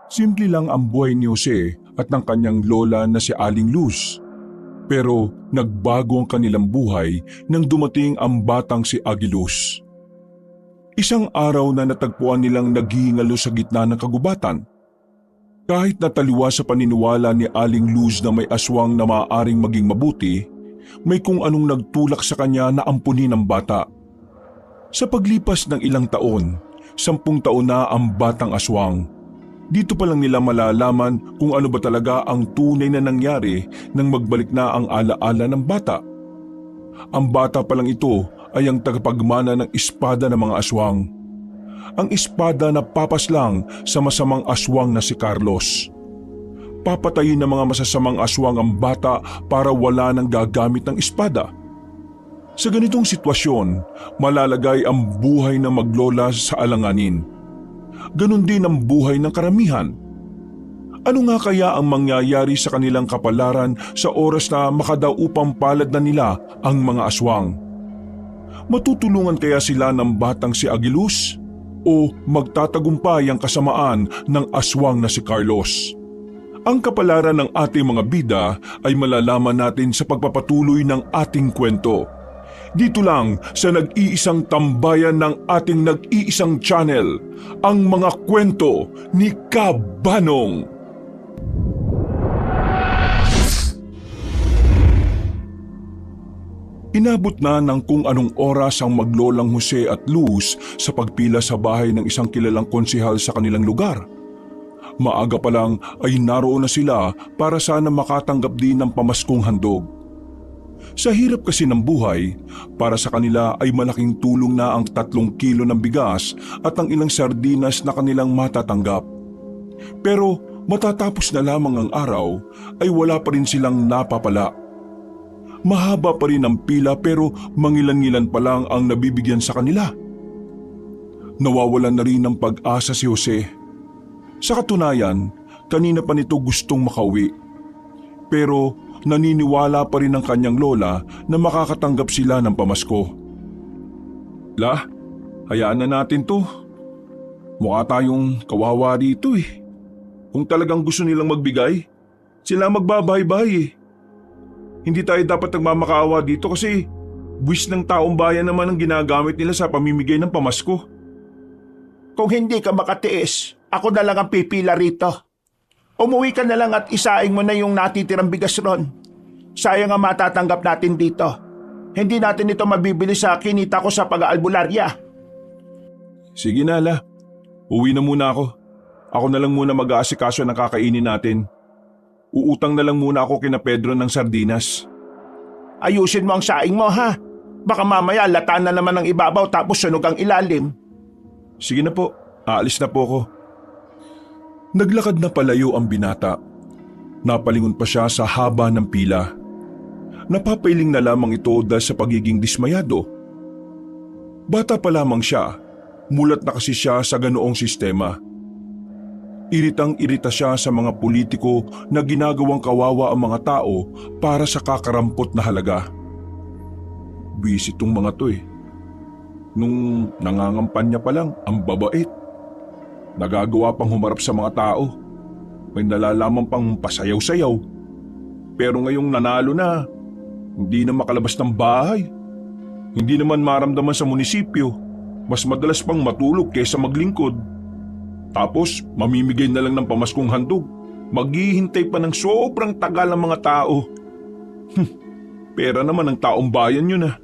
Simple lang ang buhay ni Jose at ng kanyang lola na si Aling Luz. Pero nagbago ang kanilang buhay nang dumating ang batang si Agiluz. Isang araw na natagpuan nilang naghihingalo sa gitna ng kagubatan. Kahit nataliwa sa paniniwala ni Aling Luz na may aswang na maaaring maging mabuti, may kung anong nagtulak sa kanya na ampunin ang bata. Sa paglipas ng ilang taon, 10 taon na ang batang aswang. Dito pa lang nila malalaman kung ano ba talaga ang tunay na nangyari nang magbalik na ang alaala ng bata. Ang bata pa lang ito ay ang tagapagmana ng espada ng mga aswang. Ang espada na papaslang sa masamang aswang na si Carlos. Papatayin ng mga masasamang aswang ang bata para wala nang gagamit ng espada. Sa ganitong sitwasyon, malalagay ang buhay ng maglola sa alanganin. Ganon din ang buhay ng karamihan. Ano nga kaya ang mangyayari sa kanilang kapalaran sa oras na makadaupang palad na nila ang mga aswang? Matutulungan kaya sila ng batang si Agiluz? O magtatagumpay ang kasamaan ng aswang na si Carlos? Ang kapalaran ng ating mga bida ay malalaman natin sa pagpapatuloy ng ating kwento. Dito lang sa nag-iisang tambayan ng ating nag-iisang channel, ang mga kwento ni Kabanong. Inabot na ng kung anong oras ang maglolang Jose at Luz sa pagpila sa bahay ng isang kilalang konsehal sa kanilang lugar. Maaga pa lang ay naroon na sila para sana makatanggap din ng pamaskong handog. Sa hirap kasi ng buhay, para sa kanila ay malaking tulong na ang 3 kilo ng bigas at ang ilang sardinas na kanilang matatanggap. Pero matatapos na lamang ang araw ay wala pa rin silang napapala. Mahaba pa rin ang pila pero mangilan-ngilan pa lang ang nabibigyan sa kanila. Nawawalan na rin ng pag-asa si Jose. Sa katunayan, kanina pa nito gustong makauwi. Pero naniniwala pa rin ang kanyang lola na makakatanggap sila ng pamasko. La, hayaan na natin to. Mukha tayong kawawa dito eh. Kung talagang gusto nilang magbigay, sila magbabahay-bahay eh. Hindi tayo dapat nagmamakaawa dito kasi buwis ng taong bayan naman ang ginagamit nila sa pamimigay ng pamasko. Kung hindi ka makatiis, ako na lang ang pipila rito. Umuwi ka na lang at isaing mo na yung natitirang bigas ron. Sayang ang matatanggap natin dito. Hindi natin ito mabibili sa kinita ko sa pag-aalbularya. Sige na, La. Uwi na muna ako. Ako na lang muna mag-aasikaso ng kakainin natin. Uutang na lang muna ako kina Pedro ng sardinas. Ayusin mo ang saing mo ha. Baka mamaya latan na naman ang ibabaw tapos sunog ang ilalim. Sige na po, aalis na po ako. Naglakad na palayo ang binata. Napalingon pa siya sa haba ng pila. Napapailing na lamang ito dahil sa pagiging dismayado. Bata pa lamang siya, mulat na kasi siya sa ganoong sistema. Iritang-irita siya sa mga politiko na ginagawang kawawa ang mga tao para sa kakarampot na halaga. Busy tong mga to eh. Nung nangangampanya pa lang, ang babait. Nagagawa pang humarap sa mga tao. May nalalaman pang pasayaw-sayaw. Pero ngayong nanalo na, hindi na makalabas ng bahay. Hindi naman maramdaman sa munisipyo. Mas madalas pang matulog kaysa maglingkod. Tapos mamimigay na lang ng pamaskong handog. Maghihintay pa ng sobrang tagal ang mga tao. Pera naman ng taong bayan yun ah.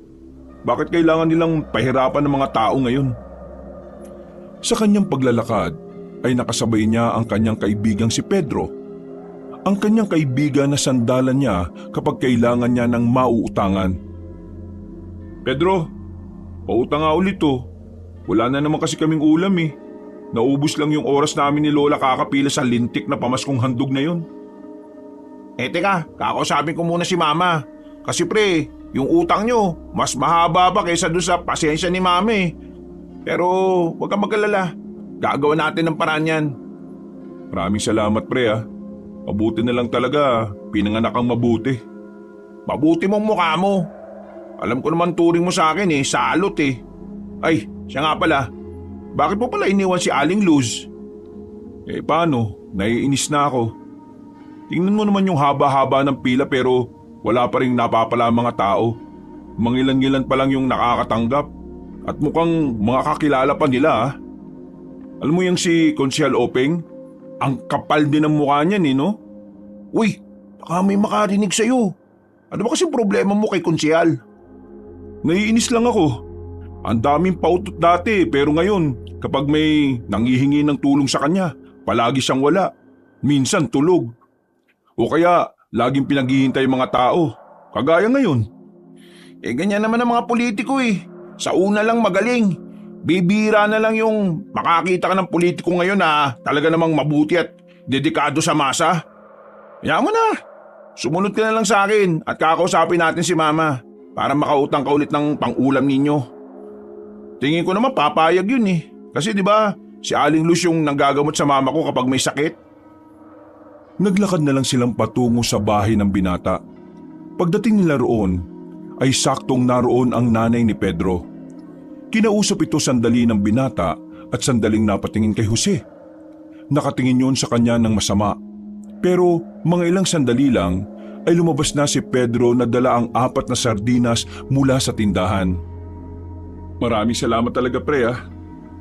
Bakit kailangan nilang pahirapan ng mga tao ngayon? Sa kanyang paglalakad ay nakasabay niya ang kanyang kaibigang si Pedro. Ang kanyang kaibigan na sandalan niya kapag kailangan niya ng mauutangan. Pedro, pautang nga ulit oh. Wala na naman kasi kaming ulam eh. Naubos lang yung oras namin ni Lola kakapila sa lintik na pamaskong handog na yun. Teka, kakausapin ko muna si Mama. Kasi pre, yung utang nyo, mas mahaba pa kaysa doon sa pasensya ni Mama eh. Pero huwag kang mag-alala. Gagawa natin ng paraan yan. Maraming salamat pre ah. Mabuti na lang talaga, pinanganak kang mabuti. Mabuti mong mukha mo. Alam ko naman turing mo sa akin eh, salot eh. Ay, siya nga pala. Bakit mo pala iniwan si Aling Luz? Paano? Naiinis na ako. Tingnan mo naman yung haba-haba ng pila pero wala pa rin napapala ang mga tao. Mangilan-ngilan pa lang yung nakakatanggap at mukhang mga kakilala pa nila ah. Alam mo yung si Konsyal Openg? Ang kapal din ng mukha niyan no? Uy, baka may makarinig sa'yo. Ano ba kasing problema mo kay Konsyal? Naiinis lang ako. Ang daming pautot dati pero ngayon kapag may nanghihingi ng tulong sa kanya, palagi siyang wala. Minsan tulog. O kaya laging pinaghihintay mga tao. Kagaya ngayon. Ganyan naman ang mga politiko eh. Sa una lang magaling. Bibira na lang yung makakita ka ng politiko ngayon na talaga namang mabuti at dedikado sa masa. Kaya mo na. Sumunod ka na lang sa akin at kakausapin natin si Mama para makautang ka ulit ng pang-ulam ninyo. Tingin ko naman papayag yun eh. Kasi di ba si Aling Luz yung nanggagamot sa mama ko kapag may sakit? Naglakad na lang silang patungo sa bahay ng binata. Pagdating nila roon, ay saktong naroon ang nanay ni Pedro. Kinausap ito sandali ng binata at sandaling napatingin kay Jose. Nakatingin yun sa kanya ng masama. Pero mga ilang sandali lang ay lumabas na si Pedro na dala ang 4 na sardinas mula sa tindahan. Maraming salamat talaga pre ah.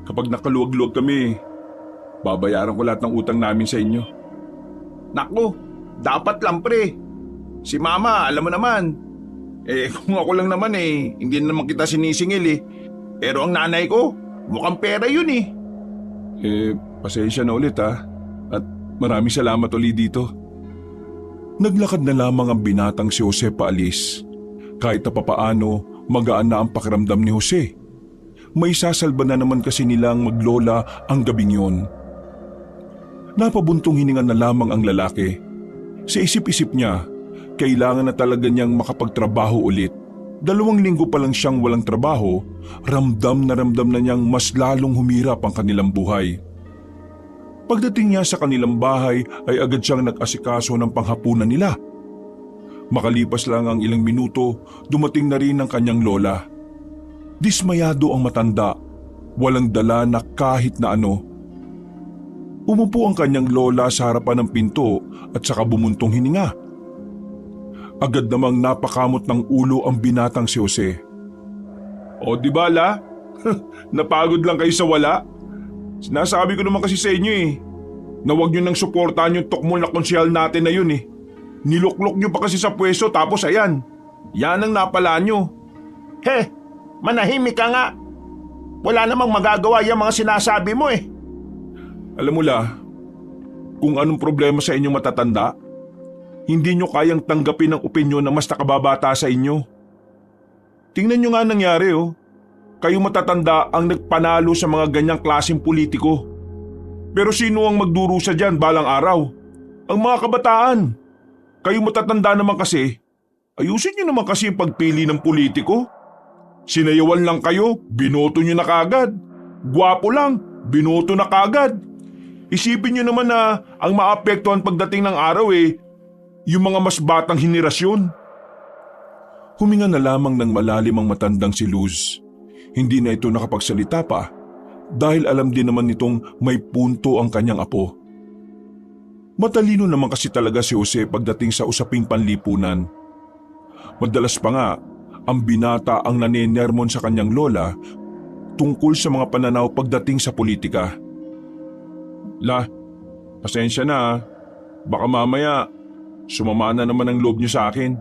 Kapag nakaluwag-luwag kami, babayaran ko lahat ng utang namin sa inyo. Naku, dapat lang pre. Si Mama, alam mo naman. Kung ako lang naman hindi naman kita sinisingil eh. Pero ang nanay ko, mukhang pera yun eh. Pasensya na ulit ha. At maraming salamat ulit dito. Naglakad na lamang ang binatang si Jose paalis. Kahit na papaano, magaan na ang pakiramdam ni Jose. May sasalba na naman kasi nilang maglola ang gabing yon. Napabuntong hininga na lamang ang lalaki. Sa isip-isip niya, kailangan na talaga niyang makapagtrabaho ulit. 2 linggo pa lang siyang walang trabaho, ramdam na niyang mas lalong humirap ang kanilang buhay. Pagdating niya sa kanilang bahay ay agad siyang nag-asikaso ng panghapunan nila. Makalipas lang ang ilang minuto, dumating na rin ang kanyang lola. Dismayado ang matanda, walang dala na kahit na ano. Umupo ang kanyang lola sa harapan ng pinto at saka bumuntong hininga. Agad namang napakamot ng ulo ang binatang si Jose. O di ba la? Napagod lang kayo sa wala? Sinasabi ko naman kasi sa inyo na huwag nyo nang suportahan yung tukmol na konsyal natin na yun eh. Niluklok nyo pa kasi sa pwesto tapos ayan, yan ang napala nyo. Manahimik ka nga. Wala namang magagawa yung mga sinasabi mo eh. Alam mo la, kung anong problema sa inyong matatanda, hindi nyo kayang tanggapin ang opinyon na mas nakababata sa inyo. Tingnan nyo nga nangyari Kayo matatanda ang nagpanalo sa mga ganyang klaseng politiko. Pero sino ang magdurusa dyan balang araw? Ang mga kabataan. Kayo matatanda naman kasi, ayusin nyo naman kasi yung pagpili ng politiko. Sinayawan lang kayo, binoto nyo na kagad. Gwapo lang, binoto na kagad. Isipin nyo naman na ang maapektuhan pagdating ng araw yung mga mas batang henerasyon. Huminga na lamang ng malalim ang matandang si Luz. Hindi na ito nakapagsalita pa dahil alam din naman nitong may punto ang kanyang apo. Matalino naman kasi talaga si Jose pagdating sa usaping panlipunan. Madalas pa nga, ang binata ang nanenermon sa kanyang lola tungkol sa mga pananaw pagdating sa politika. La, pasensya na baka mamaya sumama na naman ang loob niyo sa akin.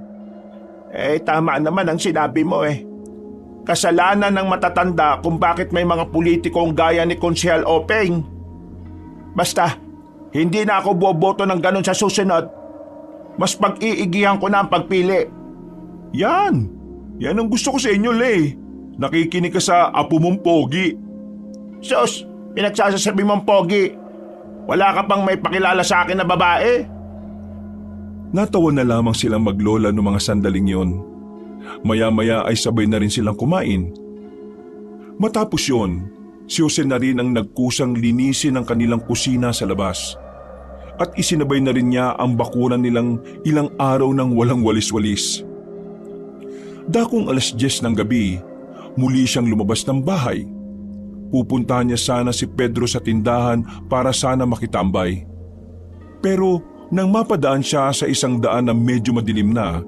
Tama naman ang sinabi mo Kasalanan ng matatanda kung bakit may mga politikong gaya ni Konsyal Openg. Basta, hindi na ako boboto ng ganun sa susunod. Mas pag-iigihan ko na ang pagpili. Yan ang gusto ko sa inyo, Le. Nakikinig ka sa apo mong pogi. Sus, pinagsasasabi mong pogi. Wala ka pang may pakilala sa akin na babae? Natawa na lamang silang maglola noong mga sandaling yon. Maya-maya ay sabay na rin silang kumain. Matapos yon, si Jose na rin ang nagkusang linisin ang kanilang kusina sa labas. At isinabay na rin niya ang bakuran nilang ilang araw ng walang walis-walis. Dakong 10:00 ng gabi, muli siyang lumabas ng bahay. pupuntahan niya sana si Pedro sa tindahan para sana makitambay. Pero nang mapadaan siya sa isang daan na medyo madilim na,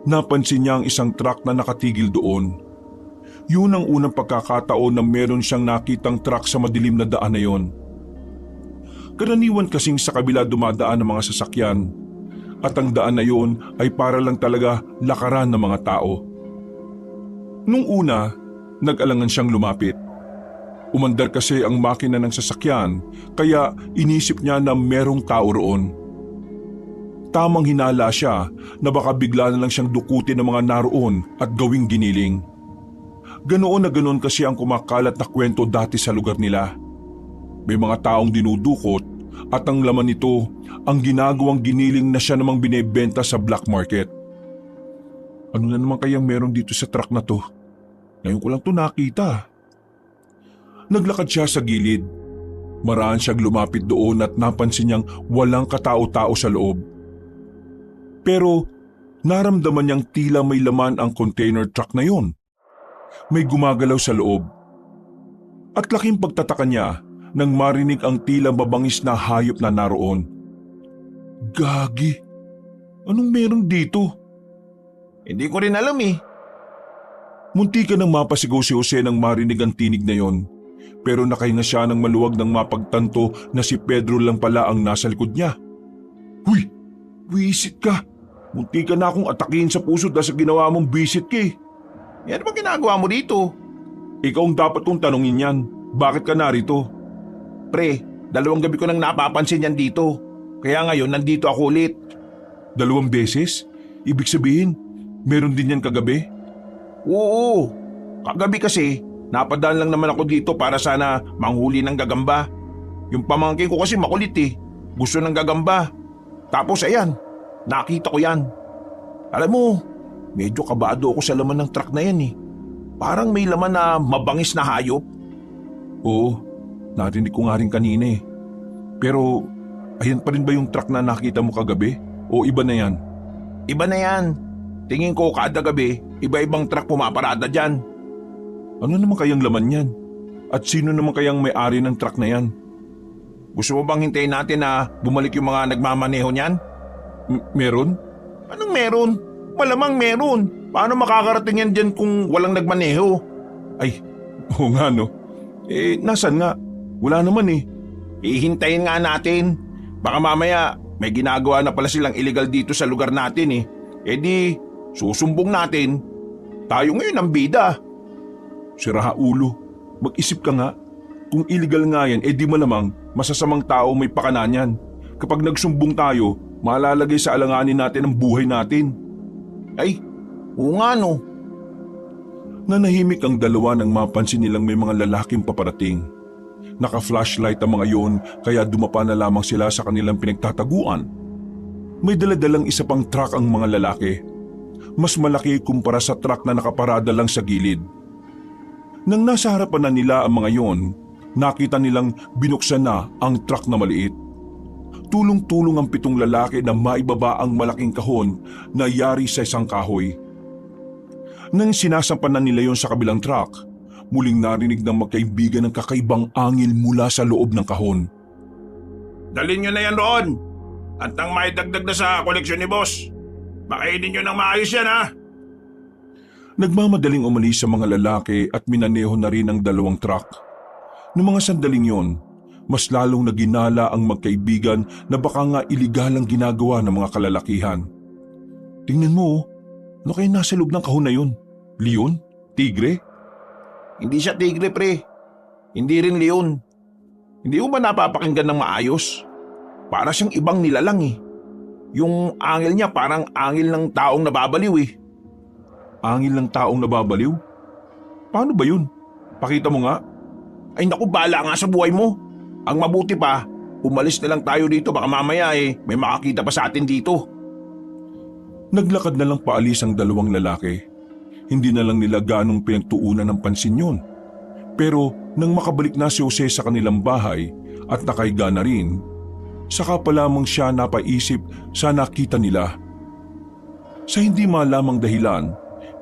napansin niya ang isang truck na nakatigil doon. Yun ang unang pagkakataon na meron siyang nakitang truck sa madilim na daan na yon. Karaniwan kasing sa kabila dumadaan ng mga sasakyan at ang daan na yon ay para lang talaga lakaran ng mga tao. Nung una, nag-alangan siyang lumapit. Umandar kasi ang makina ng sasakyan kaya inisip niya na merong tao roon. Tamang hinala siya na baka bigla na lang siyang dukutin ng mga naroon at gawing giniling. Ganoon na ganoon kasi ang kumakalat na kwento dati sa lugar nila. May mga taong dinudukot at ang laman nito ang ginagawang giniling na siya namang binebenta sa black market. Ano na naman kayang meron dito sa truck na to? Ngayon ko lang to nakita. Naglakad siya sa gilid. Maraan siyang lumapit doon at napansin niyang walang katao-tao sa loob. Pero naramdaman niyang tila may laman ang container truck na yon. May gumagalaw sa loob. At laking pagtataka niya nang marinig ang tila mabangis na hayop na naroon. Gagi! Anong meron dito? Hindi ko rin alam eh. Munti ka nang mapasigaw si Jose nang marinig ang tinig na yon. Pero nakahinga siya ng maluwag nang mapagtanto na si Pedro lang pala ang nasa likod niya. Huy! Wisit ka! Munti ka na akong atakin sa puso dahil sa ginawa mong bisit ka eh. Yan ba ginagawa mo dito? Ikaw ang dapat kong tanongin yan. Bakit ka narito? Pre, 2 gabi ko nang napapansin yan dito. Kaya ngayon nandito ako ulit. 2 beses? Ibig sabihin, meron din yan kagabi? Oo, kagabi kasi napadaan lang naman ako dito para sana manghuli ng gagamba. Yung pamangkin ko kasi makulit eh. Gusto ng gagamba. Tapos ayan, nakita ko yan. Alam mo, medyo kabado ako sa laman ng truck na yan eh. Parang may laman na mabangis na hayop. Oo, narinig ko nga rin kanina eh. Pero, ayan pa rin ba yung truck na nakita mo kagabi? O iba na yan? Iba na yan. Tingin ko kada gabi, iba-ibang truck pumaparada dyan. Ano naman kayang laman yan? At sino naman kayang may-ari ng truck na yan? Gusto mo bang hintayin natin na bumalik yung mga nagmamaneho niyan? Meron? Anong meron? Malamang meron. Paano makakarating yan dyan kung walang nagmaneho? Ay, oo nga no. Nasan nga? Wala naman eh. Ihintayin nga natin. Baka mamaya may ginagawa na pala silang illegal dito sa lugar natin eh. Di, susumbong natin. Tayo ngayon ang bida. Sira ulo. Mag-isip ka nga. Kung illegal nga yan, di malamang masasamang tao may pakanan yan. Kapag nagsumbong tayo, malalagay sa alanganin natin ang buhay natin. Ay, oo nga no. Nanahimik ang dalawa nang mapansin nilang may mga lalaking paparating. Naka-flashlight ang mga yon kaya dumapa na lamang sila sa kanilang pinagtataguan. May daladalang isa pang truck ang mga lalaki. Mas malaki kumpara sa truck na nakaparada lang sa gilid. Nang nasa harapan na nila ang mga yon, nakita nilang binuksan na ang truck na maliit. Tulong-tulong ang 7 lalaki na maibaba ang malaking kahon na yari sa isang kahoy. Nang sinasampan na nila yon sa kabilang truck, muling narinig ng magkaibigan ng kakaibang angil mula sa loob ng kahon. Dalhin nyo na yan roon. At nang maidagdag na sa koleksyon ni boss. Makainin nyo ng maayos yan ha. Nagmamadaling umalis sa mga lalaki at minaneho na rin ang 2 truck. Noong mga sandaling yon, mas lalong naginala ang magkaibigan na baka nga iligal ang ginagawa ng mga kalalakihan. Tingnan mo, ano kaya nasa loob ng kahon na yun? Leon? Tigre? Hindi siya tigre pre. Hindi rin leon. Hindi mo ba napapakinggan ng maayos? Para siyang ibang nilalang eh. Yung angil niya parang angil ng taong nababaliw eh. Angil ng taong nababaliw? Paano ba yun? Pakita mo nga. Ay naku, bala nga sa buhay mo. Ang mabuti pa, umalis na lang tayo dito baka mamaya may makakita pa sa atin dito. Naglakad na lang paalis ang 2 lalaki. Hindi na lang nila ganong pinagtuunan ng pansin yun. Pero nang makabalik na si Jose sa kanilang bahay at nakahiga na rin, saka pa lamang siya napaisip sa nakita nila. Sa hindi malamang dahilan,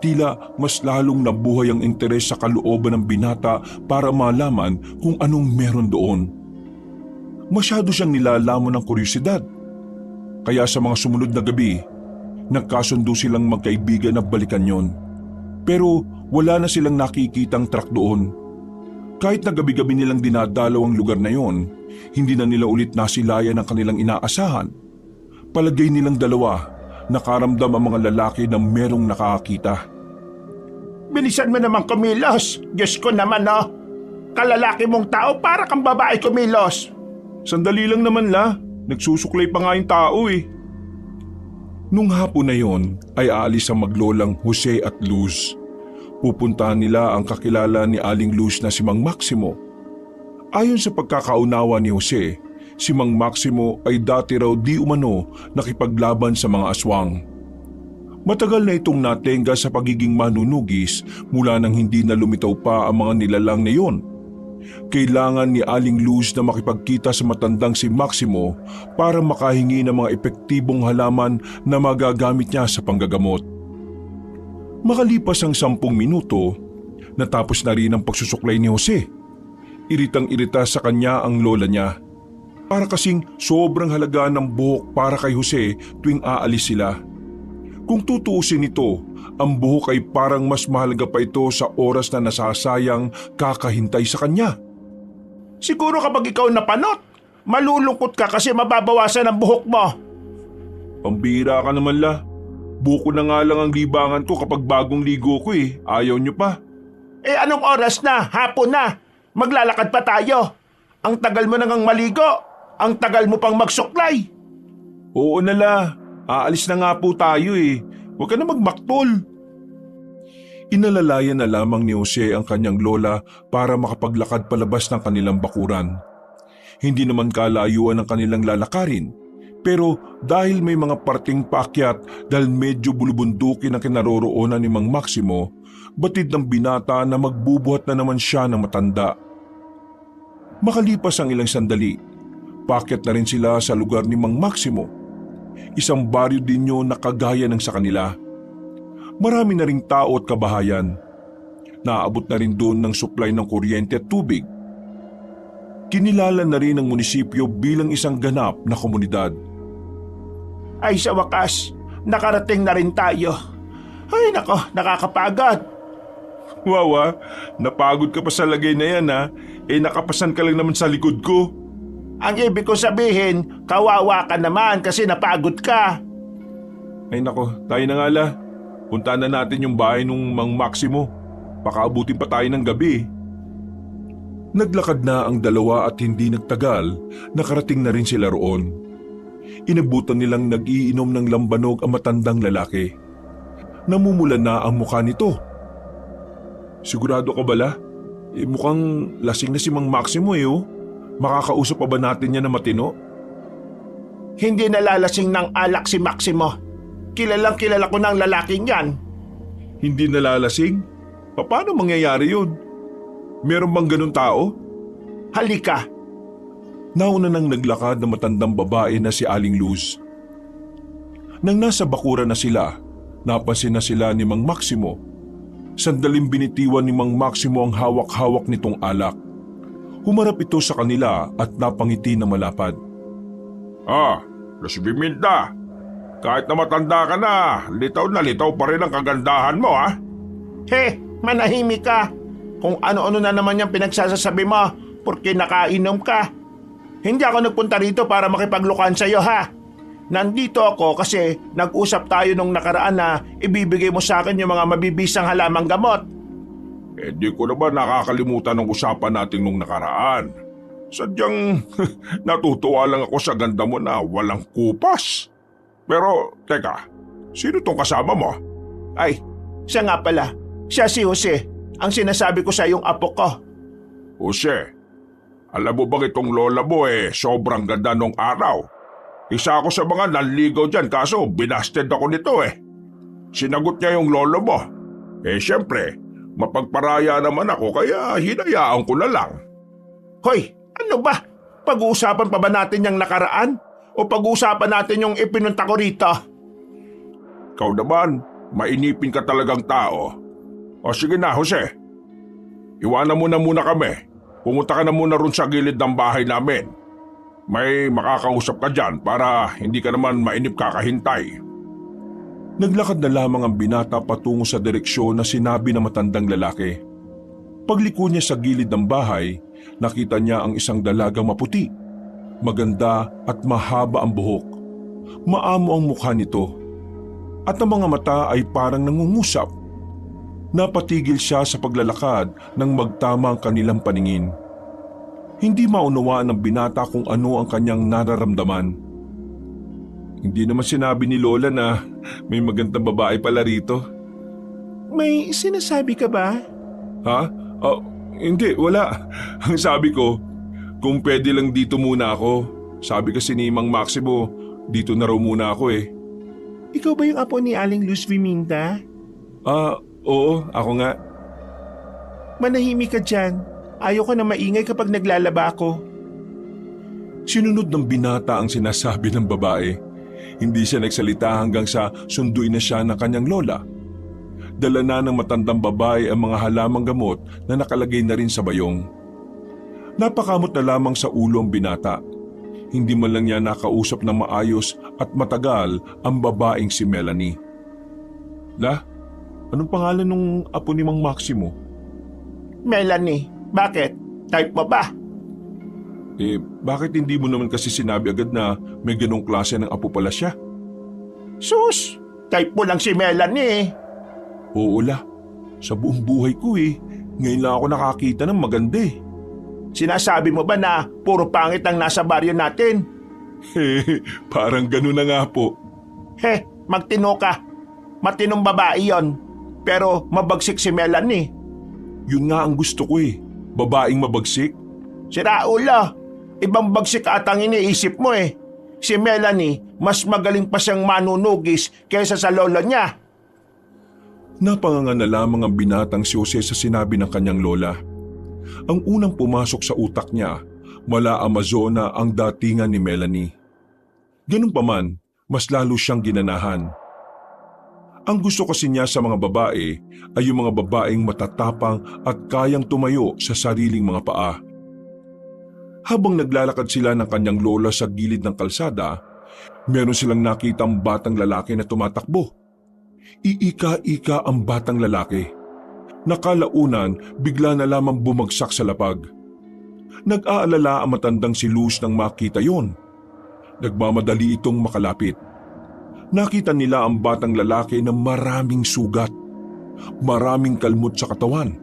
Tila mas lalong nabuhay ang interes sa kalooban ng binata para malaman kung anong meron doon. Masyado siyang nilalaman ng kuryosidad. Kaya sa mga sumunod na gabi, nagkasundo silang magkaibigan na balikan yon. Pero wala na silang nakikitang truck doon. Kahit na gabi-gabi nilang dinadalaw ang lugar na yon, hindi na nila ulit nasilayan ang kanilang inaasahan. Palagay nilang dalawa, nakaramdam ang mga lalaki na merong nakakita. Bilisan mo naman kumilos. Diyos ko naman no. Kalalaki mong tao para kang babae kumilos. Sandali lang naman la, nagsusuklay pa nga yung tao eh. Nung hapon na yon ay aalis ang maglolang Jose at Luz. Pupuntahan nila ang kakilala ni Aling Luz na si Mang Maximo. Ayon sa pagkakaunawa ni Jose, si Mang Maximo ay dati raw di umano nakipaglaban sa mga aswang. Matagal na itong natenga sa pagiging manunugis mula nang hindi na lumitaw pa ang mga nilalang na iyon. Kailangan ni Aling Luz na makipagkita sa matandang si Maximo para makahingi ng mga epektibong halaman na magagamit niya sa panggagamot. Makalipas ang 10 minuto, natapos na rin ang pagsusuklay ni Jose. Iritang-irita sa kanya ang lola niya. Para kasing sobrang halaga ng buhok para kay Jose tuwing aalis sila. Kung tutuusin ito, ang buhok ay parang mas mahalaga pa ito sa oras na nasasayang kakahintay sa kanya. Siguro kapag ikaw napanot, malulungkot ka kasi mababawasan ang buhok mo. Pambira ka naman la. Buko na nga lang ang libangan ko kapag bagong ligo ko eh. Ayaw nyo pa. Eh anong oras na? Hapon na. Maglalakad pa tayo. Ang tagal mo nang maligo. Ang tagal mo pang magsuklay. Oo na la. Aalis na nga po tayo eh. Huwag ka na magmaktol. Inalalayan na lamang ni Jose ang kanyang lola para makapaglakad palabas ng kanilang bakuran. Hindi naman kalayuan ang kanilang lalakarin. Pero dahil may mga parting paakyat dahil medyo bulubundukin ang kinaroroonan ni Mang Maximo, batid ng binata na magbubuhat na naman siya ng matanda. Makalipas ang ilang sandali, paakyat na rin sila sa lugar ni Mang Maximo. Isang baryo din yun na kagaya ng sa kanila. Marami na ring tao at kabahayan. Naabot na rin doon ng supply ng kuryente at tubig. Kinilala na rin ang munisipyo bilang isang ganap na komunidad. Ay sa wakas, nakarating na rin tayo. Ay nako, nakakapagod. Wawa, napagod ka pa sa lagay na yan ha. Eh nakapasan ka lang naman sa likod ko. Ang ibig ko sabihin, kawawa ka naman kasi napagod ka. Ay nako, tayo na nga la. Puntaan na natin yung bahay ng Mang Maximo. Baka abutin pa tayo ng gabi. Naglakad na ang dalawa at hindi nagtagal, nakarating na rin sila roon. Inabutan nilang nag-iinom ng lambanog ang matandang lalaki. Namumula na ang mukha nito. Sigurado ka ba la? Mukhang lasing na si Mang Maximo eh oh. Makakausap pa ba natin niya na matino? Hindi nalalasing ng alak si Maximo. Kilalang kilala ko ng lalaking yan. Hindi nalalasing? Paano mangyayari yun? Meron bang ganun tao? Halika. Nauna nang naglakad na matandang babae na si Aling Luz. Nang nasa bakuran na sila, napansin na sila ni Mang Maximo. Sandaling binitiwan ni Mang Maximo ang hawak-hawak nitong alak. Humarap ito sa kanila at napangiti na malapad. Los Biminda, kahit na matanda ka na litaw pa rin ang kagandahan mo ha? He, manahimik ka. Kung ano-ano na naman yung pinagsasasabi mo porque nakainom ka. Hindi ako nagpunta rito para makipaglukan sa iyo ha. Nandito ako kasi nag-usap tayo nung nakaraan na ibibigay mo sa akin yung mga mabibisang halamang gamot. Di ko na ba nakakalimutan ng usapan natin nung nakaraan? Sadyang natutuwa lang ako sa ganda mo na walang kupas. Pero teka, sino tong kasama mo? Ay, siya nga pala. Siya si Jose, ang sinasabi ko sa iyong apo ko. Jose, alam mo bang itong lola mo sobrang ganda nung araw? Isa ako sa mga nanligaw dyan kaso binasted ako nito Sinagot niya yung lolo mo. Siyempre, mapagparaya naman ako kaya hinayaan ko na lang. Hoy, ano ba? Pag-uusapan pa ba natin yung nakaraan? O pag-uusapan natin yung ipinunta ko rito? Ikaw naman, mainipin ka talagang tao. O sige na, Jose. Iwanan mo na muna kami. Pumunta ka na muna ron sa gilid ng bahay namin. May makakausap ka dyan para hindi ka naman mainip kakahintay. Naglakad na lamang ang binata patungo sa direksyon na sinabi ng matandang lalaki. Pagliko niya sa gilid ng bahay, nakita niya ang isang dalagang maputi. Maganda at mahaba ang buhok. Maamo ang mukha nito. At ang mga mata ay parang nangungusap. Napatigil siya sa paglalakad nang magtama ang kanilang paningin. Hindi maunawaan ng binata kung ano ang kanyang nararamdaman. Hindi naman sinabi ni Lola na may magandang babae pala rito. May sinasabi ka ba? Ha? Hindi, wala. Ang sabi ko, kung pwede lang dito muna ako. Sabi kasi ni Mang Maximo, dito na raw muna ako eh. Ikaw ba yung apo ni Aling Luz Viminda? Oo, ako nga. Manahimik ka dyan. Ayaw ko na maingay kapag naglalaba ako. Sinunod ng binata ang sinasabi ng babae. Hindi siya nagsalita hanggang sa sunduin na siya ng kanyang lola. Dala na ng matandang babae ang mga halamang gamot na nakalagay na rin sa bayong. Napakamot na lamang sa ulo ang binata. Hindi man lang niya nakausap ng maayos at matagal ang babaeng si Melanie. Anong pangalan nung apo ni Mang Maximo? Melanie, bakit? Type mo ba? Bakit hindi mo naman kasi sinabi agad na may ganong klase ng apo pala siya? Sus, type mo lang si Melanie. Oo sa buong buhay ko ngayon lang ako nakakita ng maganda Sinasabi mo ba na puro pangit ang nasa baryo natin? Parang gano'n na nga po. Magtino ka. Matinong babae yon. Pero mabagsik si Melanie. Yun nga ang gusto ko babaeng mabagsik. Si Raulo, ibang bagsik atang iniisip mo Si Melanie, mas magaling pa siyang manunugis kaysa sa lola niya. Napanganga na lamang ang binatang si Jose sa sinabi ng kanyang lola. Ang unang pumasok sa utak niya, mala Amazona ang datingan ni Melanie. Ganun pa man, mas lalo siyang ginanahan. Ang gusto kasi niya sa mga babae ay yung mga babaeng matatapang at kayang tumayo sa sariling mga paa. Habang naglalakad sila ng kanyang lola sa gilid ng kalsada, meron silang nakitang batang lalaki na tumatakbo. Iika-ika ang batang lalaki. Nakalaunan, bigla na lamang bumagsak sa lapag. Nag-aalala ang matandang si Luz nang makita yon. Nagmamadali itong makalapit. Nakita nila ang batang lalaki na maraming sugat. Maraming kalmot sa katawan.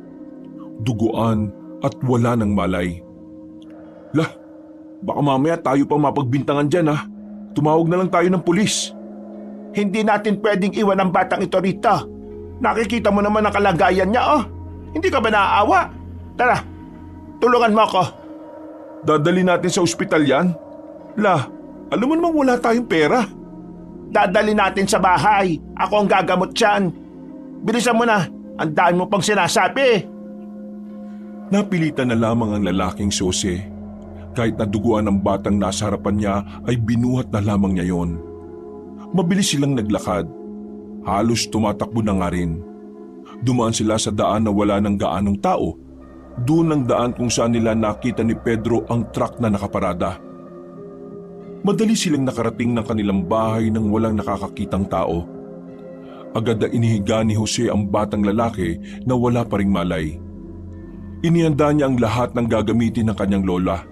Duguan at wala ng malay. Baka mamaya tayo pa mapagbintangan dyan Tumawag na lang tayo ng pulis. Hindi natin pwedeng iwan ang batang ito rito. Nakikita mo naman ang kalagayan niya Hindi ka ba naaawa? Tara, tulungan mo ako. Dadali natin sa ospital yan? Alam mo namang wala tayong pera. Dadali natin sa bahay. Ako ang gagamot dyan. Bilisan mo na. Ang dami mo pang sinasabi. Napilitan na lamang ang lalaking si Jose. Kahit naduguan ang batang nasa harapan niya ay binuhat na lamang niya yon. Mabilis silang naglakad. Halos tumatakbo na nga rin. Dumaan sila sa daan na wala ng gaanong tao. Doon ang daan kung saan nila nakita ni Pedro ang truck na nakaparada. Madali silang nakarating ng kanilang bahay nang walang nakakakitang tao. Agad na inihiga ni Jose ang batang lalaki na wala pa ring malay. Inihanda niya ang lahat ng gagamitin ng kanyang lola.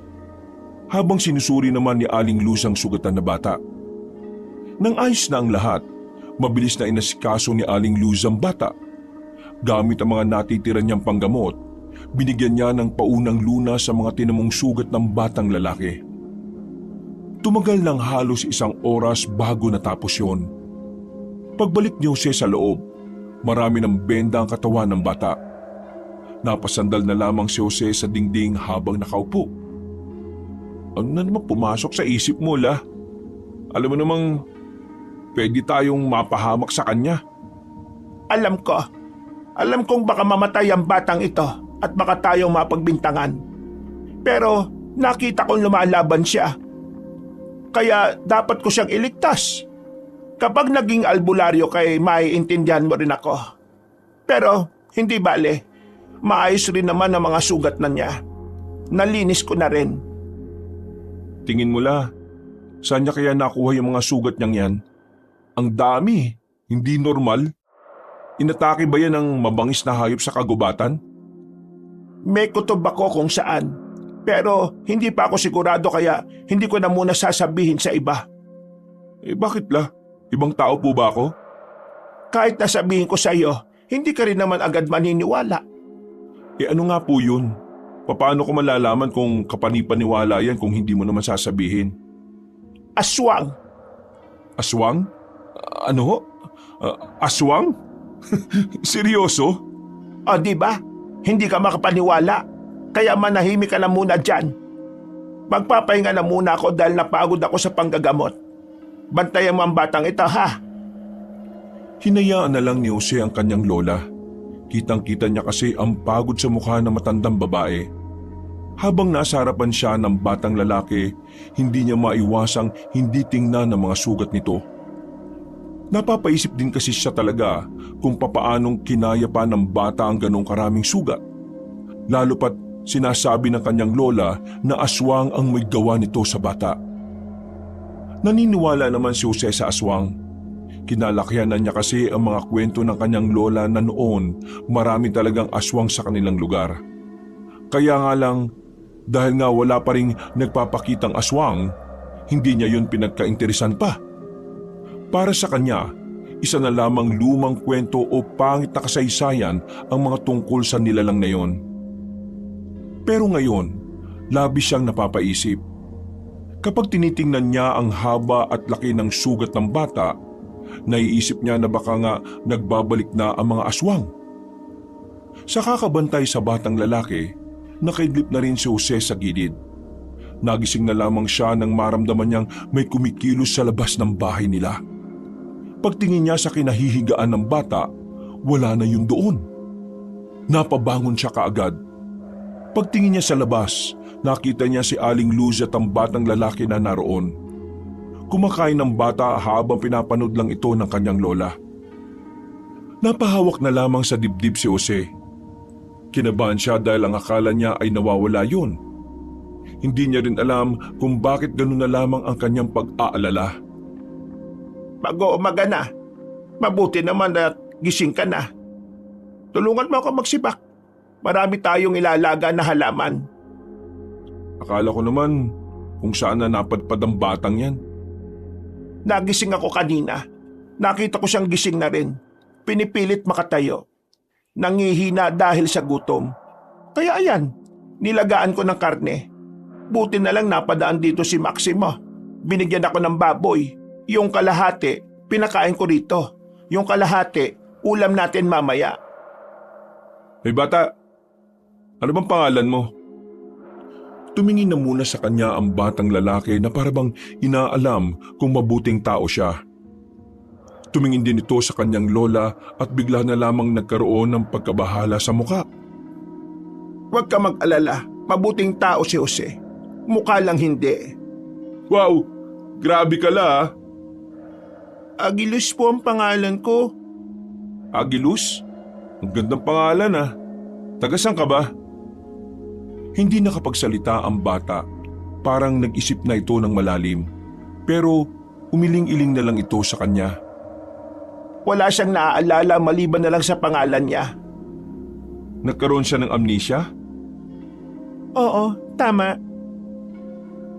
Habang sinusuri naman ni Aling Luz ang sugatan na bata. Nang ayos na ang lahat, mabilis na inasikaso ni Aling Luz ang bata. Gamit ang mga natitira niyang panggamot, binigyan niya ng paunang luna sa mga tinamong sugat ng batang lalaki. Tumagal ng halos 1 oras bago natapos yon. Pagbalik ni Jose sa loob, marami ng benda ang katawan ng bata. Napasandal na lamang si Jose sa dingding habang nakaupo. Ano na naman pumasok sa isip mo, Alam mo namang pwede tayong mapahamak sa kanya. Alam ko. Alam kong baka mamatay ang batang ito at baka tayong mapagbintangan. Pero nakita kong lumalaban siya. Kaya dapat ko siyang iligtas. Kapag naging albularyo kay maiintindihan mo rin ako. Pero hindi bale, maayos rin naman ang mga sugat na niya. Nalinis ko na rin. Tingin mo la, saan niya kaya nakuha yung mga sugat niyang yan? Ang dami, hindi normal. Inatake ba yan ng mabangis na hayop sa kagubatan? May kutob ako kung saan. Pero hindi pa ako sigurado kaya hindi ko na muna sasabihin sa iba. Bakit la? Ibang tao po ba ako? Kahit nasabihin ko sa iyo, hindi ka rin naman agad maniniwala. Ano nga po yun? Paano ko malalaman kung kapanipaniwala yan kung hindi mo naman sasabihin? Aswang. Aswang? Ano ho? Aswang? Seryoso? O di ba? Hindi ka makapaniwala. Kaya manahimik ka na muna dyan. Magpapahinga na muna ako dahil napagod ako sa panggagamot. Bantayan mo ang batang ito, ha? Hinayaan na lang ni Jose ang kanyang lola. Kitang-kita niya kasi ang pagod sa mukha ng matandang babae. Habang nasa harapan siya ng batang lalaki, hindi niya maiwasang hindi tingnan ang mga sugat nito. Napapaisip din kasi siya talaga kung papaanong kinaya pa ng bata ang ganong karaming sugat. Lalo pat sinasabi ng kanyang lola na aswang ang may gawa nito sa bata. Naniniwala naman si Jose sa aswang. Kinalakihan na niya kasi ang mga kwento ng kanyang lola na noon marami talagang aswang sa kanilang lugar. Kaya nga lang, dahil nga wala pa ring nagpapakitang aswang, hindi niya yun pinagkainteresan pa. Para sa kanya, isa na lamang lumang kwento o pangit na kasaysayan ang mga tungkol sa nilalang na yon. Pero ngayon, labis siyang napapaisip. Kapag tinitingnan niya ang haba at laki ng sugat ng bata, naiisip niya na baka nga nagbabalik na ang mga aswang. Sa kakabantay sa batang lalaki, nakaidlip na rin si Jose sa gilid. Nagising na lamang siya nang maramdaman niyang may kumikilos sa labas ng bahay nila. Pagtingin niya sa kinahihigaan ng bata, wala na yun doon. Napabangon siya kaagad. Pagtingin niya sa labas, nakita niya si Aling Luz at ang batang lalaki na naroon. Kumakain ng bata habang pinapanood lang ito ng kanyang lola. Napahawak na lamang sa dibdib si Jose. Kinabahan siya dahil ang akala niya ay nawawala yun. Hindi niya rin alam kung bakit ganun na lamang ang kanyang pag-aalala. Mag-uumaga na. Mabuti naman at gising ka na. Tulungan mo ako magsibak. Marami tayong ilalaga na halaman. Akala ko naman kung saan na napadpad ang batang yan. Nagising ako kanina. Nakita ko siyang gising na rin. Pinipilit makatayo. Nangihina dahil sa gutom. Kaya ayan, nilagaan ko ng karne. Buti na lang napadaan dito si Maximo. Binigyan ako ng baboy. Yung kalahati, pinakain ko rito. Yung kalahati, ulam natin mamaya. Hey bata, ano bang pangalan mo? Tumingin na muna sa kanya ang batang lalaki na parabang inaalam kung mabuting tao siya. Tumingin din ito sa kanyang lola at bigla na lamang nagkaroon ng pagkabahala sa muka. Huwag ka mag-alala, mabuting tao si Jose. Mukha lang hindi. Wow, grabe ka la. Agilus po ang pangalan ko. Agilus? Ang gandang pangalan ah. Tagasan ka ba? Hindi nakapagsalita ang bata. Parang nag-isip na ito ng malalim. Pero umiling-iling na lang ito sa kanya. Wala siyang naaalala maliban na lang sa pangalan niya. Nagkaroon siya ng amnesia? Oo, tama.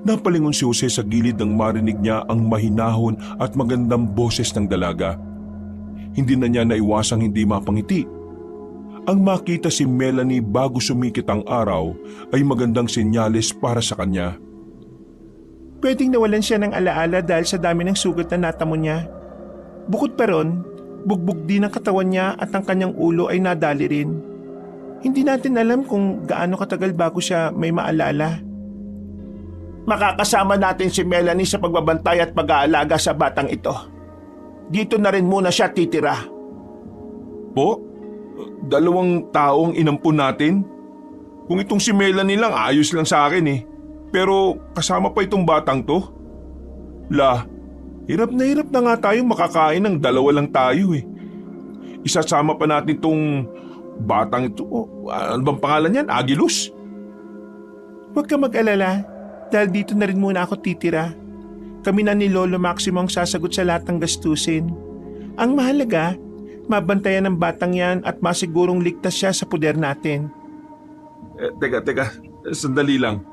Napalingon si Jose sa gilid nang marinig niya ang mahinahon at magandang boses ng dalaga. Hindi na niya naiwasang hindi mapangiti. Ang makita si Melanie bago sumikit ang araw ay magandang senyales para sa kanya. Pwedeng nawalan siya ng alaala dahil sa dami ng sugat na natamo niya. Bukod pa ron, bugbog din ang katawan niya at ang kanyang ulo ay nadali rin. Hindi natin alam kung gaano katagal bago siya may maalala. Makakasama natin si Melanie sa pagbabantay at pag-aalaga sa batang ito. Dito na rin muna siya titira. Po? 2 taong inampun natin? Kung itong si Melanie lang, ayos lang sa akin eh. Pero kasama pa itong batang to? La, Hirap na nga tayong makakain ng dalawa lang tayo eh. Isasama pa natin tong batang ito. Ano bang pangalan yan? Agilus? Huwag ka mag-alala dahil dito na rin muna ako titira. Kami na ni Lolo Maximo ang sasagot sa lahat ng gastusin. Ang mahalaga, mabantayan ng batang yan at masigurong ligtas siya sa puder natin. Teka, sandali lang.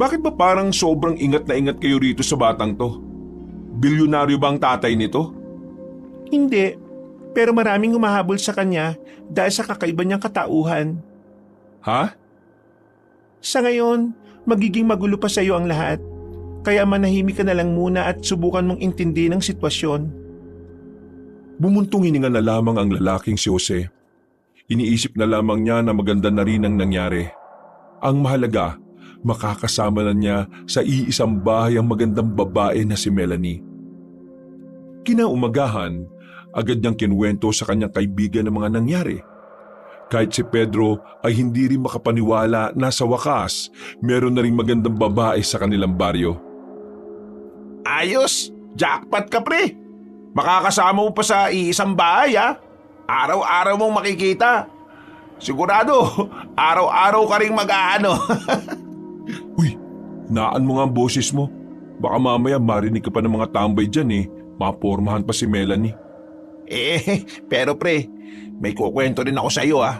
Bakit ba parang sobrang ingat na ingat kayo rito sa batang to? Bilyonaryo ba ang tatay nito? Hindi, pero maraming humahabol sa kanya dahil sa kakaiba niyang katauhan. Ha? Sa ngayon, magiging magulo pa sa iyo ang lahat. Kaya manahimik ka na lang muna at subukan mong intindihin ang sitwasyon. Bumuntong hininga na lamang ang lalaking si Jose. Iniisip na lamang niya na maganda na rin ang nangyari. Ang mahalaga, makakasama na niya sa iisang bahay ang magandang babae na si Melanie. Kinaumagahan, agad niyang kinuwento sa kanyang kaibigan ang mga nangyari. Kahit si Pedro ay hindi rin makapaniwala na sa wakas, meron na rin magandang babae sa kanilang baryo. Ayos! Jackpot ka pre! Makakasama mo pa sa iisang bahay ha? Araw-araw mong makikita. Sigurado, araw-araw ka rin mag-aano. Uy, naan mo nga ang boses mo. Baka mamaya marinig ka pa ng mga tambay dyan eh. Mapormahan pa si Melanie. Pero pre, may kukwento rin ako sa iyo ha.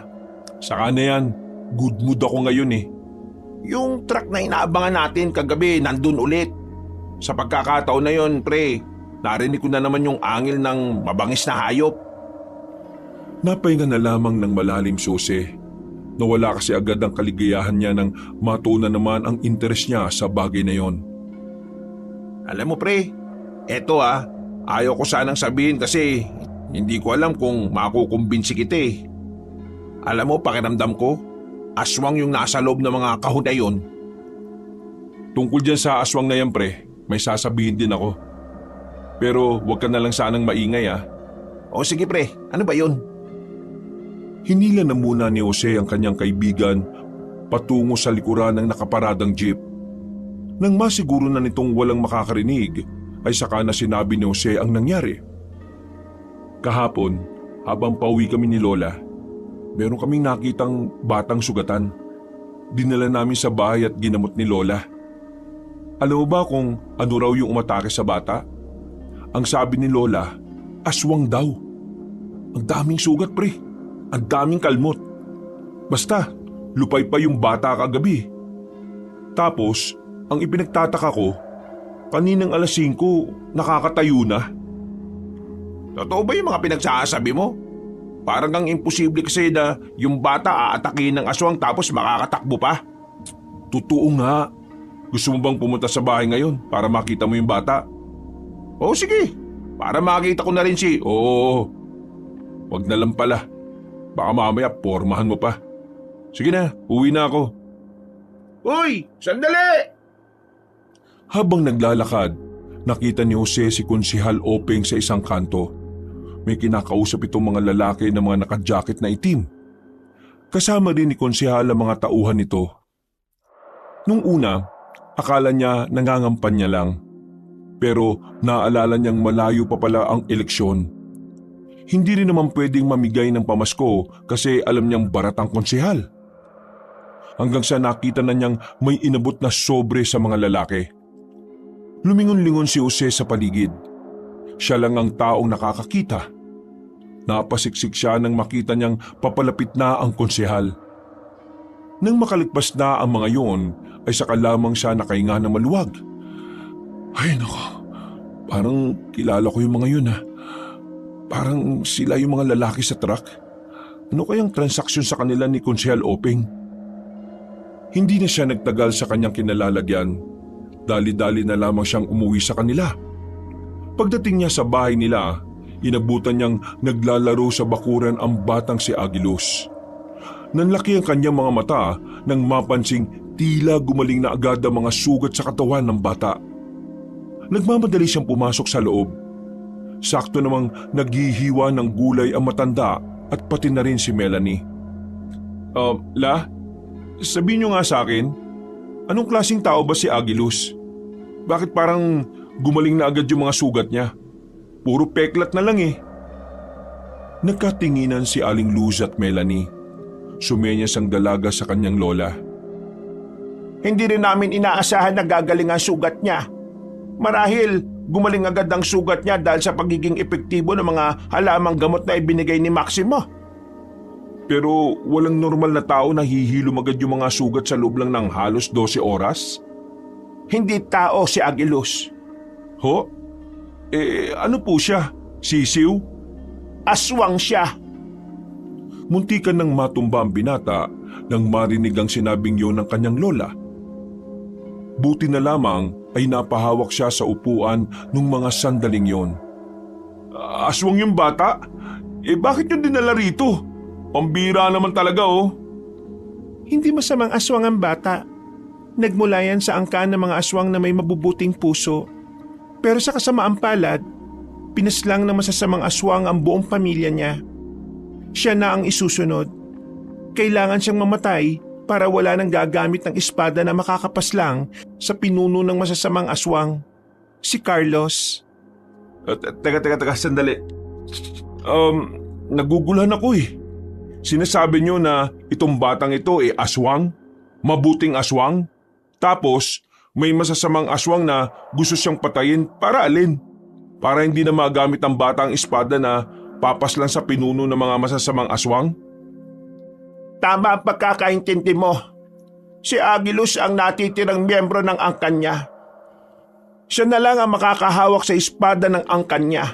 Saka na yan, good mood ako ngayon eh. Yung truck na inaabangan natin kagabi nandun ulit. Sa pagkakataon na yon pre, narinig ko na naman yung angil ng mabangis na hayop. Napahinga na lamang ng malalim si Jose. Nawala kasi agad ang kaligayahan niya nang matunan naman ang interes niya sa bagay na yon. Alam mo pre, eto ayaw ko sanang sabihin kasi hindi ko alam kung makukumbinsi kita eh. Alam mo, pakiramdam ko, aswang yung nasa loob ng mga kahon na yun. Tungkol dyan sa aswang na yan pre, may sasabihin din ako. Pero huwag ka na lang sanang maingay O sige pre, ano ba yun? Hinila na muna ni Jose ang kanyang kaibigan patungo sa likuran ng nakaparadang jeep. Nang masiguro na nitong walang makakarinig, ay saka na sinabi ni Jose ang nangyari. Kahapon, habang pauwi kami ni Lola, meron kaming nakitang batang sugatan. Dinala namin sa bahay at ginamot ni Lola. Alam mo ba kung ano raw yung umatake sa bata? Ang sabi ni Lola, aswang daw. Ang daming sugat pre, ang daming kalmot. Basta, lupay pa yung bata kagabi. Tapos, ang ipinagtataka ko, kaninang alas 5, nakakatayo na. Totoo ba yung mga pinagsasabi mo? Parang ang imposible kasi na yung bata aatakin ng aswang tapos makakatakbo pa. Totoo nga. Gusto mo bang pumunta sa bahay ngayon para makita mo yung bata? Oo sige, para makita ko na rin si... Oo. Wag na lang pala. Baka mamaya pormahan mo pa. Sige na, uwi na ako. Uy, sandali! Habang naglalakad, nakita ni Jose si Konsehal Openg sa isang kanto. May kinakausap itong mga lalaki na mga naka-jacket na itim. Kasama rin ni Konsehal ang mga tauhan nito. Nung una, akala niya nangangampanya lang. Pero naalala niyang malayo pa pala ang eleksyon. Hindi rin naman pwedeng mamigay ng pamasko kasi alam niyang barat ang konsehal. Hanggang sa nakita na niyang may inabot na sobre sa mga lalaki. Lumingon-lingon si Jose sa paligid. Siya lang ang taong nakakakita. Napasiksik siya nang makita niyang papalapit na ang konsehal. Nang makaligpas na ang mga yon, ay saka lamang siya nakahinga na maluwag. Ay nako, parang kilala ko yung mga yun Parang sila yung mga lalaki sa truck. Ano kayang transaksyon sa kanila ni Konsehal Openg? Hindi na siya nagtagal sa kanyang kinalalagyan. Dali-dali na lamang siyang umuwi sa kanila. Pagdating niya sa bahay nila, inabutan niyang naglalaro sa bakuran ang batang si Agilus. Nanlaki ang kanyang mga mata nang mapansing tila gumaling na agad ang mga sugat sa katawan ng bata. Nagmamadali siyang pumasok sa loob. Sakto namang naghihiwa ng gulay ang matanda at pati na rin si Melanie. Sabihin niyo nga sa akin, anong klaseng tao ba si Agilus? Bakit parang gumaling na agad yung mga sugat niya. Puro peklat na lang eh. Nagkatinginan si Aling Luz at Melanie. Sumenyas ang dalaga sa kanyang lola. Hindi rin namin inaasahan na gagaling ang sugat niya. Marahil gumaling agad ang sugat niya dahil sa pagiging epektibo ng mga halamang gamot na ibinigay ni Maximo. Pero walang normal na tao na hihilom agad yung mga sugat sa loob lang ng halos 12 oras? Hindi tao si Agilus. Ho? Ano po siya? Sisiw? Aswang siya. Muntikan nang matumba ang binata nang marinig ang sinabing yun ng kanyang lola. Buti na lamang ay napahawak siya sa upuan nung mga sandaling yon. Aswang yung bata? Bakit yun dinala rito? Pambira naman talaga oh. Hindi masamang aswang ang bata. Nagmula yan sa angkan ng mga aswang na may mabubuting puso. Pero sa kasamaang palad, pinaslang ng masasamang aswang ang buong pamilya niya. Siya na ang isusunod. Kailangan siyang mamatay para wala nang gagamit ng espada na makakapaslang sa pinuno ng masasamang aswang. Si Carlos. Teka, sandali. Naguguluhan ako eh. Sinasabi niyo na itong batang ito aswang? Mabuting aswang? Tapos may masasamang aswang na gusto siyang patayin para alin? Para hindi na magamit ang batang espada na papaslan sa pinuno ng mga masasamang aswang? Tama ang pagkakaintindi mo. Si Agilus ang natitirang miyembro ng angkan niya. Siya na lang ang makakahawak sa espada ng angkan niya.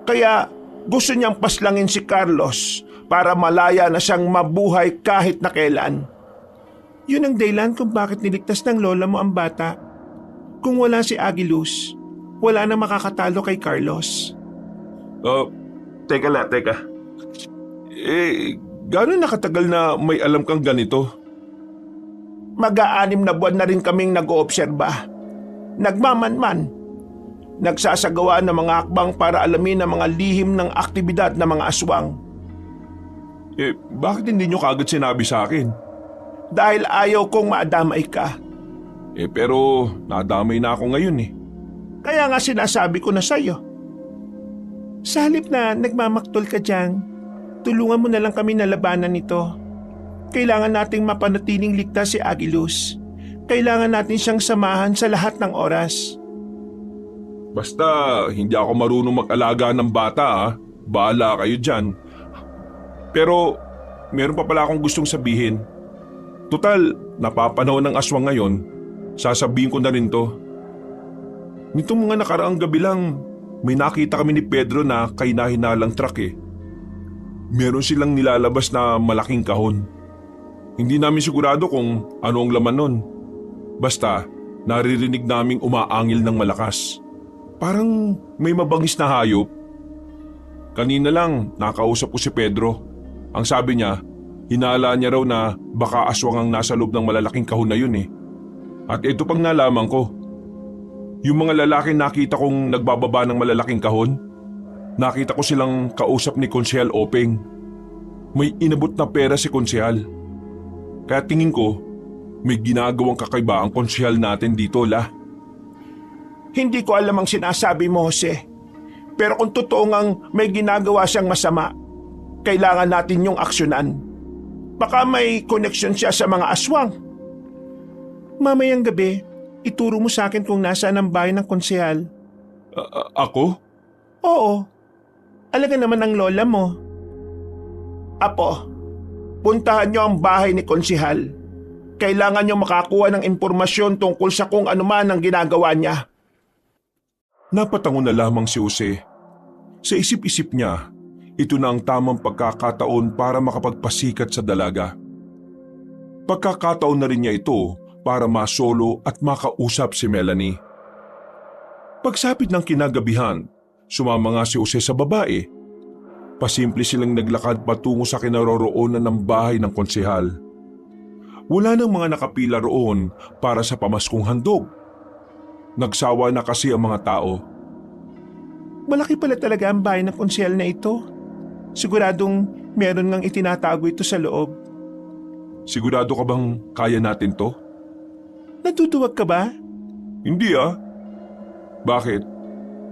Kaya gusto niyang paslangin si Carlos para malaya na siyang mabuhay kahit na kailan. Yun ang dahilan kung bakit niligtas ng lola mo ang bata. Kung wala si Agilus, wala na makakatalo kay Carlos. Teka. Gano'n nakatagal na may alam kang ganito? Mag-aanim na buwan na rin kaming nag-oobserba. Nagmamanman. Nagsasagawa ng mga akbang para alamin ang mga lihim ng aktibidad ng mga aswang. Bakit hindi nyo kagad sinabi sa akin? Dahil ayaw kong maadamay ka. Pero nadamay na ako ngayon eh. Kaya nga sinasabi ko na sa'yo. Sa halip na nagmamaktol ka dyan, tulungan mo na lang kami na labanan nito. Kailangan nating mapanatiling ligtas si Agilus. Kailangan natin siyang samahan sa lahat ng oras. Basta hindi ako marunong mag-alaga ng bata ah. Bahala kayo dyan. Pero meron pa pala akong gustong sabihin. Total, napapanahon ng aswang ngayon. Sasabihin ko na rin to. Nitong mga nakaraang gabi lang, may nakita kami ni Pedro na kahinahinalang truck eh. Meron silang nilalabas na malaking kahon. Hindi namin sigurado kung ano ang laman nun. Basta, naririnig naming umaangil ng malakas. Parang may mabangis na hayop. Kanina lang nakausap ko si Pedro. Ang sabi niya, hinala niya raw na baka aswang ang nasa loob ng malalaking kahon na yun eh. At ito pang nalaman ko. Yung mga lalaki nakita kong nagbababa ng malalaking kahon, nakita ko silang kausap ni Konsehal Openg. May inabot na pera si Konsehal. Kaya tingin ko, may ginagawang kakaiba ang konsehal natin dito, La. Hindi ko alam ang sinasabi mo, Jose. Pero kung totoo ngang may ginagawa siyang masama, kailangan natin yung aksyonan. Baka may koneksyon siya sa mga aswang. Mamayang gabi, ituro mo sa akin kung nasaan ang bahay ng konsehal. Ako? Oo. Alaga naman ang lola mo. Apo, puntahan niyo ang bahay ni konsehal. Kailangan niyo makakuha ng impormasyon tungkol sa kung anuman ang ginagawa niya. Napatango na lamang si Jose. Sa isip-isip niya, ito na ang tamang pagkakataon para makapagpasikat sa dalaga. Pagkakataon na rin niya ito para masolo at makausap si Melanie. Pagsapit ng kinagabihan, sumama nga si Jose sa babae. Pasimple silang naglakad patungo sa kinaroroonan ng bahay ng konsehal. Wala nang mga nakapila roon para sa pamaskong handog. Nagsawa na kasi ang mga tao. Malaki pala talaga ang bahay ng konsehal na ito. Siguradong meron ngang itinatago ito sa loob. Sigurado ka bang kaya natin to? Natutuwag ka ba? Hindi ah. Bakit?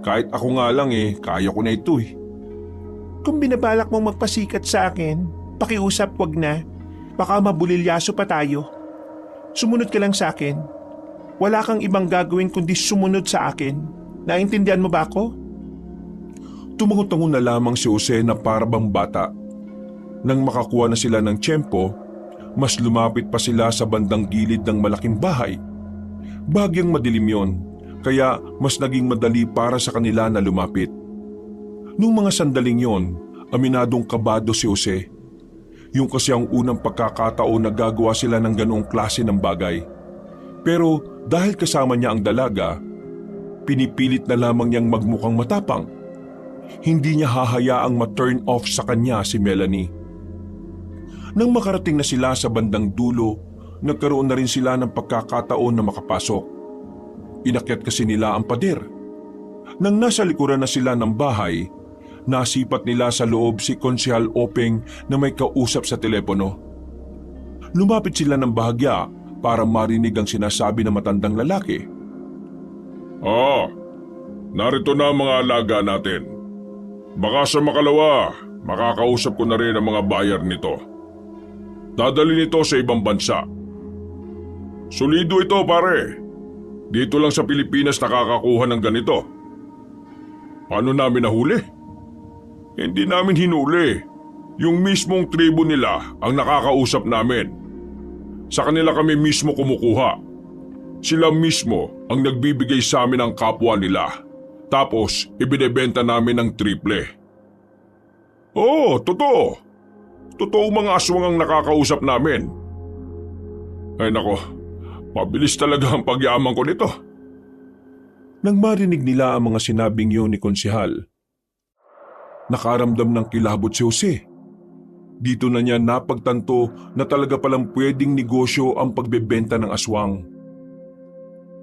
Kahit ako nga lang kaya ko na ito eh. Kung binabalak mong magpasikat sa akin, pakiusap wag na. Baka mabulilyaso pa tayo. Sumunod ka lang sa akin. Wala kang ibang gagawin kundi sumunod sa akin. Naintindihan mo ba ako? Tumango-tango na lamang si Jose na para bang bata. Nang makakuha na sila ng tiyempo, mas lumapit pa sila sa bandang gilid ng malaking bahay. Bagyang madilim yon, kaya mas naging madali para sa kanila na lumapit. Noong mga sandaling yon, aminadong kabado si Jose. Yung kasi ang unang pagkakataon na gagawa sila ng ganoong klase ng bagay. Pero dahil kasama niya ang dalaga, pinipilit na lamang niyang magmukhang matapang. Hindi niya hahayaang ma-turn off sa kanya si Melanie. Nang makarating na sila sa bandang dulo, nagkaroon na rin sila ng pagkakataon na makapasok. Inakyat kasi nila ang pader. Nang nasa likuran na sila ng bahay, nasipat nila sa loob si Konsehal Openg na may kausap sa telepono. Lumapit sila ng bahagya para marinig ang sinasabi ng matandang lalaki. Narito na ang mga alaga natin. Baka sa makalawa, makakausap ko na rin ang mga bayar nito. Dadali nito sa ibang bansa. Solido ito pare. Dito lang sa Pilipinas nakakakuha ng ganito. Paano namin nahuli? Hindi namin hinuli. Yung mismong tribo nila ang nakakausap namin. Sa kanila kami mismo kumukuha. Sila mismo ang nagbibigay sa amin ng kapwa nila. Tapos ibinebenta namin ng triple. Oo, totoo. Totoo mga aswang ang nakakausap namin. Ay nako, mabilis talaga ang pagyaman ko nito. Nang marinig nila ang mga sinabing yun ni Konsehal, nakaramdam ng kilabot si Jose. Dito na niya napagtanto na talaga palang pwedeng negosyo ang pagbebenta ng aswang.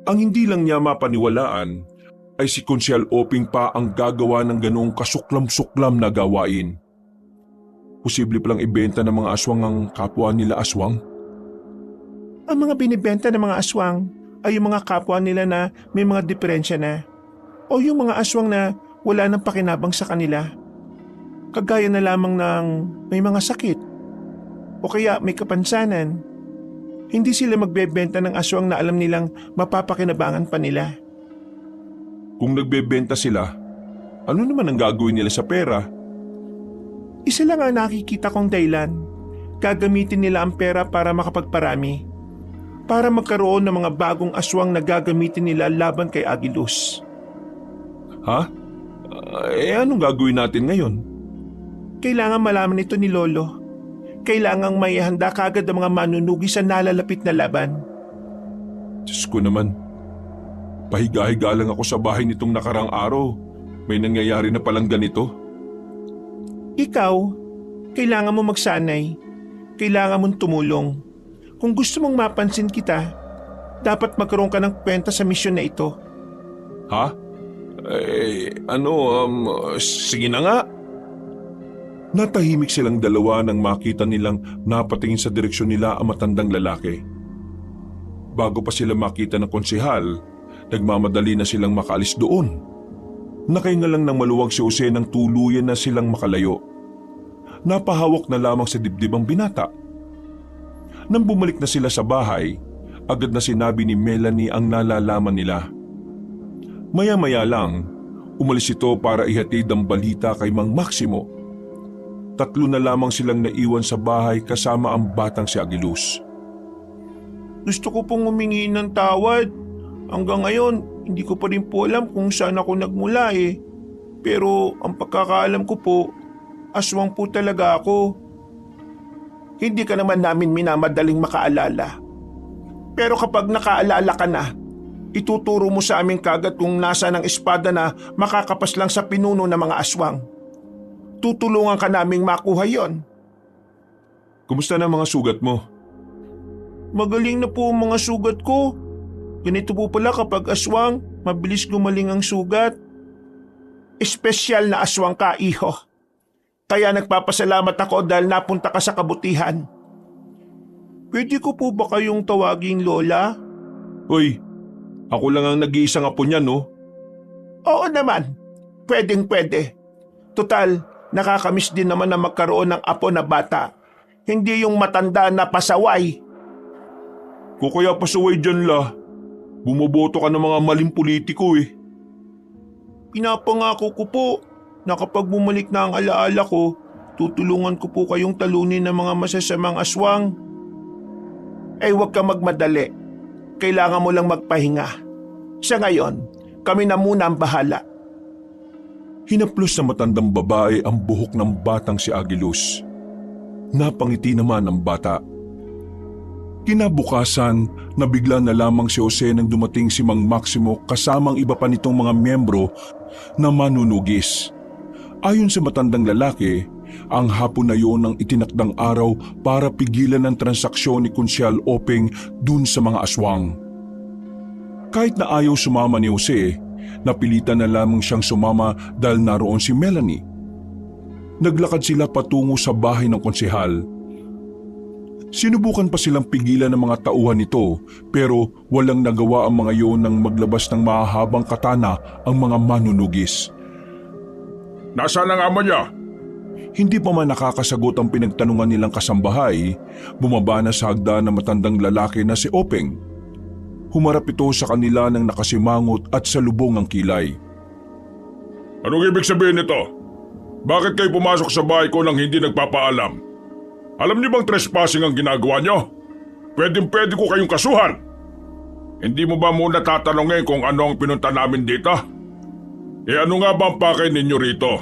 Ang hindi lang niya mapaniwalaan ay si Konsehal Openg pa ang gagawa ng ganoong kasuklam-suklam na gawain. Posible palang ibenta ng mga aswang ang kapwa nila aswang. Ang mga binibenta ng mga aswang ay yung mga kapwa nila na may mga diferensya na. O yung mga aswang na wala nang pakinabang sa kanila. Kagaya na lamang ng may mga sakit. O kaya may kapansanan. Hindi sila magbebenta ng aswang na alam nilang mapapakinabangan pa nila. Kung nagbebenta sila, ano naman ang gagawin nila sa pera? Isa lang ang nakikita kong dahilan. Gagamitin nila ang pera para makapagparami. Para magkaroon ng mga bagong aswang na gagamitin nila laban kay Agilus. Ha? Anong gagawin natin ngayon? Kailangan malaman ito ni Lolo. Kailangang may handa kagad ang mga manunugi sa nalalapit na laban. Diyos ko naman. Pahiga-higa lang ako sa bahay nitong nakarang araw. May nangyayari na palang ganito. Ikaw, kailangan mo magsanay. Kailangan mong tumulong. Kung gusto mong mapansin kita, dapat magkaroon ka ng kwenta sa misyon na ito. Ha? Sige na nga. Natahimik silang dalawa nang makita nilang napatingin sa direksyon nila ang matandang lalaki. Bago pa sila makita ng konsehal, nagmamadali na silang makaalis doon. Nakahinga lang ng maluwag si Jose nang tuluyan na silang makalayo. Napahawak na lamang sa dibdib ang binata. Nang bumalik na sila sa bahay, agad na sinabi ni Melanie ang nalalaman nila. Maya-maya lang, umalis ito para ihatid ang balita kay Mang Maximo. 3 na lamang silang naiwan sa bahay kasama ang batang si Agilus. Gusto ko pong humingi ng tawad. Hanggang ngayon, hindi ko pa rin po alam kung saan ako nagmula eh. Pero ang pagkakaalam ko po, aswang po talaga ako. Hindi ka naman namin minamadaling makaalala. Pero kapag nakaalala ka na, ituturo mo sa amin kagad kung nasa ng espada na makakapas lang sa pinuno ng mga aswang. Tutulungan ka naming makuha yon. Kumusta na mga sugat mo? Magaling na po ang mga sugat ko. Ganito po pala kapag aswang, mabilis gumaling ang sugat. Espesyal na aswang ka, iho. Kaya nagpapasalamat ako dahil napunta ka sa kabutihan. Pwede ko po ba kayong tawaging Lola? Hoy, ako lang ang nag-iisang apo niyan, no? Oo naman, pwedeng-pwede. Total, nakakamiss din naman na magkaroon ng apo na bata. Hindi yung matanda na pasaway. Kung kaya pasaway dyan la, bumoboto ka ng mga maling politiko eh. Pinapangako ko po na kapag bumalik na ang alaala ko, tutulungan ko po kayong talunin ng mga masasamang aswang. Ay huwag ka magmadali. Kailangan mo lang magpahinga. Sa ngayon, kami na muna ang bahala. Hinaplos sa matandang babae ang buhok ng batang si Agilus. Napangiti naman ang bata. Kinabukasan, nabigla na lamang si Jose nang dumating si Mang Maximo kasamang iba pa nitong mga miyembro na manunugis. Ayon sa matandang lalaki, ang hapon na yun ang itinakdang araw para pigilan ang transaksyon ni Konsyal Openg dun sa mga aswang. Kahit na ayaw sumama ni Jose, napilitan na lamang siyang sumama dahil naroon si Melanie. Naglakad sila patungo sa bahay ng konsehal. Sinubukan pa silang pigilan ng mga tauhan nito pero walang nagawa ang mga iyon nang maglabas ng mahahabang katana ang mga manunugis. Nasaan ang ama niya? Hindi pa man nakakasagot ang pinagtanungan nilang kasambahay, bumaba na sa hagdan ng matandang lalaki na si Openg. Humarap ito sa kanila ng nakasimangot at salubong ang kilay. Anong ibig sabihin nito? Bakit kayo pumasok sa bahay ko nang hindi nagpapaalam? Alam niyo bang trespassing ang ginagawa niyo? Pwede ko kayong kasuhan. Hindi mo ba muna tatanungin kung ano ang pinunta namin dito? Ano nga ba ang pakay ninyo rito?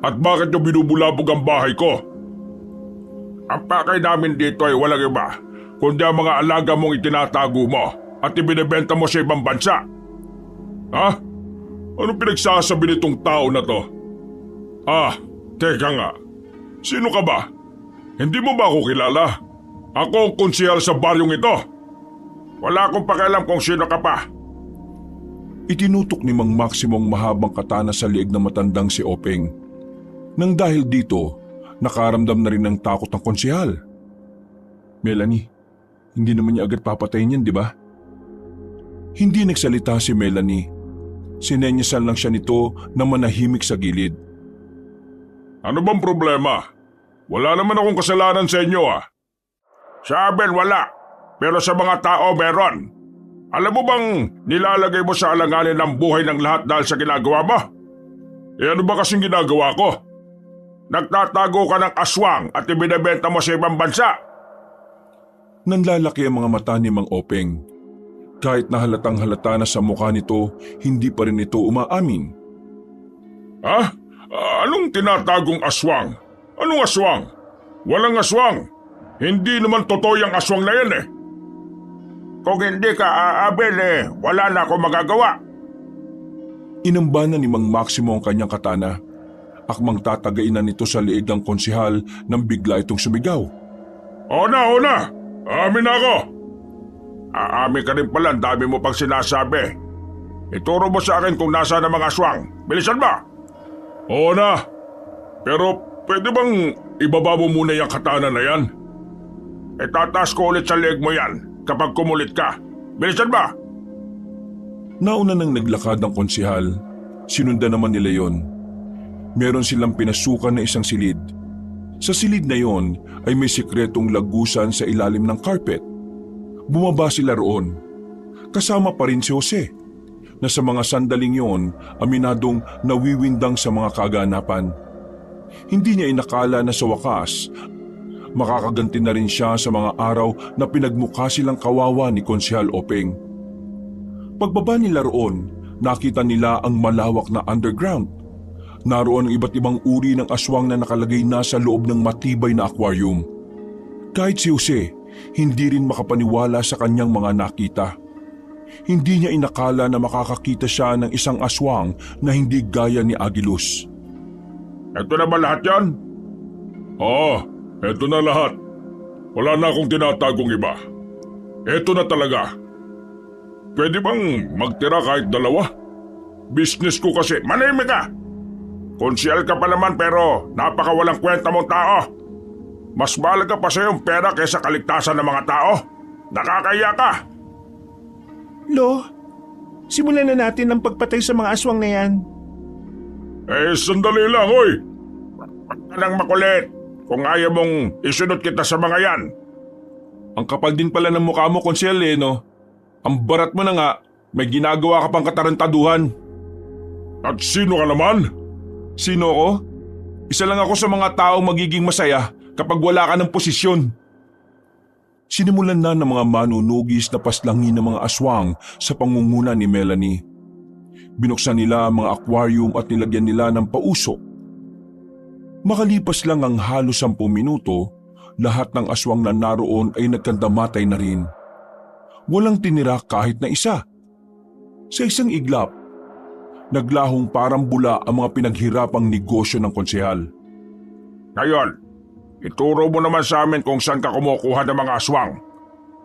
At bakit niyo binubulabog ang bahay ko? Ang pakay namin dito ay walang iba, kundi ang mga alaga mong itinatago mo at ibinebenta mo sa ibang bansa. Ha? Anong pinagsasabi nitong tao na to? Teka nga. Sino ka ba? Hindi mo ba ako kilala? Ako ang konsehal sa baryong ito. Wala akong pakialam kung sino ka pa. Itinutok ni Mang Maximo ang mahabang katana sa liig ng matandang si Openg. Nang dahil dito, nakaramdam na rin ng takot ng konsehal. Melanie, hindi naman niya agad papatayin yan, di ba? Hindi nagsalita si Melanie. Sinenyasan lang siya nito na manahimik sa gilid. Ano bang problema? Wala naman akong kasalanan sa inyo Sa amin wala, pero sa mga tao meron. Alam mo bang nilalagay mo sa alanganin ang buhay ng lahat dahil sa ginagawa mo? Ano ba kasing ginagawa ko? Nagtatago ka ng aswang at ibinebenta mo sa ibang bansa. Nanlalaki ang mga mata ni Mang Openg. Kahit na halatang halata na sa mukha nito, hindi pa rin ito umaamin. Anong tinatagong aswang? Anong aswang? Walang aswang. Hindi naman totoo yung aswang na yan Kung hindi ka aabil wala na akong magagawa. Inambana ni Mang Maximo ang kanyang katana. Akmang tatagain na nito sa liig ng konsehal nang bigla itong sumigaw. Oo na. Amin ako. Aamin ka rin pala, ang dami mo pang sinasabi. Ituro mo sa akin kung nasaan ang mga aswang. Bilisan ba? Oo na. Pero pwede bang ibaba mo muna yung katana na yan? Tataas ko ulit sa leg mo yan kapag kumulit ka. Bilisan ba? Nauna nang naglakad ang konsehal, sinundan naman nila yon. Meron silang pinasukan na isang silid. Sa silid na yon ay may sikretong lagusan sa ilalim ng carpet. Bumaba sila roon. Kasama pa rin si Jose, na sa mga sandaling yon aminadong nawiwindang sa mga kaganapan. Hindi niya inakala na sa wakas, makakaganti na rin siya sa mga araw na pinagmukha silang kawawa ni Konsehal Openg. Pagbaba nila roon, nakita nila ang malawak na underground. Naroon ang iba't ibang uri ng aswang na nakalagay na sa loob ng matibay na aquarium. Kahit si Jose, hindi rin makapaniwala sa kanyang mga nakita. Hindi niya inakala na makakakita siya ng isang aswang na hindi gaya ni Agilus. Ito na ba lahat yan? Oo, ito na lahat. Wala na akong tinatagong iba. Ito na talaga. Pwede bang magtira kahit dalawa? Business ko kasi. Manahimik ka! Konsyel ka pa naman pero napakawalang kwenta mong tao. Mas mahalaga pa sa yung pera kaysa kaligtasan ng mga tao. Nakakaya ka! Lo, Simulan na natin ang pagpatay sa mga aswang na yan. Sandali lang, oy! Anong makulit kung ayaw mong isunod kita sa mga yan. Ang kapal din pala ng mukha mo, Konsyel, no? Ang barat mo na nga, may ginagawa ka pang katarantaduhan. At sino ka naman? Sino ko? Isa lang ako sa mga taong magiging masaya kapag wala ka ng posisyon. Sinimulan na ng mga manunugis na paslangin ng mga aswang sa pangunguna ni Melanie. Binuksan nila ang mga aquarium at nilagyan nila ng pausok. Makalipas lang ang halos 10 minuto, lahat ng aswang na naroon ay nagkandamatay na rin. Walang tinira kahit na isa. Sa isang iglap, naglahong parang bula ang mga pinaghirapang negosyo ng konsehal. Ngayon, ituro mo naman sa amin kung saan ka kumukuha ng mga aswang.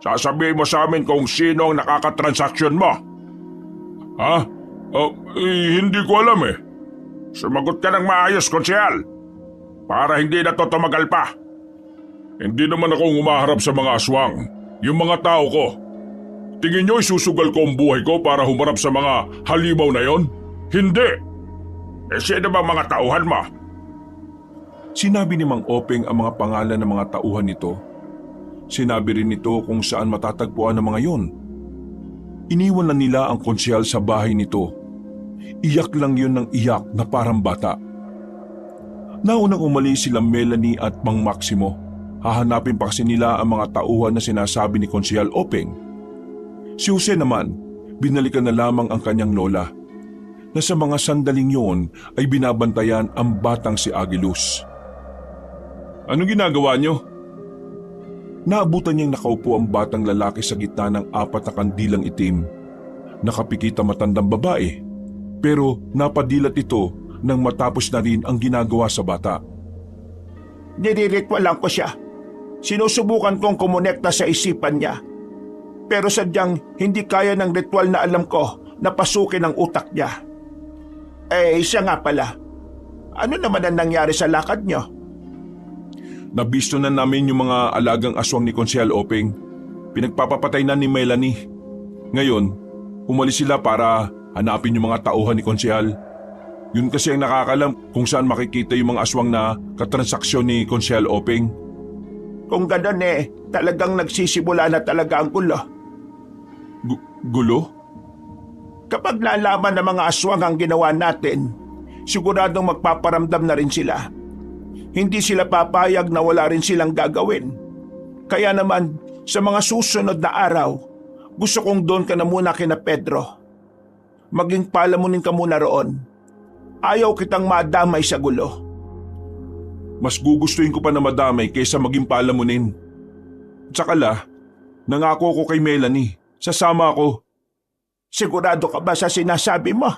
Sasabihin mo sa amin kung sino ang nakakatransaksyon mo. Ha? Hindi ko alam eh. Sumagot ka ng maayos, konsehal. Para hindi na to tumagal pa. Hindi naman ako humaharap sa mga aswang. Yung mga tao ko. Tingin nyo isusugal ko ang buhay ko para humarap sa mga halimaw na yon? Hindi! Sino ba mga tauhan mo? Sinabi ni Mang Openg ang mga pangalan ng mga tauhan nito. Sinabi rin nito kung saan matatagpuan ang mga yon. Iniwan na nila ang konsehal sa bahay nito. Iyak lang yun ng iyak na parang bata. Naunang umalis sila Melanie at Mang Maximo. Hahanapin pa kasi nila ang mga tauhan na sinasabi ni Konsehal Openg. Si Jose naman, binalikan na lamang ang kanyang lola, na sa mga sandaling yon ay binabantayan ang batang si Agilus. Anong ginagawa niyo? Naabutan niyang nakaupo ang batang lalaki sa gitna ng 4 na kandilang itim. Nakapikit ang matandang babae, pero napadilat ito nang matapos na rin ang ginagawa sa bata. Niriritwalan ko siya. Sinusubukan kong kumonekta sa isipan niya. Pero sadyang hindi kaya ng ritual na alam ko na pasukin ang utak niya. Siya nga pala. Ano naman ang nangyari sa lakad niyo? Nabisto na namin yung mga alagang aswang ni Konsehal Openg. Pinagpapapatay na ni Melanie. Ngayon, umalis sila para hanapin yung mga tauhan ni Konsehal. Yun kasi ang nakakalam kung saan makikita yung mga aswang na katransaksyon ni Konsehal Openg. Kung gano'n talagang nagsisimula na talaga ang gulo. Gulo? Kapag nalaman ng mga aswang ang ginawa natin, siguradong magpaparamdam na rin sila. Hindi sila papayag na wala rin silang gagawin. Kaya naman, sa mga susunod na araw, gusto kong doon ka na muna kina Pedro. Maging palamunin ka muna roon. Ayaw kitang madamay sa gulo. Mas gugustuhin ko pa na madamay kaysa maging palamunin. Tsaka nangako ko kay Melanie, sasama ako. Sigurado ka ba sa sinasabi mo?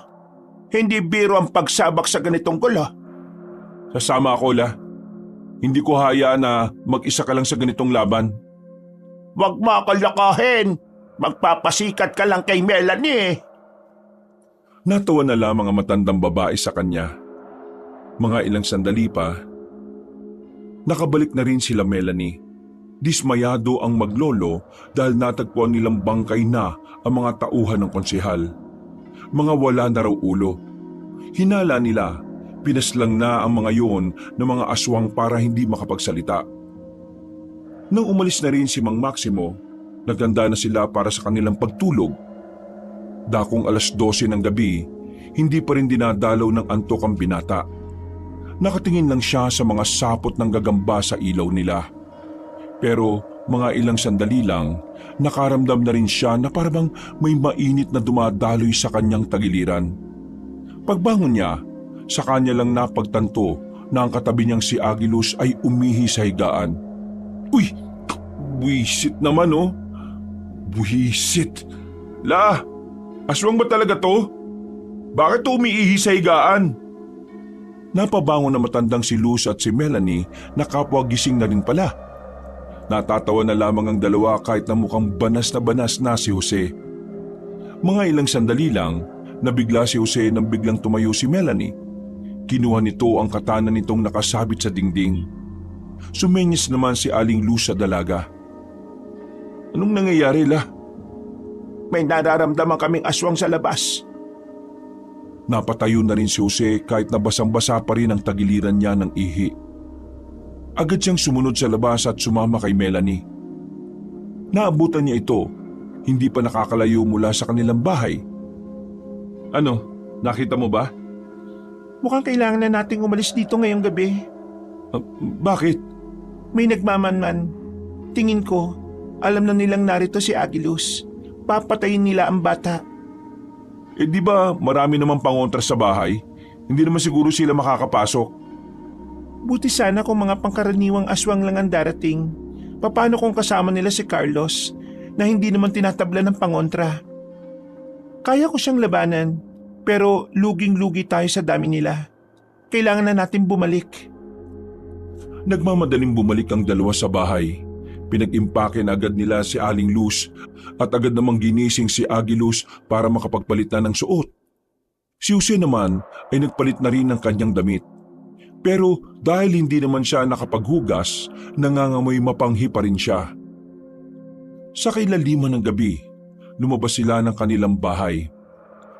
Hindi biro ang pagsabak sa ganitong gulo. Sasama ako, Hindi ko hayaan na mag-isa ka lang sa ganitong laban. Huwag mo ako lokohin. Magpapasikat ka lang kay Melanie. Natawa na lamang ang matandang babae sa kanya. Mga ilang sandali pa, nakabalik na rin sila Melanie. Dismayado ang maglolo dahil natagpuan nilang bangkay na ang mga tauhan ng konsehal. Mga wala na raw ulo. Hinala nila, pinaslang na ang mga yon ng mga aswang para hindi makapagsalita. Nang umalis na rin si Mang Maximo, naganda na sila para sa kanilang pagtulog. Dakong 12:00 ng gabi, hindi pa rin dinadalaw ng antok ang binata. Nakatingin lang siya sa mga sapot ng gagamba sa ilaw nila. Pero mga ilang sandali lang, nakaramdam na rin siya na parang may mainit na dumadaloy sa kanyang tagiliran. Pagbangon niya, sa kanya lang napagtanto na ang katabi niyang si Agilus ay umihi sa higaan. Uy! Buwisit naman Buwisit! Aswang ba talaga to? Bakit umiihi sa higaan? Napabangon na matandang si Luz at si Melanie na kapwa gising na rin pala. Natatawa na lamang ang dalawa kahit na mukhang banas na si Jose. Mga ilang sandali lang, nabigla si Jose nang biglang tumayo si Melanie. Kinuha nito ang katana nitong nakasabit sa dingding. Sumenyas naman si Aling Luz sa dalaga. Anong nangyayari, May nararamdaman kaming aswang sa labas. Napatayo na rin si Jose kahit na basang-basa pa rin ang tagiliran niya ng ihi. Agad siyang sumunod sa labas at sumama kay Melanie. Naabutan niya ito, hindi pa nakakalayo mula sa kanilang bahay. Ano, nakita mo ba? Mukhang kailangan na nating umalis dito ngayong gabi. Bakit? May nagmamanman. Tingin ko, alam na nilang narito si Agilus. Papatayin nila ang bata. Di ba marami namang pangontra sa bahay? Hindi naman siguro sila makakapasok. Buti sana kung mga pangkaraniwang aswang lang ang darating. Paano kung kasama nila si Carlos na hindi naman tinatabla ng pangontra? Kaya ko siyang labanan, pero luging-lugi tayo sa dami nila. Kailangan na natin bumalik. Nagmamadaling bumalik ang dalawa sa bahay. Pinag-impake na agad nila si Aling Luz at agad namang ginising si Agilus para makapagpalit na ng suot. Si Jose naman ay nagpalit na rin ng kanyang damit. Pero dahil hindi naman siya nakapaghugas, nangangamoy mapanghi pa rin siya. Sa kailaliman ng gabi, lumabas sila ng kanilang bahay.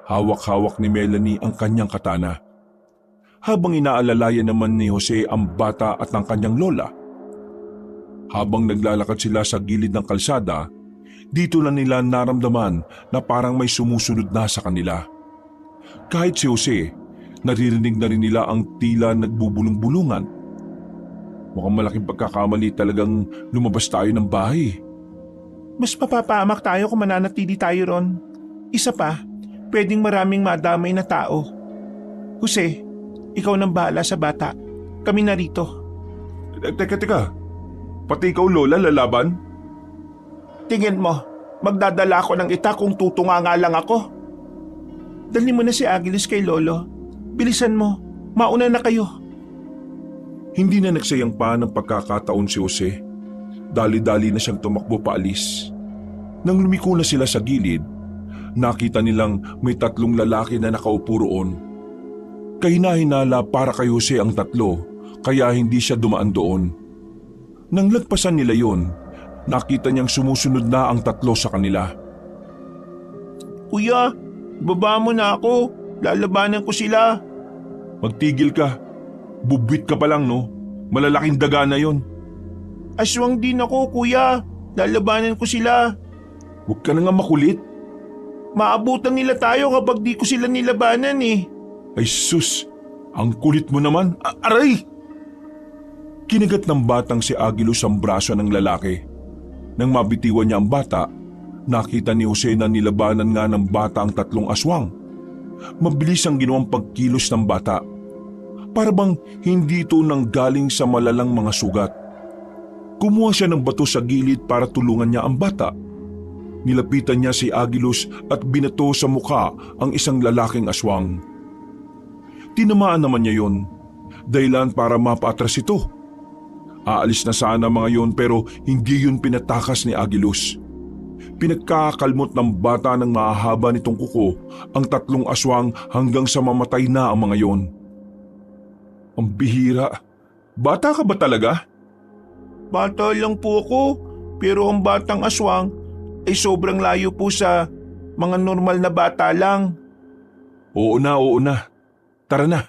Hawak-hawak ni Melanie ang kanyang katana. Habang inaalalayan naman ni Jose ang bata at ang kanyang lola. Habang naglalakad sila sa gilid ng kalsada, dito na nila naramdaman na parang may sumusunod na sa kanila. Kahit si Jose, naririnig na rin nila ang tila nagbubulong-bulungan. Mukhang malaking pagkakamali talagang lumabas tayo ng bahay. Mas mapapahamak tayo kung mananatili tayo ron. Isa pa, pwedeng maraming madamay na tao. Jose, ikaw nang bahala sa bata. Kami narito. Teka. Pati ikaw, Lola, lalaban? Tingin mo, magdadala ako ng ita kung tutunga nga lang ako? Dali mo na si Agilus kay Lolo. Bilisan mo, mauna na kayo. Hindi na nagsayang pa ng pagkakataon si Jose. Dali-dali na siyang tumakbo paalis. Nang lumiko na sila sa gilid, nakita nilang may 3 lalaki na nakaupo roon. Kahina-hinala para kay Jose ang 3, kaya hindi siya dumaan doon. Nang lagpasan nila yon, nakita niyang sumusunod na ang 3 sa kanila. Kuya, baba mo na ako. Lalabanan ko sila. Magtigil ka. Bubwit ka pa lang, no? Malalaking daga na yon. Aswang din ako, kuya. Lalabanan ko sila. Huwag ka na nga makulit. Maabutan nila tayo kapag di ko sila nilabanan eh. Ay sus, ang kulit mo naman. Aray! Kinagat ng batang si Agilus ang braso ng lalaki. Nang mabitiwan niya ang bata, nakita ni Jose na nilabanan nga ng bata ang 3 aswang. Mabilis ang ginawang pagkilos ng bata. Para bang hindi ito nanggaling sa malalang mga sugat. Kumuha siya ng bato sa gilid para tulungan niya ang bata. Nilapitan niya si Agilus at binato sa mukha ang isang lalaking aswang. Tinamaan naman niya yon, dahilan para mapaatras ito. Aalis na sana mga yon pero hindi yun pinatakas ni Agilus. Pinagkakalmot ng bata ng mahahaba nitong kuko ang 3 aswang hanggang sa mamatay na ang mga yon. Ang bihira. Bata ka ba talaga? Bata lang po ako, pero ang batang aswang ay sobrang layo po sa mga normal na bata lang. Oo na. Tara na.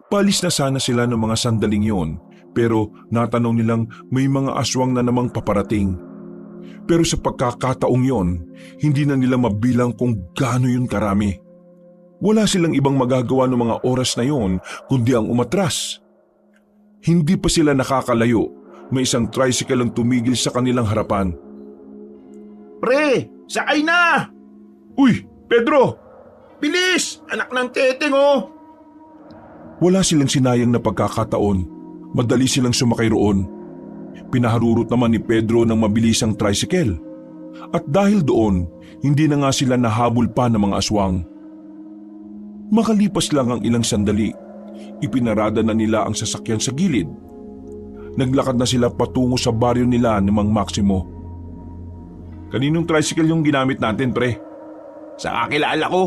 Palis na sana sila ng mga sandaling yon. Pero natanong nilang may mga aswang na namang paparating. Pero sa pagkakataong yon, hindi na nila mabilang kung gaano yun karami. Wala silang ibang magagawa ng mga oras na yon kundi ang umatras. Hindi pa sila nakakalayo, may isang tricycle ang tumigil sa kanilang harapan. Pre, sakay na! Uy, Pedro! Bilis! Anak ng teteng oh! Wala silang sinayang na pagkakataon. Madali silang sumakay roon. Pinaharurot naman ni Pedro ng mabilisang tricycle. At dahil doon, hindi na nga sila nahabol pa ng mga aswang. Makalipas lang ang ilang sandali, ipinarada na nila ang sasakyan sa gilid. Naglakad na sila patungo sa baryo nila ni Mang Maximo. Kaninong tricycle yung ginamit natin, pre? Sa kakilala ko.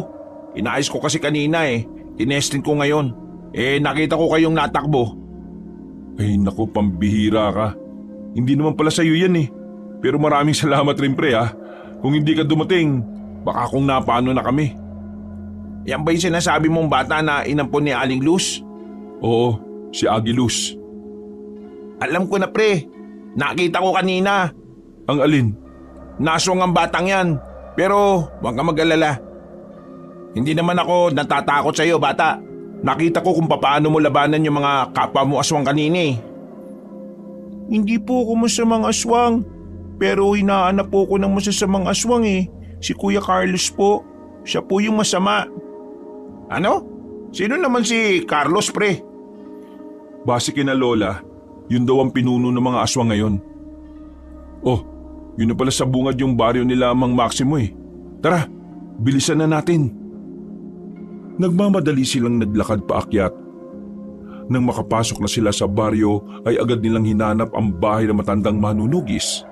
Inayos ko kasi kanina eh. Tinestin ko ngayon. Nakita ko kayong natakbo. Ay naku, pambihira ka. Hindi naman pala sa'yo yan eh. Pero maraming salamat rin, pre ha. Kung hindi ka dumating, baka kung napano na kami. Yan ba yung sinasabi mong bata na inampon ni Aling Luz? Oo, si Agilus. Alam ko na pre, nakita ko kanina. Ang alin? Nasong ang batang yan, pero huwag ka mag-alala. Hindi naman ako natatakot sa iyo bata. Nakita ko kung paano mo labanan yung mga kapwa mo aswang kanina eh. Hindi po ako masamang aswang, pero hinahanap po ko ng masasamang aswang eh. Si Kuya Carlos po, siya po yung masama. Ano? Sino naman si Carlos pre? Base kina Lola, yun daw ang pinuno ng mga aswang ngayon. Oh, yun na pala sa bungad yung baryo nila Mang Maximo eh. Tara, bilisan na natin. Nagmamadali silang naglakad paakyat. Nang makapasok na sila sa baryo ay agad nilang hinanap ang bahay ng matandang manunugis.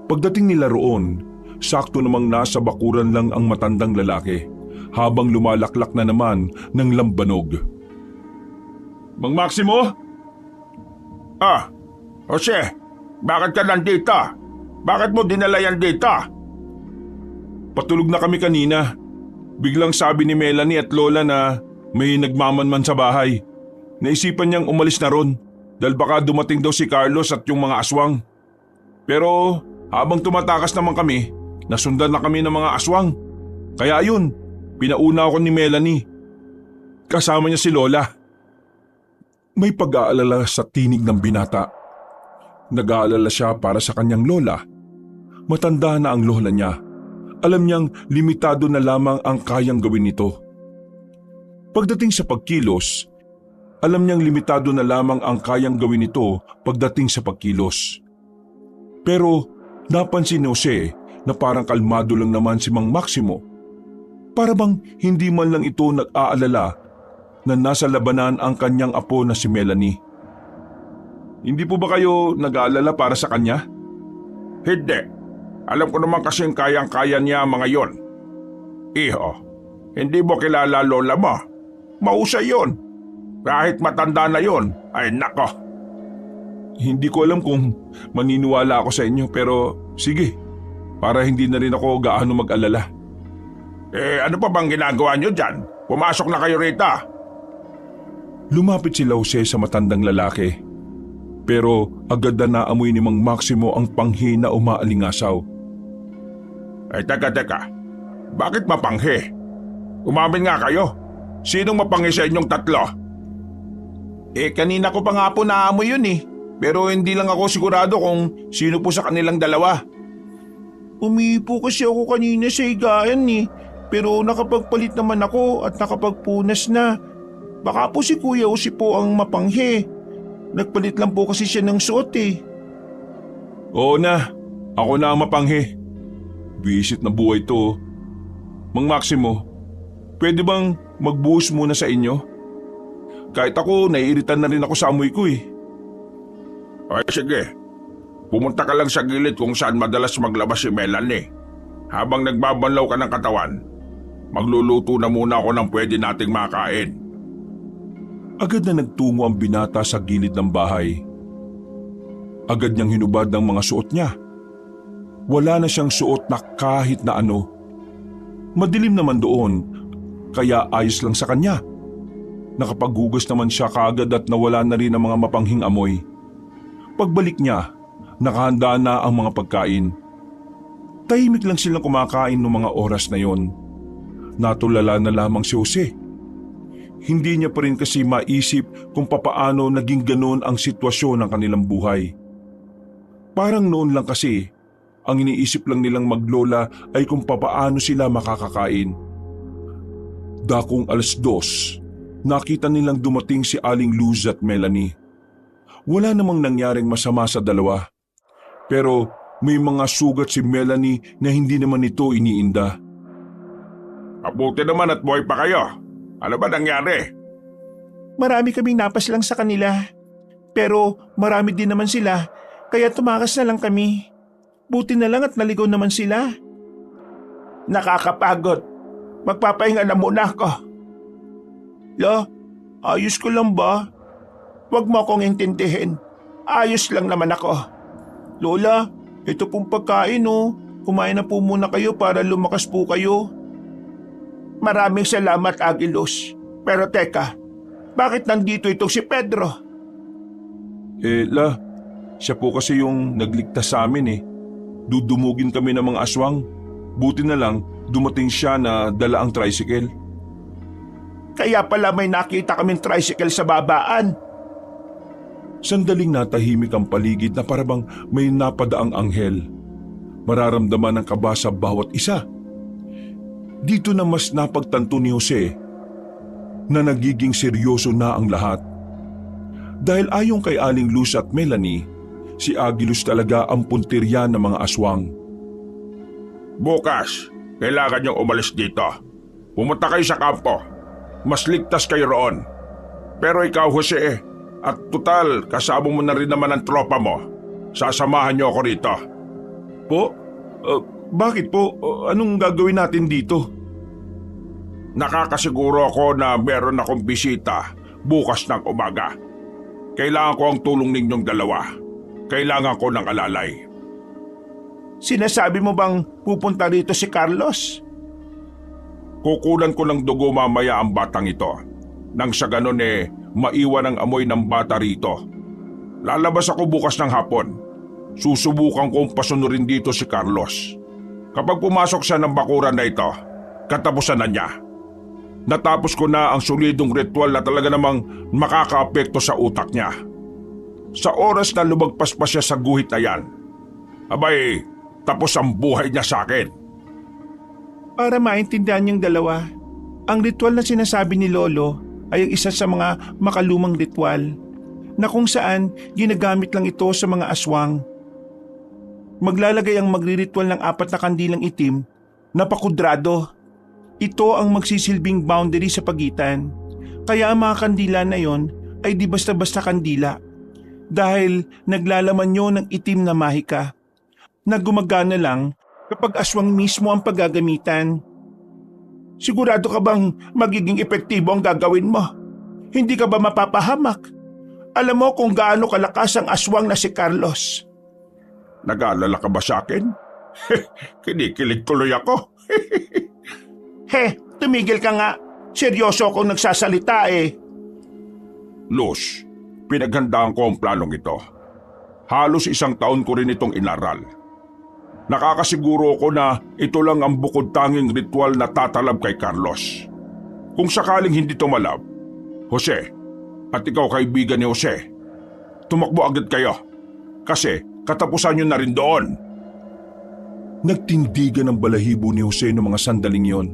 Pagdating nila roon, sakto namang nasa bakuran lang ang matandang lalaki habang lumalaklak na naman ng lambanog. Mang Maximo? Ah, Jose, bakit ka nandito? Bakit mo dinala yan dito? Patulog na kami kanina. Biglang sabi ni Melanie at Lola na may nagmamanman sa bahay. Naisipan niyang umalis na ron dahil baka dumating daw si Carlos at yung mga aswang. Pero habang tumatakas naman kami, nasundan na kami ng mga aswang. Kaya yun, pinauna ako ni Melanie. Kasama niya si Lola. May pag-aalala sa tinig ng binata. Nag-aalala siya para sa kanyang lola. Matanda na ang lola niya. Alam niyang limitado na lamang ang kayang gawin nito. Pagdating sa pagkilos, alam niyang limitado na lamang ang kayang gawin nito pagdating sa pagkilos. Pero napansin ni Jose na parang kalmado lang naman si Mang Maximo. Para bang hindi man lang ito nag-aalala na nasa labanan ang kanyang apo na si Melanie. Hindi po ba kayo nag-aalala para sa kanya? Hindi. Alam ko naman kasing kayang-kaya niya mga yon. Iho, hindi mo kilala lola mo. Mausay yon. Kahit matanda na yon, ay nako. Hindi ko alam kung maniniwala ako sa inyo pero sige, para hindi na rin ako gaano mag-alala. Ano pa bang ginagawa niyo dyan? Pumasok na kayo rito. Lumapit si Jose sa matandang lalaki. Pero agad na naamoy ni Mang Maximo ang panghi na umaalingasaw. Teka. Bakit mapanghi? Umamin nga kayo. Sinong mapanghi sa inyong tatlo? Kanina ko pa nga po naamoy yun eh. Pero hindi lang ako sigurado kung sino po sa kanilang dalawa. Umipo kasi ako kanina sa higaan eh. Pero nakapagpalit naman ako at nakapagpunas na. Baka po si Kuya Jose po ang mapanghi. Nagpalit lang po kasi siya ng suot eh. Oo na, ako na ang mapanghi. Visit na buhay to. Mang Maximo, pwede bang magbuhos muna sa inyo? Kahit ako, naiiritan na rin ako sa amoy ko eh. Ay sige, pumunta ka lang sa gilid kung saan madalas maglabas si Melanie. Habang nagbabanlaw ka ng katawan, magluluto na muna ako ng pwede nating makain. Agad na nagtungo ang binata sa gilid ng bahay. Agad niyang hinubad ang mga suot niya. Wala na siyang suot na kahit na ano. Madilim naman doon, kaya ayos lang sa kanya. Nakapaghugas naman siya kaagad at nawala na rin ang mga mapanghing amoy. Pagbalik niya, nakahanda na ang mga pagkain. Tahimik lang silang kumakain noong mga oras na yon. Natulala na lamang si Jose. Hindi niya pa rin kasi maisip kung papaano naging ganon ang sitwasyon ng kanilang buhay. Parang noon lang kasi, ang iniisip lang nilang maglola ay kung papaano sila makakakain. Dakong 2:00, nakita nilang dumating si Aling Luz at Melanie. Wala namang nangyaring masama sa dalawa. Pero may mga sugat si Melanie na hindi naman ito iniinda. Mabuti naman at buhay pa kayo. Ano ba nangyari? Marami kaming napas lang sa kanila. Pero marami din naman sila, kaya tumakas na lang kami. Buti na lang at naligaw naman sila. Nakakapagod. Magpapahinga na muna ako. La, ayos ko lang ba? Huwag mo akong intindihin. Ayos lang naman ako. Lola, ito pong pagkain oh. kumain na po muna kayo para lumakas po kayo. Maraming salamat, Agilos. Pero teka, bakit nandito itong si Pedro? Siya po kasi yung nagligtas sa amin eh. Dudumugin kami ng mga aswang. Buti na lang, dumating siya na dala ang tricycle. Kaya pala may nakita kaming tricycle sa babaan. Sandaling natahimik ang paligid na parabang may napadaang anghel. Mararamdaman ang kaba sa bawat isa. Dito na mas napagtanto ni Jose na nagiging seryoso na ang lahat. Dahil ayon kay Aling Luz at Melanie, si Agilus talaga ang puntirya ng mga aswang. Bukas, kailangan niyong umalis dito. Pumunta kayo sa kampo. Mas ligtas kayo roon. Pero ikaw, Jose, at total, kasama mo na rin naman ang tropa mo. Sasamahan niyo ako rito. Po? Bakit po? Anong gagawin natin dito? Nakakasiguro ako na meron akong bisita bukas ng umaga. Kailangan ko ang tulong ninyong dalawa. Kailangan ko ng alalay. Sinasabi mo bang pupunta rito si Carlos? Kukulan ko ng dugo mamaya ang batang ito. Nang sa ganon maiwan ang amoy ng bata rito. Lalabas ako bukas ng hapon. Susubukan kong pasunurin dito si Carlos. Kapag pumasok siya ng bakuran na ito, katapusan na niya. Natapos ko na ang solidong ritual na talaga namang makakaapekto sa utak niya. Sa oras na lumagpas pa siya sa guhit na yan, abay, tapos ang buhay niya sa akin. Para maintindihan niyong dalawa, ang ritual na sinasabi ni Lolo ay ang isa sa mga makalumang ritual na kung saan ginagamit lang ito sa mga aswang. Maglalagay ang magriritual ng 4 na kandilang itim na pakudrado. Ito ang magsisilbing boundary sa pagitan. Kaya ang mga kandila na yon ay di basta-basta kandila. Dahil naglalaman yon ng itim na mahika na gumagana lang kapag aswang mismo ang paggagamitan. Sigurado ka bang magiging epektibo ang gagawin mo? Hindi ka ba mapapahamak? Alam mo kung gaano kalakas ang aswang na si Carlos. Nag-aalala ka ba sa akin? Kinikilig tuloy ako. Tumigil ka nga. Seryoso akong nagsasalita eh. Luz, pinaghandaan ko ang planong ito. Halos 1 taon ko rin itong inaral. Nakakasiguro ko na ito lang ang bukod tanging ritual na tatalab kay Carlos. Kung sakaling hindi tumalab, Jose, at ikaw kaibigan ni Jose, tumakbo agad kayo. Kasi katapusan nyo na rin doon. Nagtindigan ang balahibo ni Jose noong mga sandaling yon.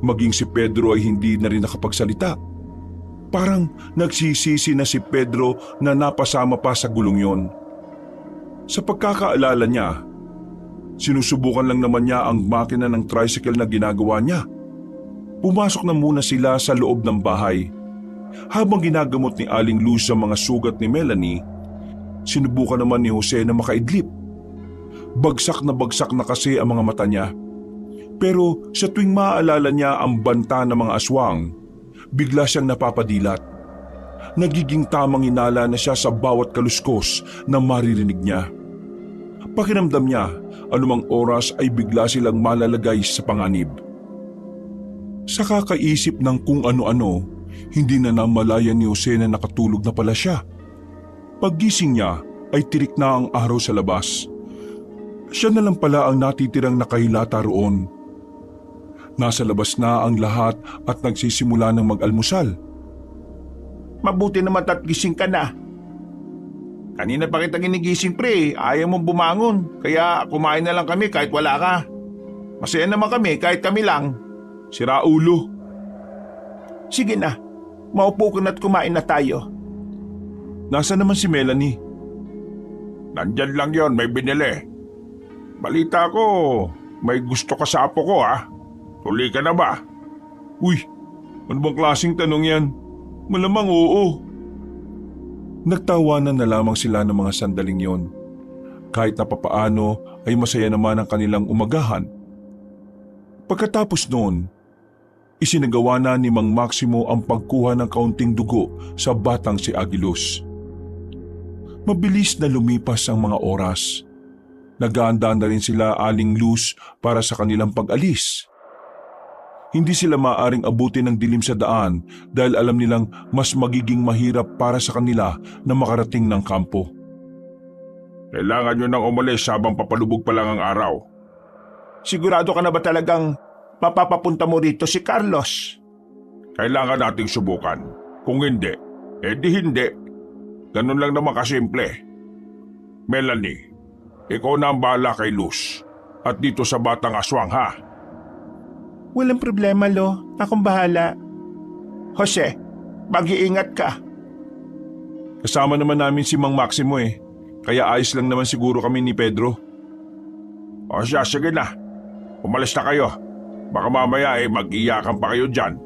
Maging si Pedro ay hindi na rin nakapagsalita. Parang nagsisisi na si Pedro na napasama pa sa gulong yon. Sa pagkakaalala niya, sinusubukan lang naman niya ang makina ng tricycle na ginagawa niya. Pumasok na muna sila sa loob ng bahay. Habang ginagamot ni Aling Luz ang mga sugat ni Melanie, sinubukan naman ni Jose na makaidlip. Bagsak na kasi ang mga mata niya. Pero sa tuwing maaalala niya ang banta ng mga aswang, bigla siyang napapadilat. Nagiging tamang inala na siya sa bawat kaluskos na maririnig niya. Pakiramdam niya, anumang oras ay bigla silang malalagay sa panganib. Sa kakaisip ng kung ano-ano, hindi na namalayan ni Jose na nakatulog na pala siya. Paggising niya ay tirik na ang araw sa labas. Siya na lang pala ang natitirang nakahilata roon. Nasa labas na ang lahat at nagsisimula ng mag-almusal. Mabuti naman at gising ka na. Kanina pa kita ginigising pre, ayaw mong bumangon. Kaya kumain na lang kami kahit wala ka. Masaya naman kami kahit kami lang. Sira ulo. Sige na, maupo ka na at kumain na tayo. Nasaan naman si Melanie? Nandyan lang yon, may binili. Balita ko, may gusto ka sa apo ko ha. Huli ka na ba? Uy, ano bang klaseng tanong yan? Malamang oo. Nagtawanan na lamang sila ng mga sandaling yon. Kahit na papaano ay masaya naman ang kanilang umagahan. Pagkatapos noon, isinagawa na ni Mang Maximo ang pagkuha ng kaunting dugo sa batang si Agilus. Mabilis na lumipas ang mga oras. Nag-aanda na rin sila Aling Luz para sa kanilang pag-alis. Hindi sila maaaring abutin ng dilim sa daan dahil alam nilang mas magiging mahirap para sa kanila na makarating ng kampo. Kailangan nyo nang umalis habang papalubog pa lang ang araw. Sigurado ka na ba talagang mapapapunta mo rito si Carlos? Kailangan nating subukan. Kung hindi, di hindi. Ganun lang naman kasimple. Melanie, ikaw na ang bahala kay Luz at dito sa batang aswang, ha? Walang problema, Lo. Akong bahala. Jose, mag-iingat ka. Kasama naman namin si Mang Maximo kaya ayos lang naman siguro kami ni Pedro. O siya, sige na. Umalis na kayo. Baka mamaya mag-iyakan pa kayo dyan.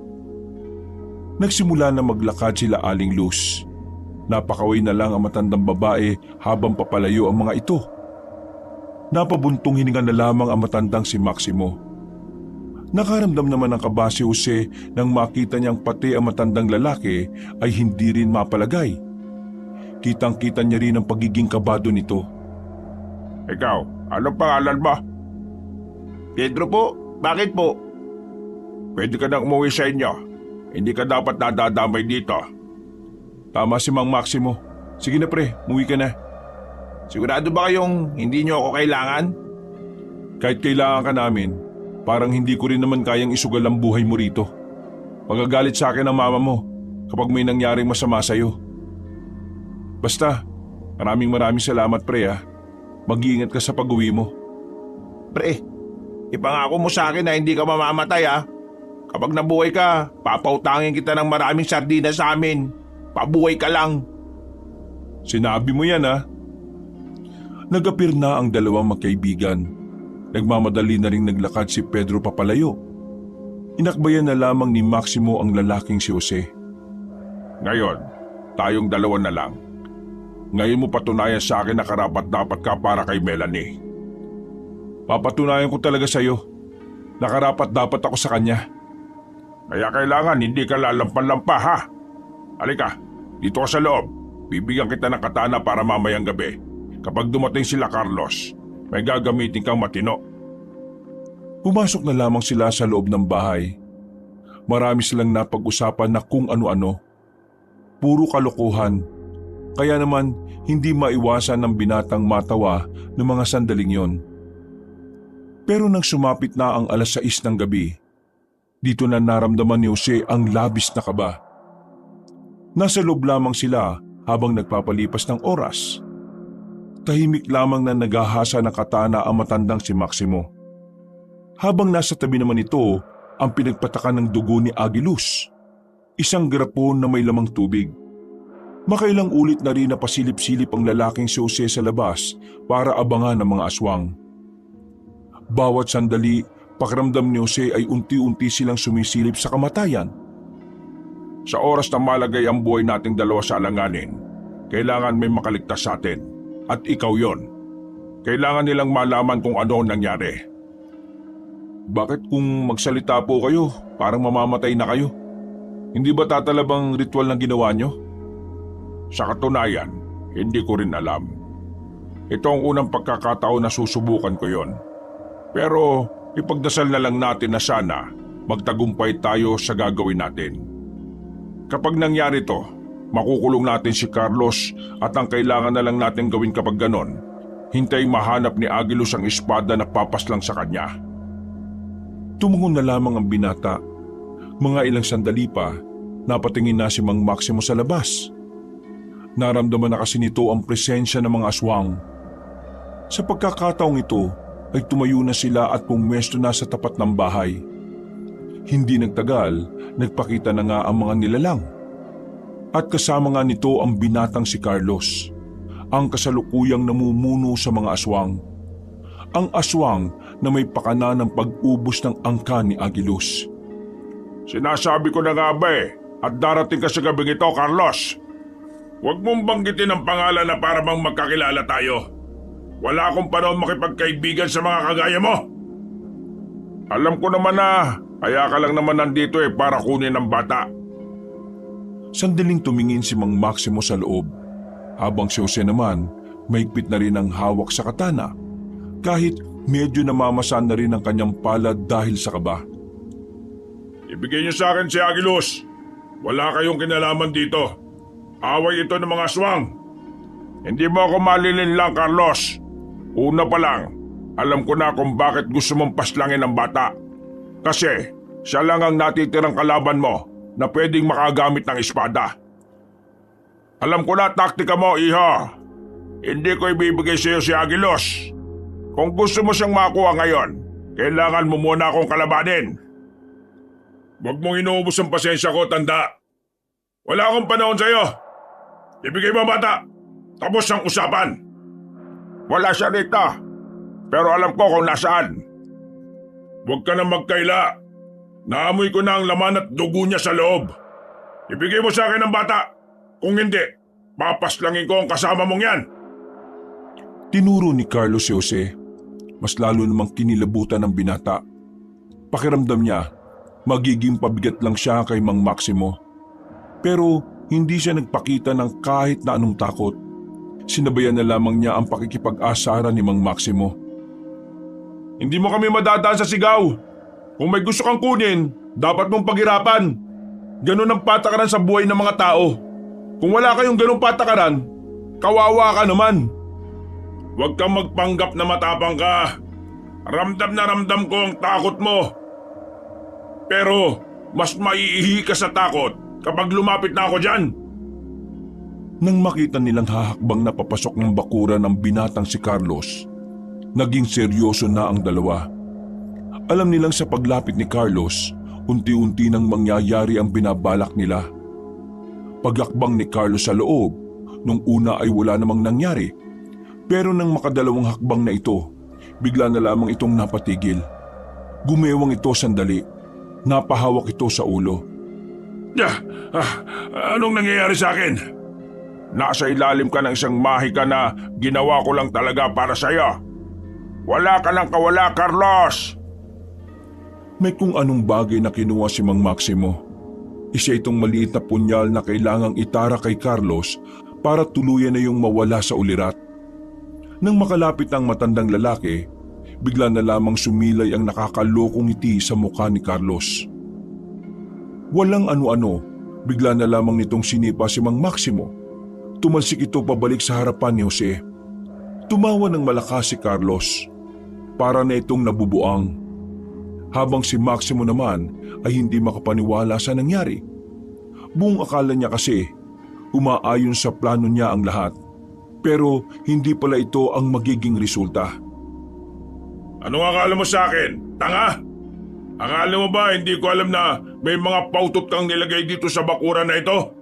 Nagsimula na maglakad sila Aling Luz. Napakaway na lang ang matandang babae habang papalayo ang mga ito. Napabuntong hininga na lamang ang matandang si Maximo. Nakaramdam naman ng kaba si Jose nang makita niyang pati ang matandang lalaki ay hindi rin mapalagay. Kitang-kita niya rin ang pagiging kabado nito. Ikaw, anong pangalan mo? Pedro po, bakit po? Pwede ka nang umuwi sa inyo. Hindi ka dapat nadadamay dito. Tama si Mang Maximo. Sige na pre, umuwi ka na. Sigurado ba kayong hindi niyo ako kailangan? Kahit kailangan ka namin, parang hindi ko rin naman kayang isugal ang buhay mo rito. Magagalit sa akin ang mama mo kapag may nangyaring masama sa'yo. Basta, maraming salamat pre ha. Mag-iingat ka sa pag-uwi mo. Pre, ipangako mo sa akin na hindi ka mamamatay ha. Kapag nabuhay ka, papautangin kita ng maraming sardinas sa amin. Pabuhay ka lang. Sinabi mo yan ha. Nag-apir na ang dalawang magkaibigan. Nagmamadali na ring naglakad si Pedro papalayo. Inakbayan na lamang ni Maximo ang lalaking si Jose. Ngayon, tayong dalawa na lang. Ngayon mo patunayan sa akin na karapat-dapat ka para kay Melanie. Papatunayan ko talaga sa'yo. Nakarapat-dapat ako sa kanya. Kaya kailangan hindi ka lalampan-lampa, ha? Halika, dito ka sa loob. Bibigyan kita ng katana para mamayang gabi. Kapag dumating sila Carlos, may gagamitin kang matino. Pumasok na lamang sila sa loob ng bahay. Marami silang napag-usapan na kung ano-ano. Puro kalokohan. Kaya naman hindi maiwasan ng binatang matawa ng mga sandaling yon. Pero nang sumapit na ang 6:00 ng gabi, dito na naramdaman ni Jose ang labis na kaba. Nasa loob lamang sila habang nagpapalipas ng oras. Tahimik lamang na naghahasa ng katana ang matandang si Maximo. Habang nasa tabi naman ito ang pinagpatakan ng dugo ni Agiluz, isang garapon na may lamang tubig. Makailang ulit na rin napasilip-silip ang lalaking si Jose sa labas para abangan ng mga aswang. Bawat sandali, pakiramdam ni Jose ay unti-unti silang sumisilip sa kamatayan. Sa oras na malagay ang buhay nating dalawa sa alanganin, kailangan may makaligtas sa atin. At ikaw yon. Kailangan nilang malaman kung ano ang nangyari. Bakit kung magsalita po kayo, parang mamamatay na kayo? Hindi ba tatalabang ritual na ginawa nyo? Sa katunayan, hindi ko rin alam. Ito ang unang pagkakataon na susubukan ko yon. Pero ipagdasal na lang natin na sana magtagumpay tayo sa gagawin natin. Kapag nangyari to, makukulong natin si Carlos at ang kailangan na lang natin gawin kapag ganon, hintay mahanap ni Agiluz ang espada na papaslang sa kanya. Tumungon na lamang ang binata. Mga ilang sandali pa, napatingin na si Mang Maximo sa labas. Naramdaman na kasi nito ang presensya ng mga aswang. Sa pagkakataong ito ay tumayo na sila at pumwesto na sa tapat ng bahay. Hindi nagtagal, nagpakita na nga ang mga nilalang. At kasama nga nito ang binatang si Carlos, ang kasalukuyang namumuno sa mga aswang. Ang aswang na may pakana ng pag-ubos ng angka ni Agiluz. Sinasabi ko na nga ba at darating ka sa gabing ito, Carlos. Huwag mong banggitin ang pangalan na para bang magkakilala tayo. Wala akong panahon makipagkaibigan sa mga kagaya mo. Alam ko naman na kaya ka lang naman nandito para kunin ang bata. Sandaling tumingin si Mang Maximo sa loob, habang si Jose naman mahigpit na rin ang hawak sa katana kahit medyo namamasan na rin ang kanyang palad dahil sa kaba. Ibigay niyo sa akin si Agilos. Wala kayong kinalaman dito. Away ito ng mga aswang. Hindi mo ako malilinlang, Carlos. Una pa lang, alam ko na kung bakit gusto mong paslangin ang bata. Kasi siya lang ang natitirang kalaban mo na pwedeng makagamit ng espada. Alam ko na taktika mo, iha. Hindi ko ibibigay sa iyo si Agilos. Kung gusto mo siyang makuha ngayon, kailangan mo muna akong kalabanin. Huwag mong inuubos ang pasensya ko, tanda. Wala akong panahon sa iyo. Ibigay mo bata. Tapos ang usapan. Wala siya rito. Pero alam ko kung nasaan. Huwag ka na magkaila. Naamoy ko na ang laman at dugo niya sa loob. Ibigay mo sa akin ang bata. Kung hindi, papaslangin ko ang kasama mong yan. Tinuro ni Carlos si Jose. Mas lalo namang kinilabutan ng binata. Pakiramdam niya, magiging pabigat lang siya kay Mang Maximo. Pero hindi siya nagpakita ng kahit na anong takot. Sinabayan na lamang niya ang pakikipag-asara ni Mang Maximo. Hindi mo kami madadaan sa sigaw. Kung may gusto kang kunin, dapat mong paghirapan. Ganun ang patakaran sa buhay ng mga tao. Kung wala kayong ganung patakaran, kawawa ka naman. Huwag kang magpanggap na matapang ka. Ramdam na ramdam ko ang takot mo. Pero mas maiihi ka sa takot kapag lumapit na ako dyan. Nang makita nilang hahakbang na papasok ng bakuran ng binatang si Carlos, naging seryoso na ang dalawa. Alam nilang sa paglapit ni Carlos, unti-unti nang mangyayari ang binabalak nila. Paglakbang ni Carlos sa loob, nung una ay wala namang nangyari. Pero nang makadalawang hakbang na ito, bigla na lamang itong napatigil. Gumewang ito sandali. Napahawak ito sa ulo. Anong nangyayari sa akin? Nasa ilalim ka ng isang mahika na ginawa ko lang talaga para sa'yo. Wala ka lang kawala, Carlos! May kung anong bagay na kinuha si Mang Maximo. Isa itong maliit na punyal na kailangang itara kay Carlos para tuluyan na yung mawala sa ulirat. Nang makalapit ang matandang lalaki, bigla na lamang sumilay ang nakakalokong ngiti sa mukha ni Carlos. Walang ano-ano, bigla na lamang nitong sinipa si Mang Maximo. Tumalsik ito pabalik sa harapan ni Jose. Tumawa ng malakas si Carlos. Para na itong nabubuang. Habang si Maximo naman ay hindi makapaniwala sa nangyari. Buong akala niya kasi, umaayon sa plano niya ang lahat. Pero hindi pala ito ang magiging resulta. Anong akala mo sa akin? Tanga? Akala mo ba hindi ko alam na may mga pautot kang nilagay dito sa bakuran na ito?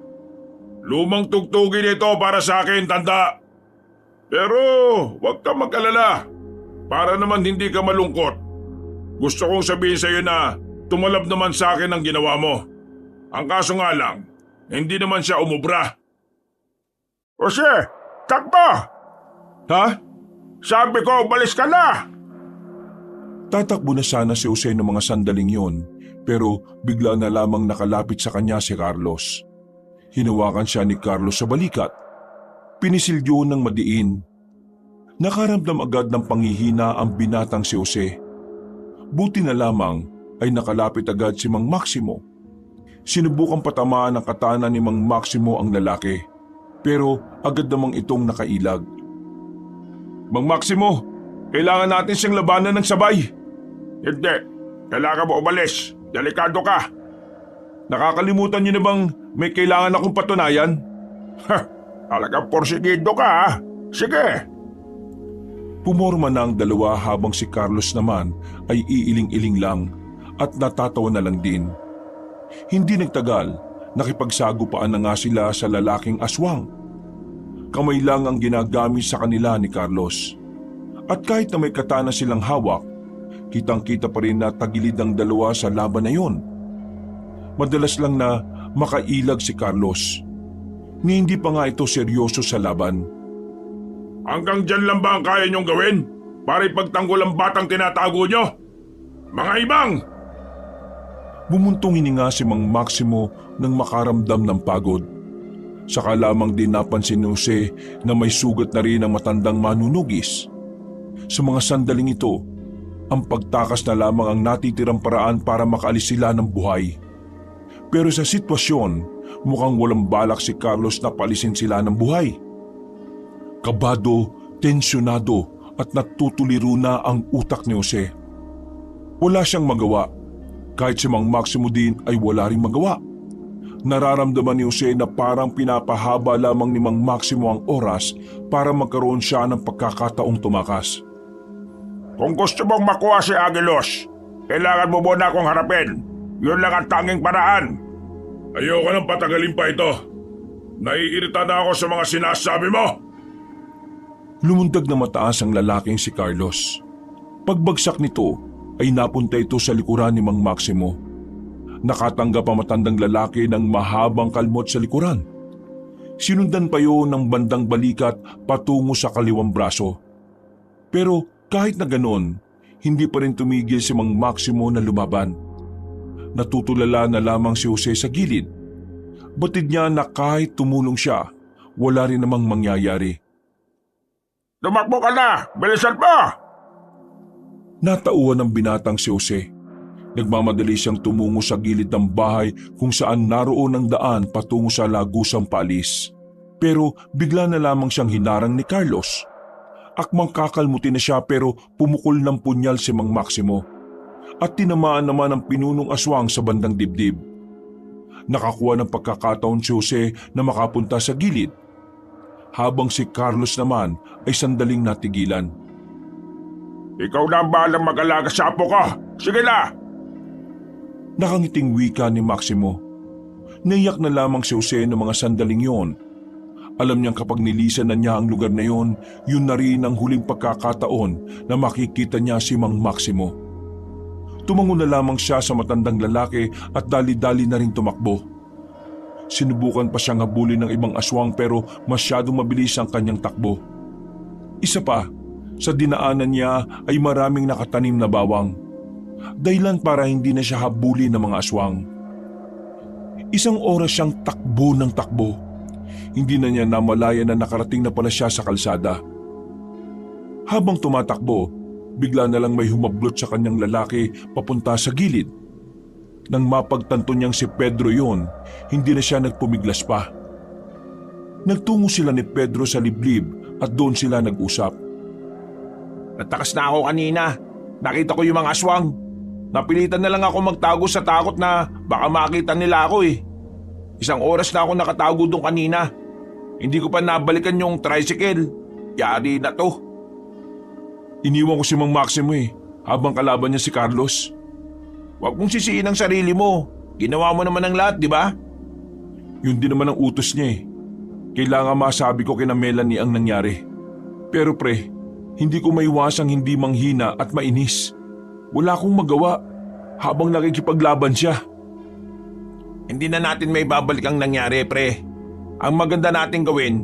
Lumang tugtugin ito para sa akin, tanda. Pero huwag kang mag-alala. Para naman hindi ka malungkot. Gusto kong sabihin sa iyo na tumalab naman sa akin ang ginawa mo. Ang kaso nga lang, hindi naman siya umubra. Jose, takbo! Ha? Sabi ko, balis ka na! Tatakbo na sana si Jose ng mga sandaling yon, pero bigla na lamang nakalapit sa kanya si Carlos. Hinawakan siya ni Carlos sa balikat. Pinisilyo ng madiin. Nakaramdam agad ng panghihina ang binatang si Jose. Buti na lamang ay nakalapit agad si Mang Maximo. Sinubukang patamaan ng katana ni Mang Maximo ang lalaki, pero agad namang itong nakailag. Mang Maximo, kailangan natin siyang labanan ng sabay. Hindi, kailangan mo umalis. Delikado ka. Nakakalimutan niyo na bang may kailangan akong patunayan? Talagang porsigido ka ha. Sige. Pumorma na ang dalawa habang si Carlos naman ay iiling-iling lang at natatawa na lang din. Hindi nagtagal, nakipagsagupaan na nga sila sa lalaking aswang. Kamay lang ang ginagamit sa kanila ni Carlos. At kahit na may katana silang hawak, kitang-kita pa rin na tagilid ang dalawa sa laban na yon. Madalas lang na makailag si Carlos. Ni hindi pa nga ito seryoso sa laban. Hanggang dyan lang ba ang kaya niyong gawin para ipagtanggol ang batang tinatago niyo? Mga ibang! Bumuntong hininga si Mang Maximo nang makaramdam ng pagod. Saka lamang din napansin ni Jose na may sugat na rin ang matandang manunugis. Sa mga sandaling ito, ang pagtakas na lamang ang natitirang paraan para makaalis sila ng buhay. Pero sa sitwasyon, mukhang walang balak si Carlos na palisin sila ng buhay. Kabado, tensyonado at natutuliro na ang utak ni Jose. Wala siyang magawa. Kahit si Mang Maximo din ay wala ring magawa. Nararamdaman ni Jose na parang pinapahaba lamang ni Mang Maximo ang oras para magkaroon siya ng pagkakataong tumakas. Kung gusto mong makuha si Agilos, kailangan mo muna akong harapin. Yun lang ang tanging paraan. Ayoko nang patagalin pa ito. Naiirita na ako sa mga sinasabi mo. Lumundag na mataas ang lalaking si Carlos. Pagbagsak nito ay napunta ito sa likuran ni Mang Maximo. Nakatanggap ang matandang lalaki ng mahabang kalmot sa likuran. Sinundan pa yun ng bandang balikat patungo sa kaliwang braso. Pero kahit na ganon, hindi pa rin tumigil si Mang Maximo na lumaban. Natutulala na lamang si Jose sa gilid. Batid niya na kahit tumulong siya, wala rin namang mangyayari. Tumakbo ka na! Bilisan mo! Natauhan ng binatang si Jose. Nagmamadali siyang tumungo sa gilid ng bahay kung saan naroon ang daan patungo sa lagusang paalis. Pero bigla na lamang siyang hinarang ni Carlos. Akmang kakalmutin na siya pero pumukol ng punyal si Mang Maximo. At tinamaan naman ang pinunong aswang sa bandang dibdib. Nakakuha ng pagkakataon si Jose na makapunta sa gilid. Habang si Carlos naman ay sandaling natigilan. Ikaw na ang bahalang mag-alaga sa apo ko. Sige na! Nakangiting wika ni Maximo. Naiyak na lamang si Jose ng mga sandaling yon. Alam niyang kapag nilisan na niya ang lugar na yon, yun na rin ang huling pagkakataon na makikita niya si Mang Maximo. Tumango na lamang siya sa matandang lalaki at dali-dali na rin tumakbo. Sinubukan pa siyang habulin ng ibang aswang pero masyadong mabilis ang kanyang takbo. Isa pa, sa dinaanan niya ay maraming nakatanim na bawang. Dahilan para hindi na siya habulin ng mga aswang. Isang oras siyang takbo ng takbo. Hindi na niya namalaya na nakarating na pala siya sa kalsada. Habang tumatakbo, bigla na lang may humablot sa kanyang lalaki papunta sa gilid. Nang mapagtanto niyang si Pedro yon, hindi na siya nagpumiglas pa. Nagtungo sila ni Pedro sa liblib at doon sila nag-usap. Natakas na ako kanina. Nakita ko yung mga aswang. Napilitan na lang ako magtago sa takot na baka makita nila ako eh. Isang oras na ako nakatago doon kanina. Hindi ko pa nabalikan yung tricycle. Yari na to. Iniwan ko si Mang Maximo habang kalaban niya si Carlos. Huwag mong sisiin ang sarili mo. Ginawa mo naman ang lahat, di ba? Yun din naman ang utos niya Kailangan masabi ko kina Melanie ang nangyari. Pero pre, hindi ko maiwasang hindi manghina at mainis. Wala akong magawa habang nakikipaglaban siya. Hindi na natin may babalik ang nangyari, pre. Ang maganda nating gawin,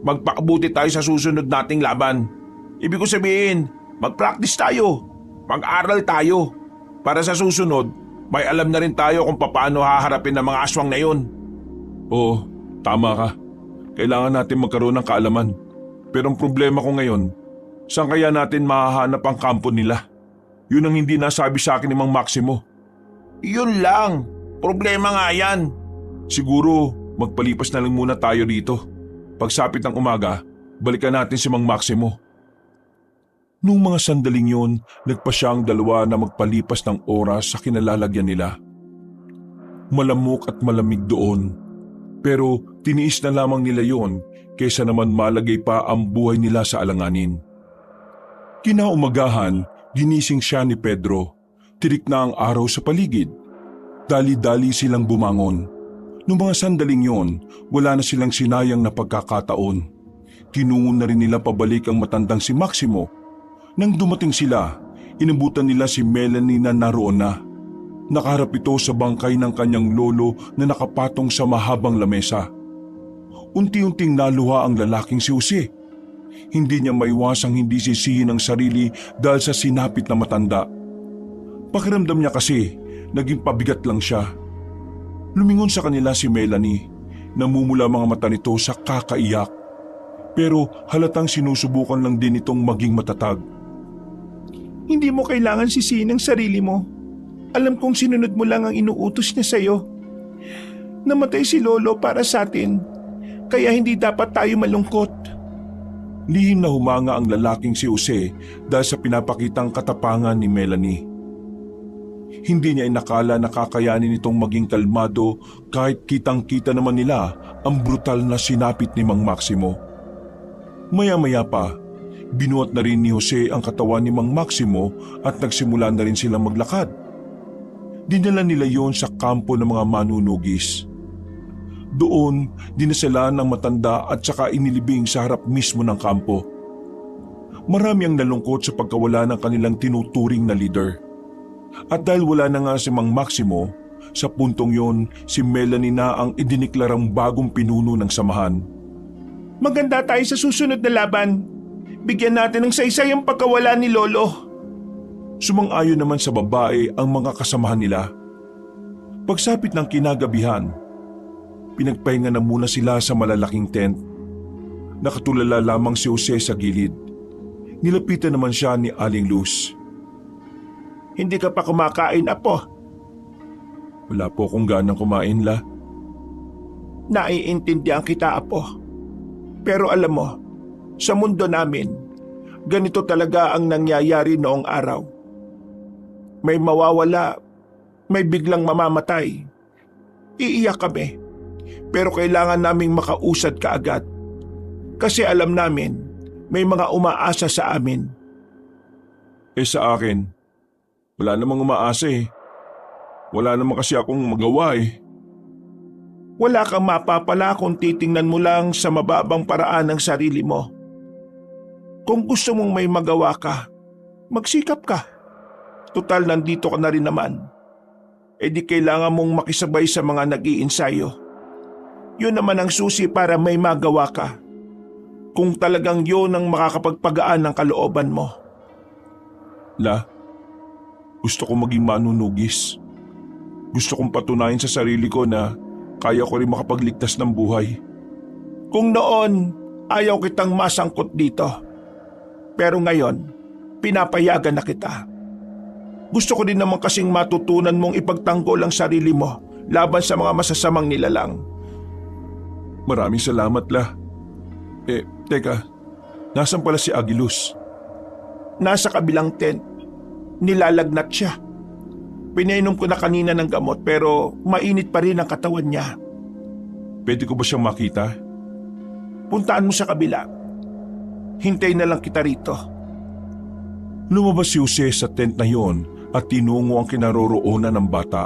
magpakabuti tayo sa susunod nating laban. Ibig ko sabihin, mag-practice tayo. Mag-aral tayo. Para sa susunod, may alam na rin tayo kung paano haharapin ang mga aswang na yun. Oo, tama ka. Kailangan natin magkaroon ng kaalaman. Pero ang problema ko ngayon, saan kaya natin mahahanap ang kampo nila? Yun ang hindi nasabi sa akin ni Mang Maximo. Yun lang. Problema nga yan. Siguro, magpalipas na lang muna tayo dito. Pagsapit ng umaga, balikan natin si Mang Maximo. Noong mga sandaling yun, nagpa siya ang dalawa na magpalipas ng oras sa kinalalagyan nila. Malamok at malamig doon. Pero tiniis na lamang nila yon kaysa naman malagay pa ang buhay nila sa alanganin. Kinaumagahan, ginising siya ni Pedro. Tirik na ang araw sa paligid. Dali-dali silang bumangon. Noong mga sandaling yon, wala na silang sinayang na pagkakataon. Tinungon na rin nila pabalik ang matandang si Maximo. Nang dumating sila, inabutan nila si Melanie na naroon na. Nakaharap ito sa bangkay ng kanyang lolo na nakapatong sa mahabang lamesa. Unti-unting naluha ang lalaking si Jose. Hindi niya maiwasang hindi sisihin ang sarili dahil sa sinapit na matanda. Pakiramdam niya kasi, naging pabigat lang siya. Lumingon sa kanila si Melanie. Namumula mga mata nito sa kakaiyak. Pero halatang sinusubukan lang din itong maging matatag. Hindi mo kailangan sisihin ang sarili mo. Alam kong sinunod mo lang ang inuutos niya sa'yo. Namatay si Lolo para sa atin, kaya hindi dapat tayo malungkot. Lihim na humanga ang lalaking si Jose dahil sa pinapakitang katapangan ni Melanie. Hindi niya inakala na kakayanin itong maging kalmado kahit kitang-kita naman nila ang brutal na sinapit ni Mang Maximo. Maya-maya pa, binuhat na rin ni Jose ang katawan ni Mang Maximo at nagsimula na rin silang maglakad. Dinala nila yon sa kampo ng mga manunugis. Doon, dinasalan ng matanda at saka inilibing sa harap mismo ng kampo. Marami ang nalungkot sa pagkawala ng kanilang tinuturing na leader. At dahil wala na nga si Mang Maximo, sa puntong yon si Melanie na ang idiniklarang bagong pinuno ng samahan. Maganda tayo sa susunod na laban. Bigyan natin ng saysay ang pagkawala ni Lolo. Sumang-ayon naman sa babae ang mga kasamahan nila. Pagsapit ng kinagabihan, pinagpahinga na muna sila sa malalaking tent. Nakatulala lamang si Jose sa gilid. Nilapitan naman siya ni Aling Luz. Hindi ka pa kumakain, Apo? Wala po akong ganang kumain, La. Naiintindihan kita, Apo. Pero alam mo, sa mundo namin, ganito talaga ang nangyayari noong araw. May mawawala, may biglang mamamatay. Iiyak kami, pero kailangan naming makausad kaagad. Kasi alam namin, may mga umaasa sa amin. Sa akin, wala namang umaasa eh. Wala naman kasi akong magawa eh. Wala kang mapapala kung titingnan mo lang sa mababang paraan ng sarili mo. Kung gusto mong may magawa ka, magsikap ka. Tutal nandito ka na rin naman. Di kailangan mong makisabay sa mga nag-iinsayo. Yun naman ang susi para may magawa ka. Kung talagang yun ang makakapagpagaan ng kalooban mo. La, gusto kong maging manunugis. Gusto kong patunayan sa sarili ko na kaya ko rin makapagligtas ng buhay. Kung noon, ayaw kitang masangkot dito. Pero ngayon, pinapayagan na kita. Gusto ko din naman kasing matutunan mong ipagtanggol ang sarili mo laban sa mga masasamang nilalang. Maraming salamat, La. Teka, nasan pala si Agilus? Nasa kabilang tent. Nilalagnat siya. Pinainom ko na kanina ng gamot pero mainit pa rin ang katawan niya. Pwede ko ba siyang makita? Puntaan mo sa kabila. Hintay na lang kita rito. Lumabas si Jose sa tent na yon at tinungo ang kinaroroonan ng bata.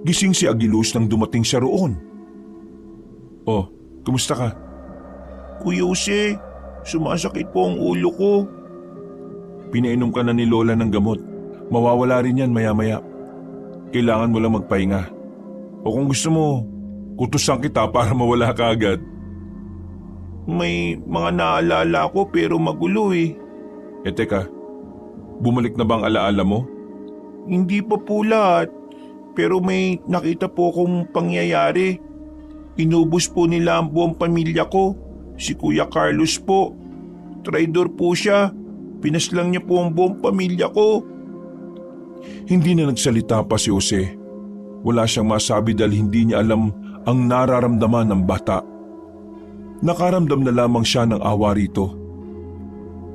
Gising si Agilus nang dumating siya roon. Oh, kumusta ka? Kuya Jose, sumasakit po ang ulo ko. Pinainom ka na ni Lola ng gamot. Mawawala rin yan maya-maya. Kailangan mo lang magpahinga. O kung gusto mo, kutusan kita para mawala ka agad. May mga naalala ko pero magulo eh. Teka, bumalik na bang alaala mo? Hindi pa po lahat. Pero may nakita po akong pangyayari. Inubos po nila ang buong pamilya ko. Si Kuya Carlos po. Traidor po siya. Pinaslang niya po ang buong pamilya ko. Hindi na nagsalita pa si Jose. Wala siyang masabi dahil hindi niya alam ang nararamdaman ng bata. Nakaramdam na lamang siya ng awa rito.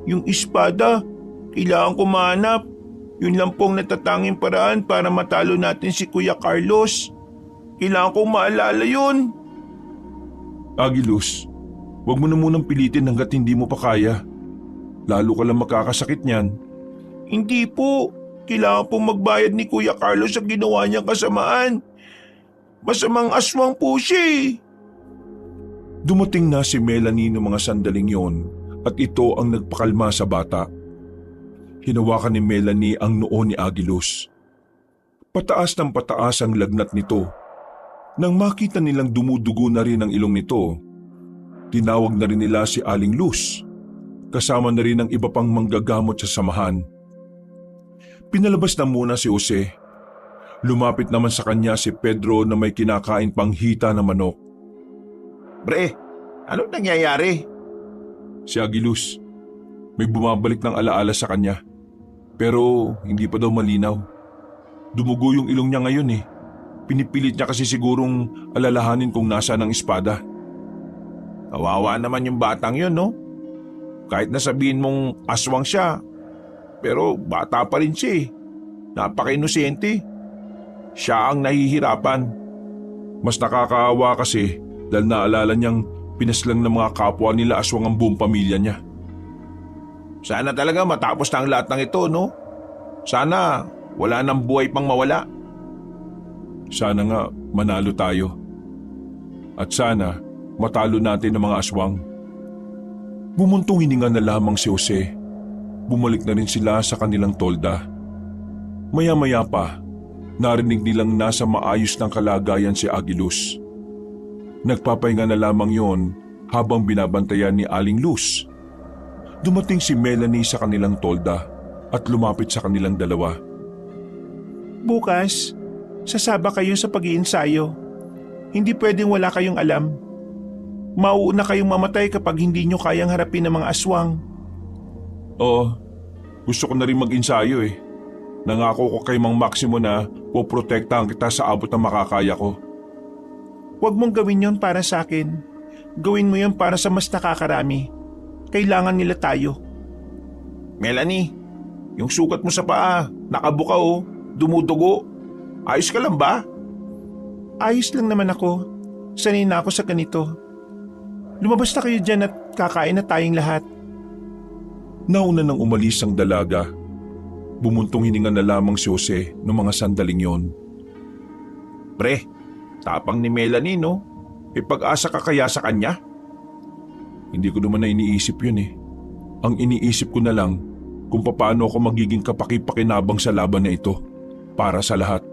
Yung espada, kailangan ko mahanap. Yun lang pong natatanging paraan para matalo natin si Kuya Carlos. Kailangan kong maalala yun. Agilus, huwag mo na munang pilitin hanggat hindi mo pa kaya. Lalo ka lang makakasakit niyan. Hindi po. Kailangan pong magbayad ni Kuya Carlos sa ginawa niyang kasamaan. Masamang aswang po siya eh. Dumating na si Melanie noong mga sandaling yon at ito ang nagpakalma sa bata. Hinawakan ni Melanie ang noo ni Agilus. Pataas ng pataas ang lagnat nito. Nang makita nilang dumudugo na rin ang ilong nito, tinawag na rin nila si Aling Luz. Kasama na rin ang iba pang manggagamot sa samahan. Pinalabas na muna si Jose. Lumapit naman sa kanya si Pedro na may kinakain pang hita na manok. Bre, anong nangyayari? Si Agilus, may bumabalik ng alaala sa kanya. Pero hindi pa daw malinaw. Dumugo yung ilong niya ngayon eh. Pinipilit niya kasi sigurong alalahanin kung nasaan ang espada. Kawawa naman yung batang yun, no? Kahit na sabihin mong aswang siya, pero bata pa rin siya eh. Napaka-inosente. Siya ang nahihirapan. Mas nakakaawa kasi dahil naalala niyang pinaslang ng mga kapwa nila aswang ang buong pamilya niya. Sana talaga matapos na ang lahat ng ito, no? Sana wala nang buhay pang mawala. Sana nga manalo tayo. At sana matalo natin ang mga aswang. Bumuntong hininga na lamang si Jose. Bumalik na rin sila sa kanilang tolda. Maya-maya pa, narinig nilang nasa maayos ng kalagayan si Agilus. Nagpapahinga na lamang yon habang binabantayan ni Aling Luz. Dumating si Melanie sa kanilang tolda at lumapit sa kanilang dalawa. Bukas, sasaba kayo sa pag-iinsayo. Hindi pwedeng wala kayong alam. Mauuna kayong mamatay kapag hindi nyo kayang harapin ng mga aswang. Oo, gusto ko na rin mag-ensayo eh. Nangako ko kay Mang Maximo na poprotektahan kita sa abot ng makakaya ko. Huwag mong gawin yon para sa akin. Gawin mo yon para sa mas nakakarami. Kailangan nila tayo. Melanie, yung sugat mo sa paa, nakabuka oh, dumudugo. Ayos ka lang ba? Ayos lang naman ako. Sanay na ako sa ganito. Lumabas na kayo dyan at kakain na tayong lahat. Nauna nang umalis ang dalaga. Bumuntong hininga na lamang si Jose noong mga sandaling yon. Pre, tapang ni Melanie, no? Ipag-asa ka kaya sa kanya? Hindi ko naman na iniisip yun eh. Ang iniisip ko na lang kung paano ako magiging kapaki-pakinabang sa laban na ito para sa lahat.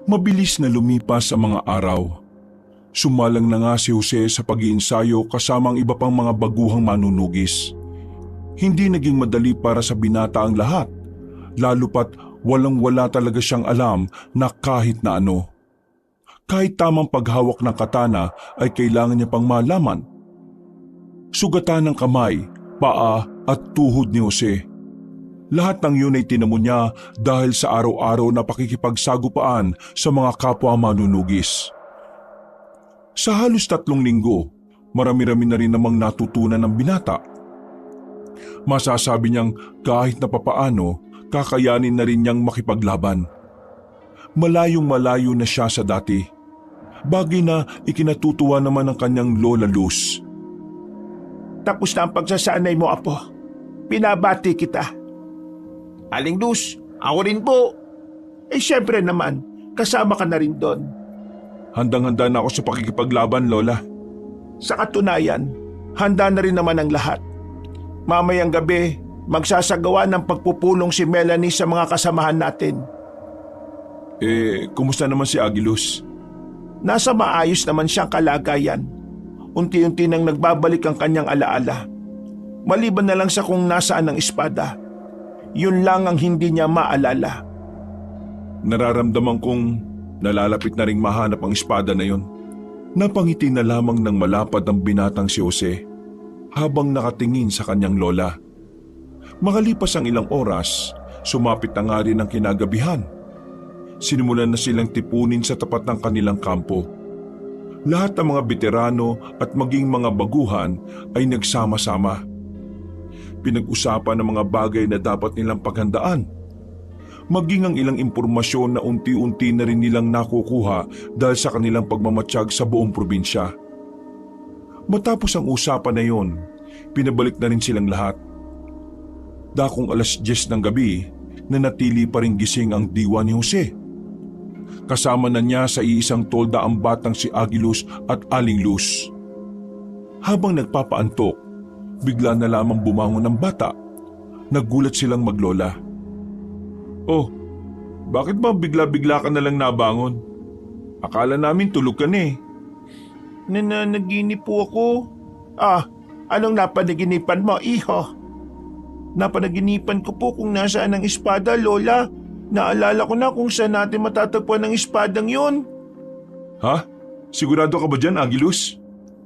Mabilis na lumipas ang mga araw. Sumalang na nga si Jose sa pag-iinsayo kasama ang iba pang mga baguhang manunugis. Hindi naging madali para sa binata ang lahat, lalo pat walang-wala talaga siyang alam na kahit na ano. Kahit tamang paghawak ng katana ay kailangan niya pang malaman. Sugatan ng kamay, paa at tuhod ni Jose. Lahat ng yun ay tinamo niya dahil sa araw-araw na pakikipagsagupaan sa mga kapwa manunugis. Sa halos 3 linggo, marami-rami na rin namang natutunan ng binata. Masasabi niyang kahit na papaano, kakayanin na rin niyang makipaglaban. Malayong-malayo na siya sa dati. Bagay na ikinatutuwa naman ng kanyang Lola Luz. Tapos na ang pagsasanay mo, Apo. Pinabati kita. Aling Luz, ako rin po. Siyempre naman, kasama ka na rin doon. Handang-handa na ako sa pakikipaglaban, Lola. Sa katunayan, handa na rin naman ang lahat. Mamayang gabi, magsasagawa ng pagpupulong si Melanie sa mga kasamahan natin. Kumusta naman si Agilus? Nasa maayos naman siyang kalagayan. Unti-unti nang nagbabalik ang kanyang alaala. Maliban na lang sa kung nasaan ang espada. Yun lang ang hindi niya maalala. Nararamdaman kong nalalapit na ring mahanap ang espada na yon. Napangiti na lamang ng malapad ang binatang si Jose habang nakatingin sa kanyang lola. Makalipas ang ilang oras, sumapit na nga rin ang kinagabihan. Sinimulan na silang tipunin sa tapat ng kanilang kampo. Lahat ng mga veterano at maging mga baguhan ay nagsama-sama. Pinag-usapan ng mga bagay na dapat nilang paghandaan. Maging ang ilang impormasyon na unti-unti na rin nilang nakukuha dahil sa kanilang pagmamatsyag sa buong probinsya. Matapos ang usapan na yon, pinabalik na rin silang lahat. Dakong 10:00 ng gabi, nanatili pa rin gising ang diwa ni Jose. Kasama na niya sa iisang tolda ang batang si Agilus at Aling Luz. Habang nagpapaantok, bigla na lamang bumangon ang bata. Nagulat silang maglola. Oh, bakit ba bigla-bigla ka na lang nabangon? Akala namin tulog ka na eh. Nananaginip po ako. Anong napanaginipan mo, iho? Napanaginipan ko po kung nasaan ang espada, Lola. Naalala ko na kung saan natin matatagpuan ang espadang yun. Ha? Sigurado ka ba dyan, Agilus?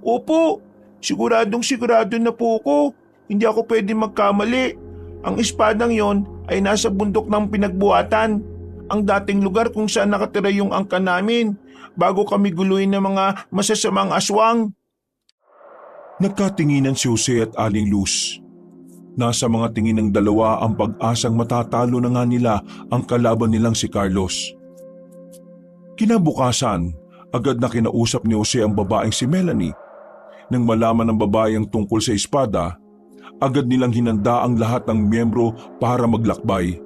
Opo, sigurado na po ako. Hindi ako pwede magkamali. Ang espadang yon ay nasa bundok ng pinagbuhatan, ang dating lugar kung saan nakatira yung angkan namin bago kami guluhin ng mga masasamang aswang. Nagkatinginan si Jose at Aling Luz. Nasa mga tingin ng dalawa ang pag-asang matatalo na nga nila ang kalaban nilang si Carlos. Kinabukasan, agad na kinausap ni Jose ang babaeng si Melanie. Nang malaman ng babae ang tungkol sa espada, agad nilang hinanda ang lahat ng miyembro para maglakbay.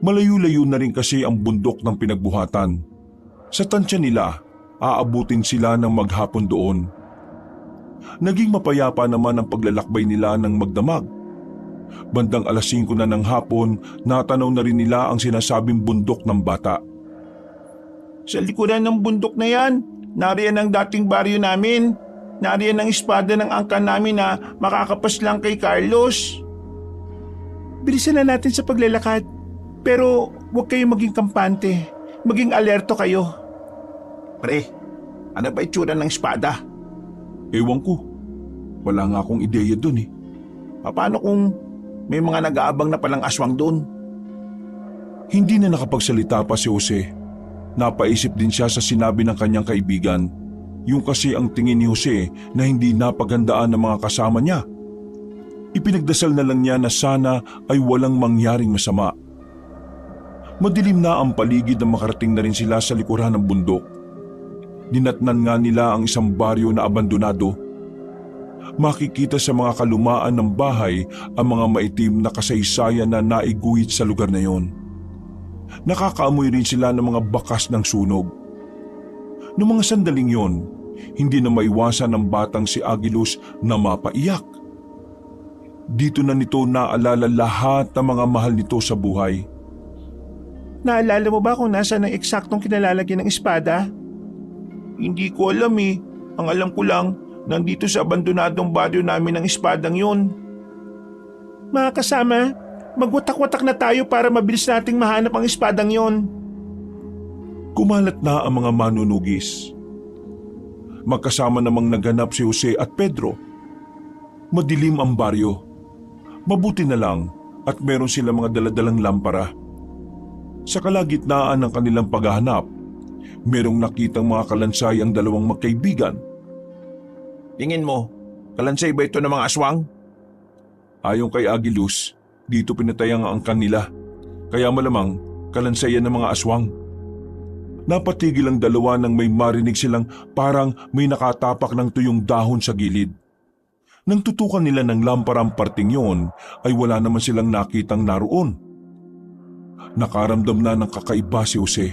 Malayo-layo na rin kasi ang bundok ng pinagbuhatan. Sa tansya nila, aabutin sila ng maghapon doon. Naging mapayapa naman ang paglalakbay nila ng magdamag. Bandang 5:00 na ng hapon, natanaw na rin nila ang sinasabing bundok ng bata. Sa likuran ng bundok na yan, nariyan ang dating baryo namin. Nariyan ang espada ng angkan namin na makakapas lang kay Carlos. Bilisan na natin sa paglalakad. Pero huwag kayong maging kampante. Maging alerto kayo. Pre, ano ba itsura ng espada? Ewan ko, wala nga akong ideya dun eh. Paano kung may mga nag-aabang na palang aswang doon? Hindi na nakapagsalita pa si Jose. Napaisip din siya sa sinabi ng kanyang kaibigan. Yung kasi ang tingin ni Jose na hindi napaghandaan ng mga kasama niya. Ipinagdasal na lang niya na sana ay walang mangyaring masama. Madilim na ang paligid na makarating na rin sila sa likuran ng bundok. Dinatnan nga nila ang isang baryo na abandonado. Makikita sa mga kalumaan ng bahay ang mga maitim na kasaysayan na naiguhit sa lugar na yon. Nakakaamoy rin sila ng mga bakas ng sunog. Noong mga sandaling yon, hindi na maiwasan ng batang si Agilus na mapaiyak. Dito na nito naalala lahat ng mga mahal nito sa buhay. Naalala mo ba kung nasaan ang eksaktong kinalalagyan ng espada? Hindi ko alam eh. Ang alam ko lang, nandito sa abandonadong baryo namin ang espadang yun. Mga kasama, magwatak-watak na tayo para mabilis nating mahanap ang espadang yon. Kumalat na ang mga manunugis. Magkasama namang naganap si Jose at Pedro. Madilim ang baryo. Mabuti na lang at meron sila mga daladalang lampara. Sa kalagitnaan ng kanilang paghahanap, merong nakitang mga kalansay ang dalawang magkaibigan. Tingin mo, kalansay ba ito ng mga aswang? Ayon kay Agilus, dito pinatayang ang angkan nila. Kaya malamang kalansayan ng mga aswang. Napatigil ang dalawa nang may marinig silang parang may nakatapak ng tuyong dahon sa gilid. Nang tutukan nila ng lamparang parting yon ay wala naman silang nakitang naroon. Nakaramdam na ng kakaiba si Jose.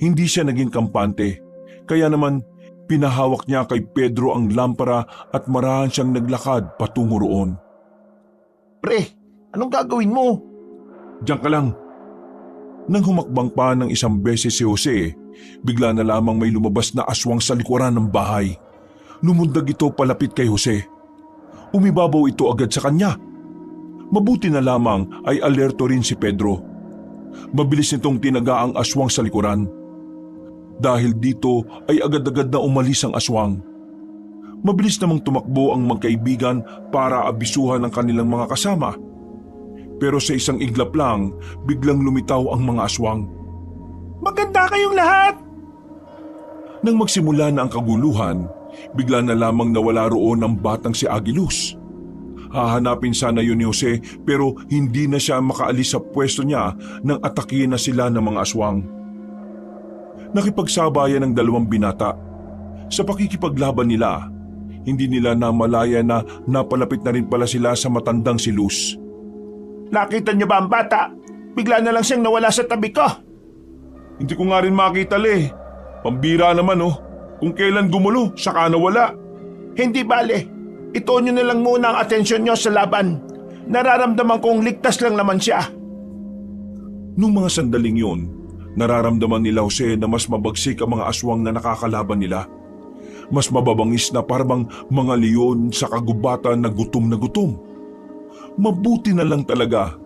Hindi siya naging kampante, kaya naman pinahawak niya kay Pedro ang lampara at marahan siyang naglakad patungo roon. Pre, anong gagawin mo? Diyan ka lang. Nang humakbang pa ng isang beses si Jose, bigla na lamang may lumabas na aswang sa likuran ng bahay. Lumundag ito palapit kay Jose. Umibabaw ito agad sa kanya. Mabuti na lamang ay alerto rin si Pedro. Mabilis nitong tinaga ang aswang sa likuran. Dahil dito ay agad-agad na umalis ang aswang. Mabilis namang tumakbo ang magkaibigan para abisuhan ang kanilang mga kasama. Pero sa isang iglap lang, biglang lumitaw ang mga aswang. Maganda kayong lahat! Nang magsimula na ang kaguluhan, bigla na lamang nawala roon ang batang si Agilus. Hahanapin sana yun ni Jose pero hindi na siya makaalis sa pwesto niya nang atakihin na sila ng mga aswang. Nakipagsabayan ng dalawang binata. Sa pakikipaglaban nila, hindi nila namalaya na napalapit na rin pala sila sa matandang si Luz. Nakita niyo ba ang bata? Bigla na lang siyang nawala sa tabi ko. Hindi ko nga rin makita Pambira naman Kung kailan gumulo, saka nawala. Hindi bale. Ituon niyo na lang muna ang atensyon niyo sa laban. Nararamdaman kong ligtas lang naman siya. Nung mga sandaling yun, nararamdaman nila Jose na mas mabagsik ang mga aswang na nakakalaban nila. Mas mababangis na parang mga leon sa kagubatan na gutom na gutom. Mabuti na lang talaga.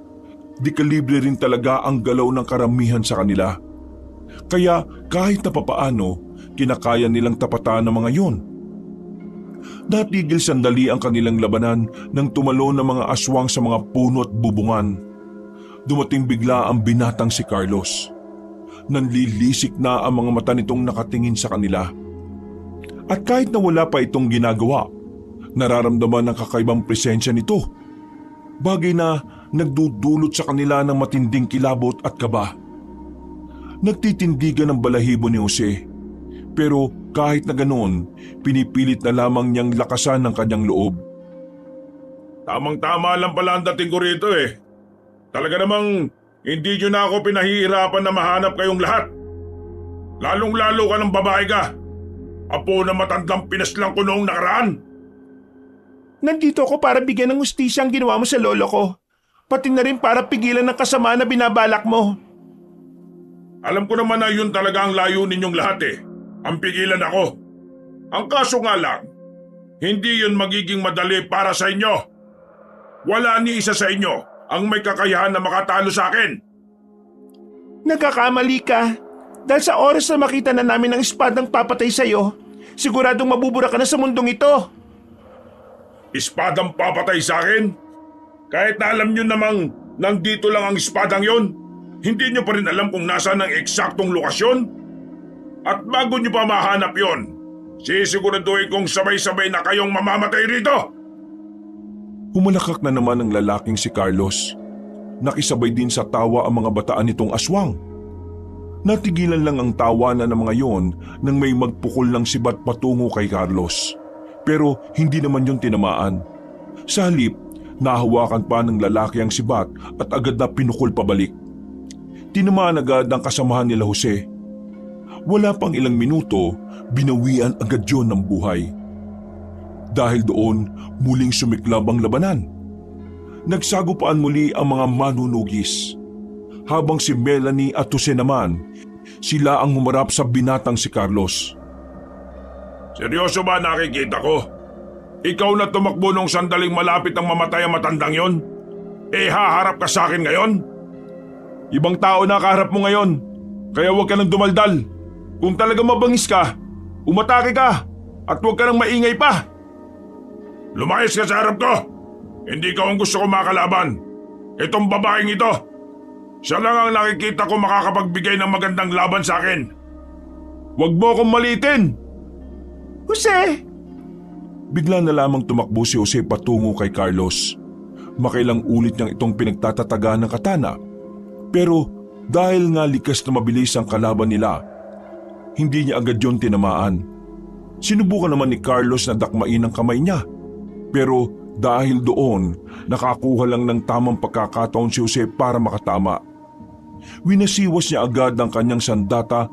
Di kalibre rin talaga ang galaw ng karamihan sa kanila. Kaya kahit na papaano, kinakaya nilang tapatan ng mga yon. Natigil sandali ang kanilang labanan nang tumalon ng mga aswang sa mga puno at bubungan. dumating bigla ang binatang si Carlos. Nanlilisik na ang mga mata nitong nakatingin sa kanila. At kahit na wala pa itong ginagawa, nararamdaman ng kakaibang presensya nito. Bagay na nagdudulot sa kanila ng matinding kilabot at kaba. Nagtitindigan ang balahibo ni Jose. Pero kahit na ganoon, pinipilit na lamang niyang lakasan ang kanyang loob. Tamang-tama lang pala ang dating ko rito eh. Talaga namang hindi nyo na ako pinahihirapan na mahanap kayong lahat. Lalong-lalo ka ng babae ka. Apo na matandang pinaslang ko noong nakaraan. Nandito ako para bigyan ng hustisya ang ginawa mo sa lolo ko. Pati na rin para pigilan ng kasama na binabalak mo. Alam ko naman na yun talaga ang layunin ninyong lahat eh. Ang pigilan ako. Ang kaso nga lang, hindi yun magiging madali para sa inyo. Wala ni isa sa inyo ang may kakayahan na makatalo sa akin. Nagkakamali ka. Dahil sa oras na makita na namin ang espadang papatay sa'yo, siguradong mabubura ka na sa mundong ito. Espadang papatay sa akin? Kahit na alam nyo namang nandito lang ang espadang yon, hindi nyo pa rin alam kung nasaan ang eksaktong lokasyon? At bago nyo pa mahanap yon, sisiguraduhin kong sabay-sabay na kayong mamamatay rito. Humalakak na naman ang lalaking si Carlos. Nakisabay din sa tawa ang mga bataan nitong aswang. Natigilan lang ang tawanan ng mga yon nang may magpukol ng sibat patungo kay Carlos. Pero hindi naman yon tinamaan. Sa halip, nahawakan pa ng lalaki ang sibat at agad na pinukol pabalik. Tinamaan agad ang kasamahan nila Jose. Wala pang ilang minuto, binawian agad yon ng buhay. Dahil doon, muling sumiklab ang labanan. Nagsagupaan muli ang mga manunugis. Habang si Melanie at Jose naman, sila ang humarap sa binatang si Carlos. Seryoso ba nakikita ko? Ikaw na tumakbo nung sandaling malapit ang mamatay ang matandang yon? Haharap ka sa akin ngayon? Ibang tao na kaharap mo ngayon, kaya huwag ka nang dumaldal. Kung talaga mabangis ka, umatake ka at huwag ka nang maingay pa. Lumayas ka sa harap ko! Hindi ka ang gusto ko makalaban. Itong babaeng ito. Siya lang ang nakikita ko makakapagbigay ng magandang laban sa akin. Huwag mo akong malitin! Jose! Bigla na lamang tumakbo si Jose patungo kay Carlos. Makailang ulit niyang itong pinagtatatagaan ng katana. Pero dahil nga likas na mabilis ang kalaban nila, hindi niya agad yon tinamaan. Sinubukan naman ni Carlos na dakmain ang kamay niya. Pero dahil doon, nakakuha lang ng tamang pagkakataon si Jose para makatama. Winasiwas niya agad ang kanyang sandata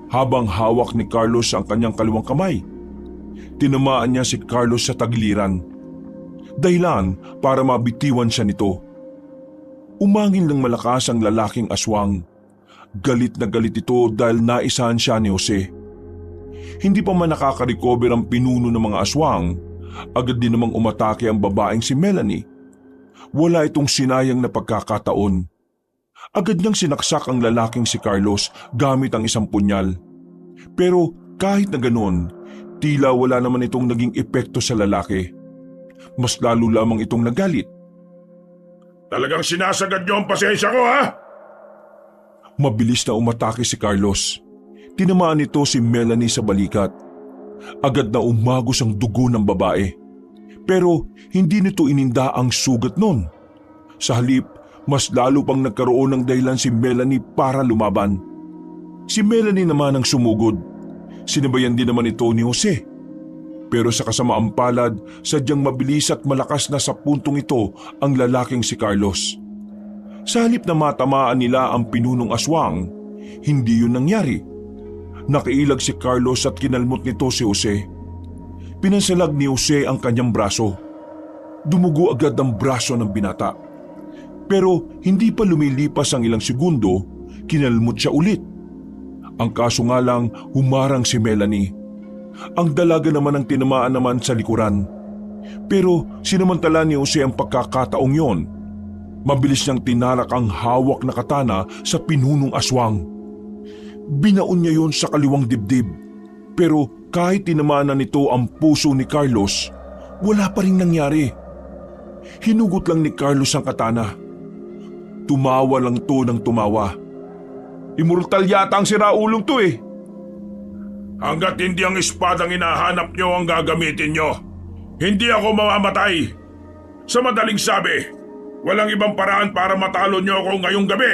habang hawak ni Carlos ang kanyang kaliwang kamay. Tinamaan niya si Carlos sa tagiliran. Dahilan para mabitiwan siya nito. Umangin ng malakas ang lalaking aswang. Galit na galit ito dahil naisahan siya ni Jose. Hindi pa man nakaka-recover ang pinuno ng mga aswang, agad din namang umatake ang babaeng si Melanie. Wala itong sinayang na pagkakataon. Agad niyang sinaksak ang lalaking si Carlos gamit ang isang punyal. Pero kahit na ganoon, tila wala naman itong naging epekto sa lalaki. Mas lalo lamang itong nagalit. Talagang sinasagad niyo ang pasensya ko, ha? Mabilis na umatake si Carlos. Tinamaan nito si Melanie sa balikat. Agad na umagos ang dugo ng babae. Pero hindi nito ininda ang sugat nun. Sa halip, mas lalo pang nagkaroon ng dahilan si Melanie para lumaban. Si Melanie naman ang sumugod. Sinabayan din naman ito ni Jose. Pero sa kasamaang palad, sadyang mabilis at malakas na sa puntong ito ang lalaking si Carlos. Sa halip na matamaan nila ang pinunong aswang, hindi yun nangyari. Nakailag si Carlos at kinalmot nito si Jose. Pinansalag ni Jose ang kanyang braso. Dumugo agad ang braso ng binata. Pero hindi pa lumilipas ang ilang segundo, kinalmot siya ulit. Ang kaso nga lang, humarang si Melanie. Ang dalaga naman ang tinamaan naman sa likuran. Pero sinamantala ni Jose ang pagkakataong yon. Mabilis niyang tinarak ang hawak na katana sa pinunong aswang. Binaon niya yon sa kaliwang dibdib. Pero kahit tinamaan na nito ang puso ni Carlos, wala pa rin nangyari. Hinugot lang ni Carlos ang katana. Tumawa lang to ng tumawa. Immortal yata ang siraulong to eh. Hanggat hindi ang espadang hinahanap nyo ang gagamitin nyo, hindi ako mamamatay. Sa madaling sabi, walang ibang paraan para matalo nyo ako ngayong gabi.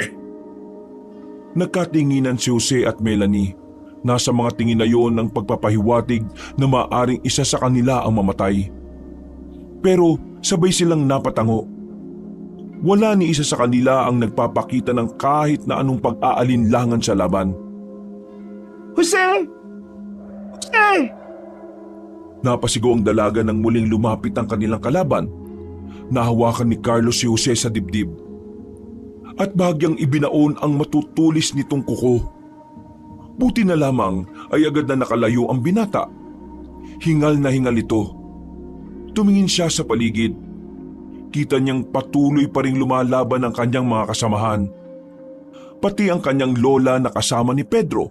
Nagkatinginan si Jose at Melanie. Nasa mga tingin na yun ng pagpapahiwatig na maaring isa sa kanila ang mamatay. Pero sabay silang napatango. Wala ni isa sa kanila ang nagpapakita ng kahit na anong pag-aalinlangan sa laban. Jose! Jose! Napasigaw ang dalaga nang muling lumapit ang kanilang kalaban. Nahawakan ni Carlos si Jose sa dibdib. At bahagyang ibinaon ang matutulis nitong kuko. Buti na lamang ay agad na nakalayo ang binata. Hingal na hingal ito. Tumingin siya sa paligid. Kita niyang patuloy pa ring lumalaban ang kanyang mga kasamahan. Pati ang kanyang lola na kasama ni Pedro.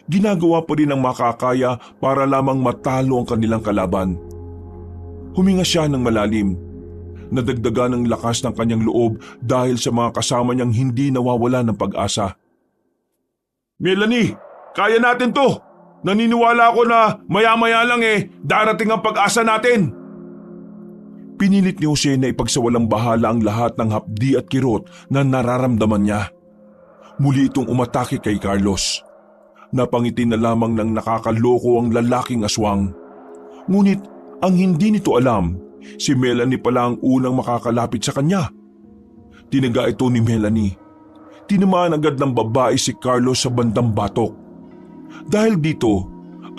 Ginagawa pa rin ang makakaya para lamang matalo ang kanilang kalaban. Huminga siya ng malalim. Nadagdagan ng lakas ng kanyang loob dahil sa mga kasama niyang hindi nawawala ng pag-asa. Melanie, kaya natin to. Naniniwala ako na maya-maya lang darating ang pag-asa natin. Pinilit ni Jose na ipagsawalang bahala ang lahat ng hapdi at kirot na nararamdaman niya. Muli itong umatake kay Carlos. Napangiti na lamang ng nakakaloko ang lalaking aswang. Ngunit ang hindi nito alam, si Melanie pala ang unang makakalapit sa kanya. Tinaga ito ni Melanie. Tinamaan agad ng babae si Carlos sa bandang batok. Dahil dito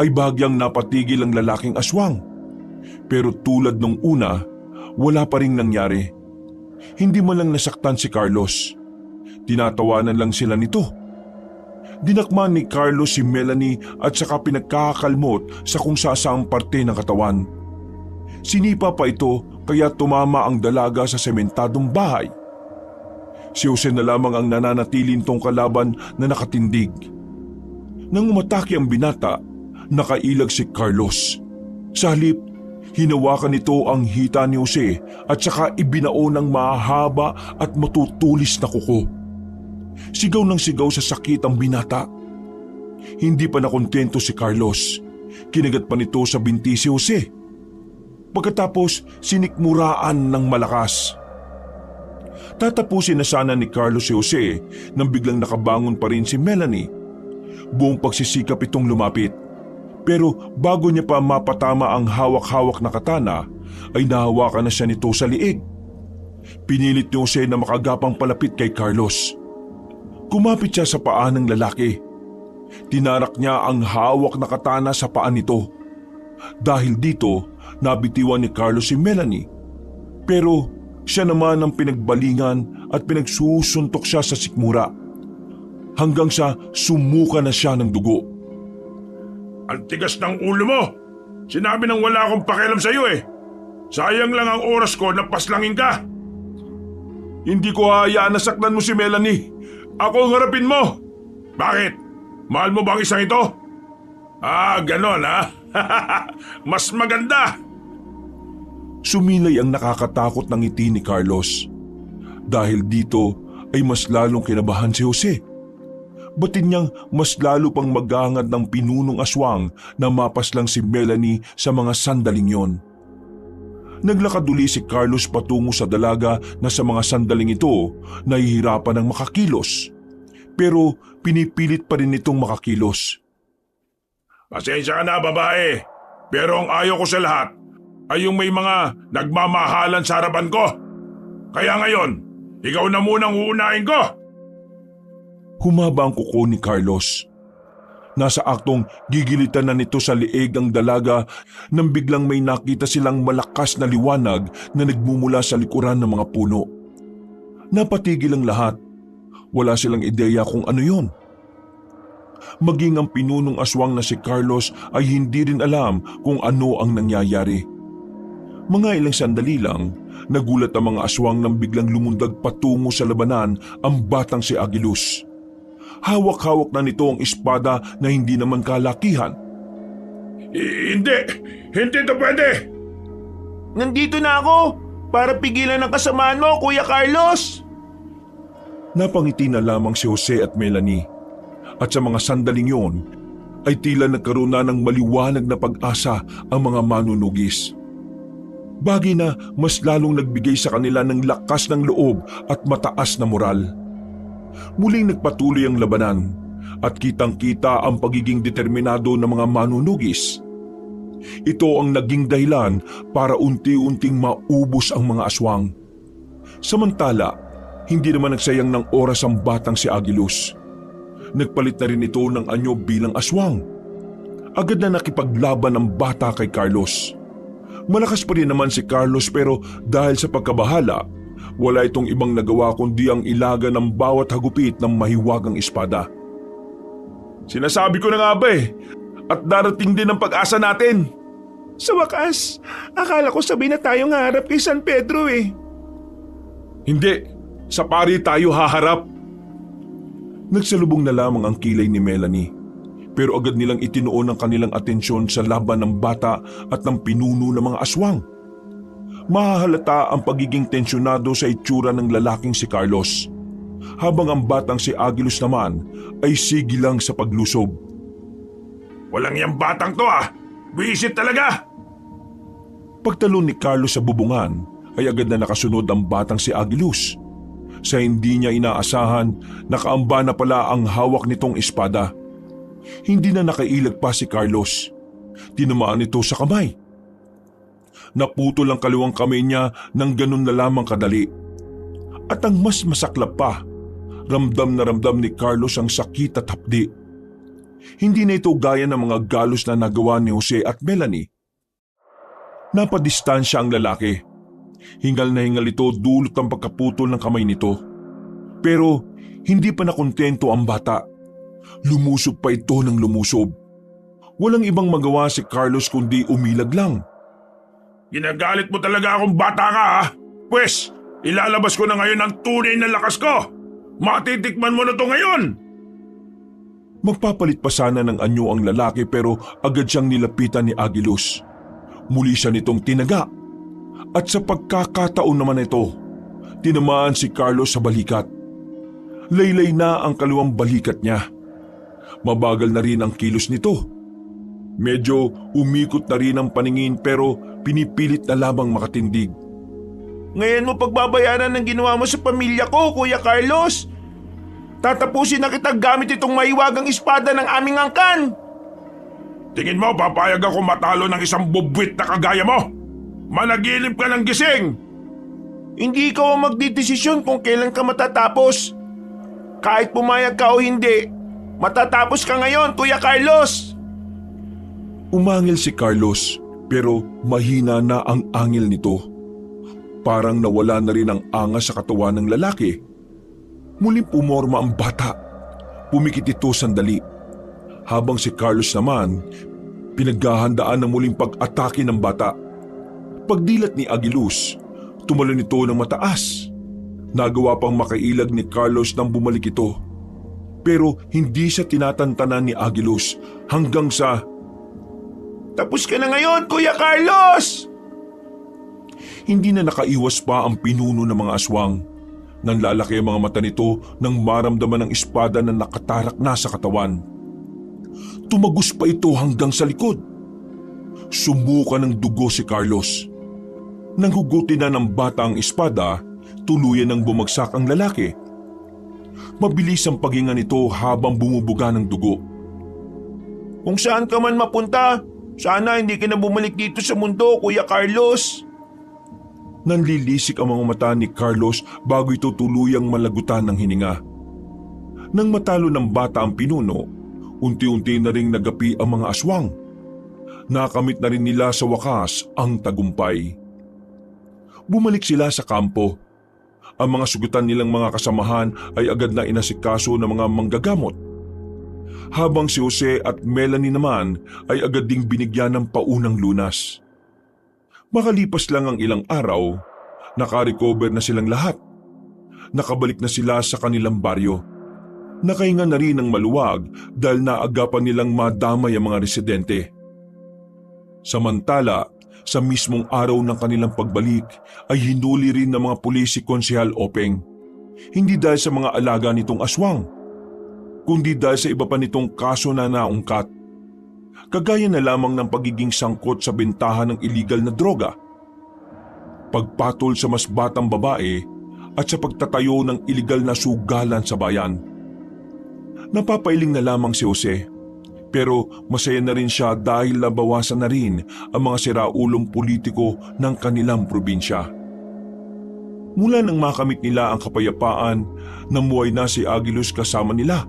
ay bahagyang napatigil ang lalaking aswang. Pero tulad nung una, wala pa ring nangyari. Hindi man lang nasaktan si Carlos. Tinatawanan lang sila nito. Dinakman ni Carlos si Melanie at saka pinagkakakalmot sa kung sasaang parte ng katawan. Sinipa pa ito kaya tumama ang dalaga sa sementadong bahay. Si Jose na lamang ang nananatiling tong kalaban na nakatindig. Nang umatake ang binata, nakailag si Carlos. Sa halip, hinawakan nito ang hita ni Jose at saka ibinao ng mahaba at matutulis na kuko. Sigaw ng sigaw sa sakit ang binata. Hindi pa nakontento si Carlos. Kinagat pa nito sa binti si Jose. Pagkatapos, sinikmuraan ng malakas. Tatapusin na sana ni Carlos si Jose nang biglang nakabangon pa rin si Melanie. Buong pagsisikap itong lumapit. Pero bago niya pa mapatama ang hawak-hawak na katana, ay nahawakan na siya nito sa liig. Pinilit ni Jose na makagapang palapit kay Carlos. Kumapit siya sa paa ng lalaki. Tinarak niya ang hawak na katana sa paa nito. Dahil dito, nabitiwan ni Carlos si Melanie. Pero siya naman ang pinagbalingan at pinagsusuntok siya sa sikmura. Hanggang sa sumuka na siya ng dugo. Ang tigas ng ulo mo. Sinabi nang wala akong pakialam sa iyo Sayang lang ang oras ko na paslangin ka. Hindi ko hayaan na saktan mo si Melanie. Ako ang harapin mo. Bakit? Mahal mo bang isang ito? Ganon ha? Mas maganda. Sumilay ang nakakatakot ng ngiti ni Carlos. Dahil dito ay mas lalong kinabahan si Jose. Batin niyang mas lalo pang maghangad ng pinunong aswang na mapaslang si Melanie sa mga sandaling yon. Naglakad uli si Carlos patungo sa dalaga na sa mga sandaling ito nahihirapan ng makakilos. Pero pinipilit pa rin itong makakilos. Pasensya ka na babae, pero ang ayaw ko sa lahat ay yung may mga nagmamahalan sa harapan ko. Kaya ngayon, ikaw na munang uunahin ko. Humaba ang kuko ni Carlos. Nasa aktong gigilitan na nito sa liig ang dalaga nang biglang may nakita silang malakas na liwanag na nagmumula sa likuran ng mga puno. Napatigil ang lahat. Wala silang ideya kung ano yon. Maging ang pinunong aswang na si Carlos ay hindi rin alam kung ano ang nangyayari. Mga ilang sandali lang, nagulat ang mga aswang nang biglang lumundag patungo sa labanan ang batang si Agilus. Hawak-hawak na nito ang espada na hindi naman kalakihan. Hindi to pwede. Nandito na ako para pigilan ang kasamaan mo, Kuya Carlos. Napangiti na lamang si Jose at Melanie at sa mga sandaling yon ay tila nagkaroon na ng maliwanag na pag-asa ang mga manunugis. Bagay na mas lalong nagbigay sa kanila ng lakas ng loob at mataas na moral. Muling nagpatuloy ang labanan at kitang-kita ang pagiging determinado ng mga manunugis. Ito ang naging dahilan para unti-unting maubos ang mga aswang. Samantala, hindi naman nagsayang ng oras ang batang si Agilus. Nagpalit na rin ito ng anyo bilang aswang. Agad na nakipaglaban ang bata kay Carlos. Malakas pa rin naman si Carlos pero dahil sa pagkabahala, wala itong ibang nagawa kundi ang ilaga ng bawat hagupit ng mahiwagang espada. Sinasabi ko na nga ba at darating din ang pag-asa natin. Sa wakas, akala ko sabay na tayong harap kay San Pedro Hindi, sa pari tayo haharap. Nagsalubong na lamang ang kilay ni Melanie. Pero agad nilang itinuon ang kanilang atensyon sa laban ng bata at ng pinuno ng mga aswang. Mahahalata ang pagiging tensyonado sa itsura ng lalaking si Carlos, habang ang batang si Agilus naman ay sigilang sa paglusob. Walang yang batang to Visit talaga! Pagtalon ni Carlos sa bubungan ay agad na nakasunod ang batang si Agilus. Sa hindi niya inaasahan, nakaamba na pala ang hawak nitong espada. Hindi na nakailag pa si Carlos. Tinamaan ito sa kamay. Naputol ang kaliwang kamay niya ng ganun na lamang kadali. At ang mas masaklap pa, ramdam na ramdam ni Carlos ang sakit at hapdi. Hindi na ito gaya ng mga galos na nagawa ni Jose at Melanie. Napadistansya ang lalaki. Hingal na hingal ito dulot ang pagkaputol ng kamay nito. Pero hindi pa nakontento ang bata. Lumusob pa ito ng lumusob. Walang ibang magawa si Carlos kundi umilag lang. Ginagalit mo talaga akong bata ka Pwes, ilalabas ko na ngayon ang tunay na lakas ko. Matitikman mo na to ngayon. Magpapalit pa sana ng anyo ang lalaki pero agad siyang nilapitan ni Agilus. Muli siya nitong tinaga. At sa pagkakataon naman ito, tinamaan si Carlos sa balikat. Laylay na ang kaliwang balikat niya. Mabagal na rin ang kilos nito. Medyo umikot na rin ang paningin pero pinipilit na lamang makatindig. Ngayon mo pagbabayaran ng ginawa mo sa pamilya ko, Kuya Carlos. Tatapusin na kita gamit itong mahiwagang espada ng aming angkan. Tingin mo papayag ako matalo ng isang bubwit na kagaya mo? Managinip ka ng gising! Hindi ikaw ang magdidesisyon kung kailan ka matatapos. Kahit pumayag ka o hindi, matatapos ka ngayon, Kuya Carlos! Umangil si Carlos pero mahina na ang angil nito. Parang nawala na rin ang angas sa katawan ng lalaki. Muling pumorma ang bata. Pumikit ito sandali. Habang si Carlos naman, pinaghahandaan ng muling pag-atake ng bata. Pagdilat ni Agilus, tumalon ito ng mataas. Nagawa pang makailag ni Carlos nang bumalik ito. Pero hindi siya tinatantanan ni Agilus hanggang sa... Tapos ka na ngayon, Kuya Carlos! Hindi na nakaiwas pa ang pinuno ng mga aswang. Nanlalaki ang mga mata nito nang maramdaman ng espada na nakatarak na sa katawan. Tumagos pa ito hanggang sa likod. Sumuka ng dugo si Carlos. Nang hugutin na ng bata ang espada, tuluyan ng bumagsak ang lalaki. Mabilis ang paghinga nito habang bumubuga ng dugo. Kung saan ka man mapunta, sana hindi ka na bumalik dito sa mundo, Kuya Carlos. Nanlilisik ang mga mata ni Carlos bago ito tuluyang malagutan ng hininga. Nang matalo ng bata ang pinuno, unti-unti na ring nagapi ang mga aswang. Nakamit na rin nila sa wakas ang tagumpay. Bumalik sila sa kampo. Ang mga sugutan nilang mga kasamahan ay agad na inasikaso ng mga manggagamot. Habang si Jose at Melanie naman ay agad ding binigyan ng paunang lunas. Makalipas lang ang ilang araw, nakarecover na silang lahat. Nakabalik na sila sa kanilang baryo. Nakahinga na rin ng maluwag dahil naagapan nilang madamay ang mga residente. Samantala, sa mismong araw ng kanilang pagbalik ay hinuli rin ng mga pulis si Konsehal Openg. Hindi dahil sa mga alaga nitong aswang, kundi dahil sa iba pa nitong kaso na naungkat. Kagaya na lamang ng pagiging sangkot sa bentahan ng illegal na droga, pagpatol sa mas batang babae at sa pagtatayo ng illegal na sugalan sa bayan. Napapailing na lamang si Jose, pero masaya na rin siya dahil nabawasan na rin ang mga siraulong politiko ng kanilang probinsya. Mula nang makamit nila ang kapayapaan, namuhay na si Aguilos kasama nila.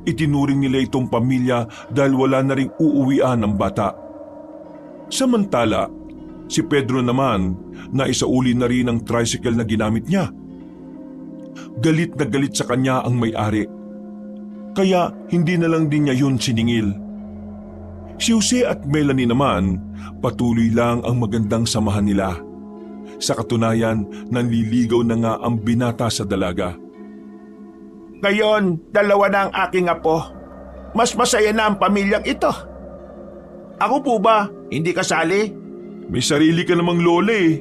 Itinuring nila itong pamilya dahil wala na ring uuwian ng bata. Samantala, si Pedro naman, naisauli na rin ang tricycle na ginamit niya. Galit na galit sa kanya ang may-ari, kaya hindi na lang din niya yun siningil. Si Jose at Melanie naman, patuloy lang ang magandang samahan nila. Sa katunayan, nanliligaw na nga ang binata sa dalaga. Ngayon, 2 na ang aking apo. Mas masaya na ang pamilyang ito. Ako po ba, hindi kasali? May sarili ka namang lola eh.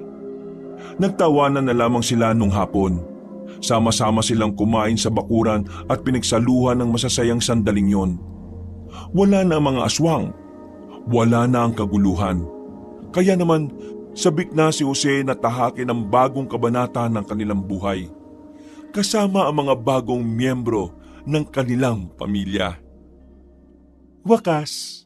Nagtawanan na lamang sila nung hapon. Sama-sama silang kumain sa bakuran at pinagsaluhan ng masasayang sandaling yon. Wala na ang mga aswang. Wala na ang kaguluhan. Kaya naman, sabik na si Jose na tahakin ang bagong kabanata ng kanilang buhay, kasama ang mga bagong miyembro ng kanilang pamilya. Wakas.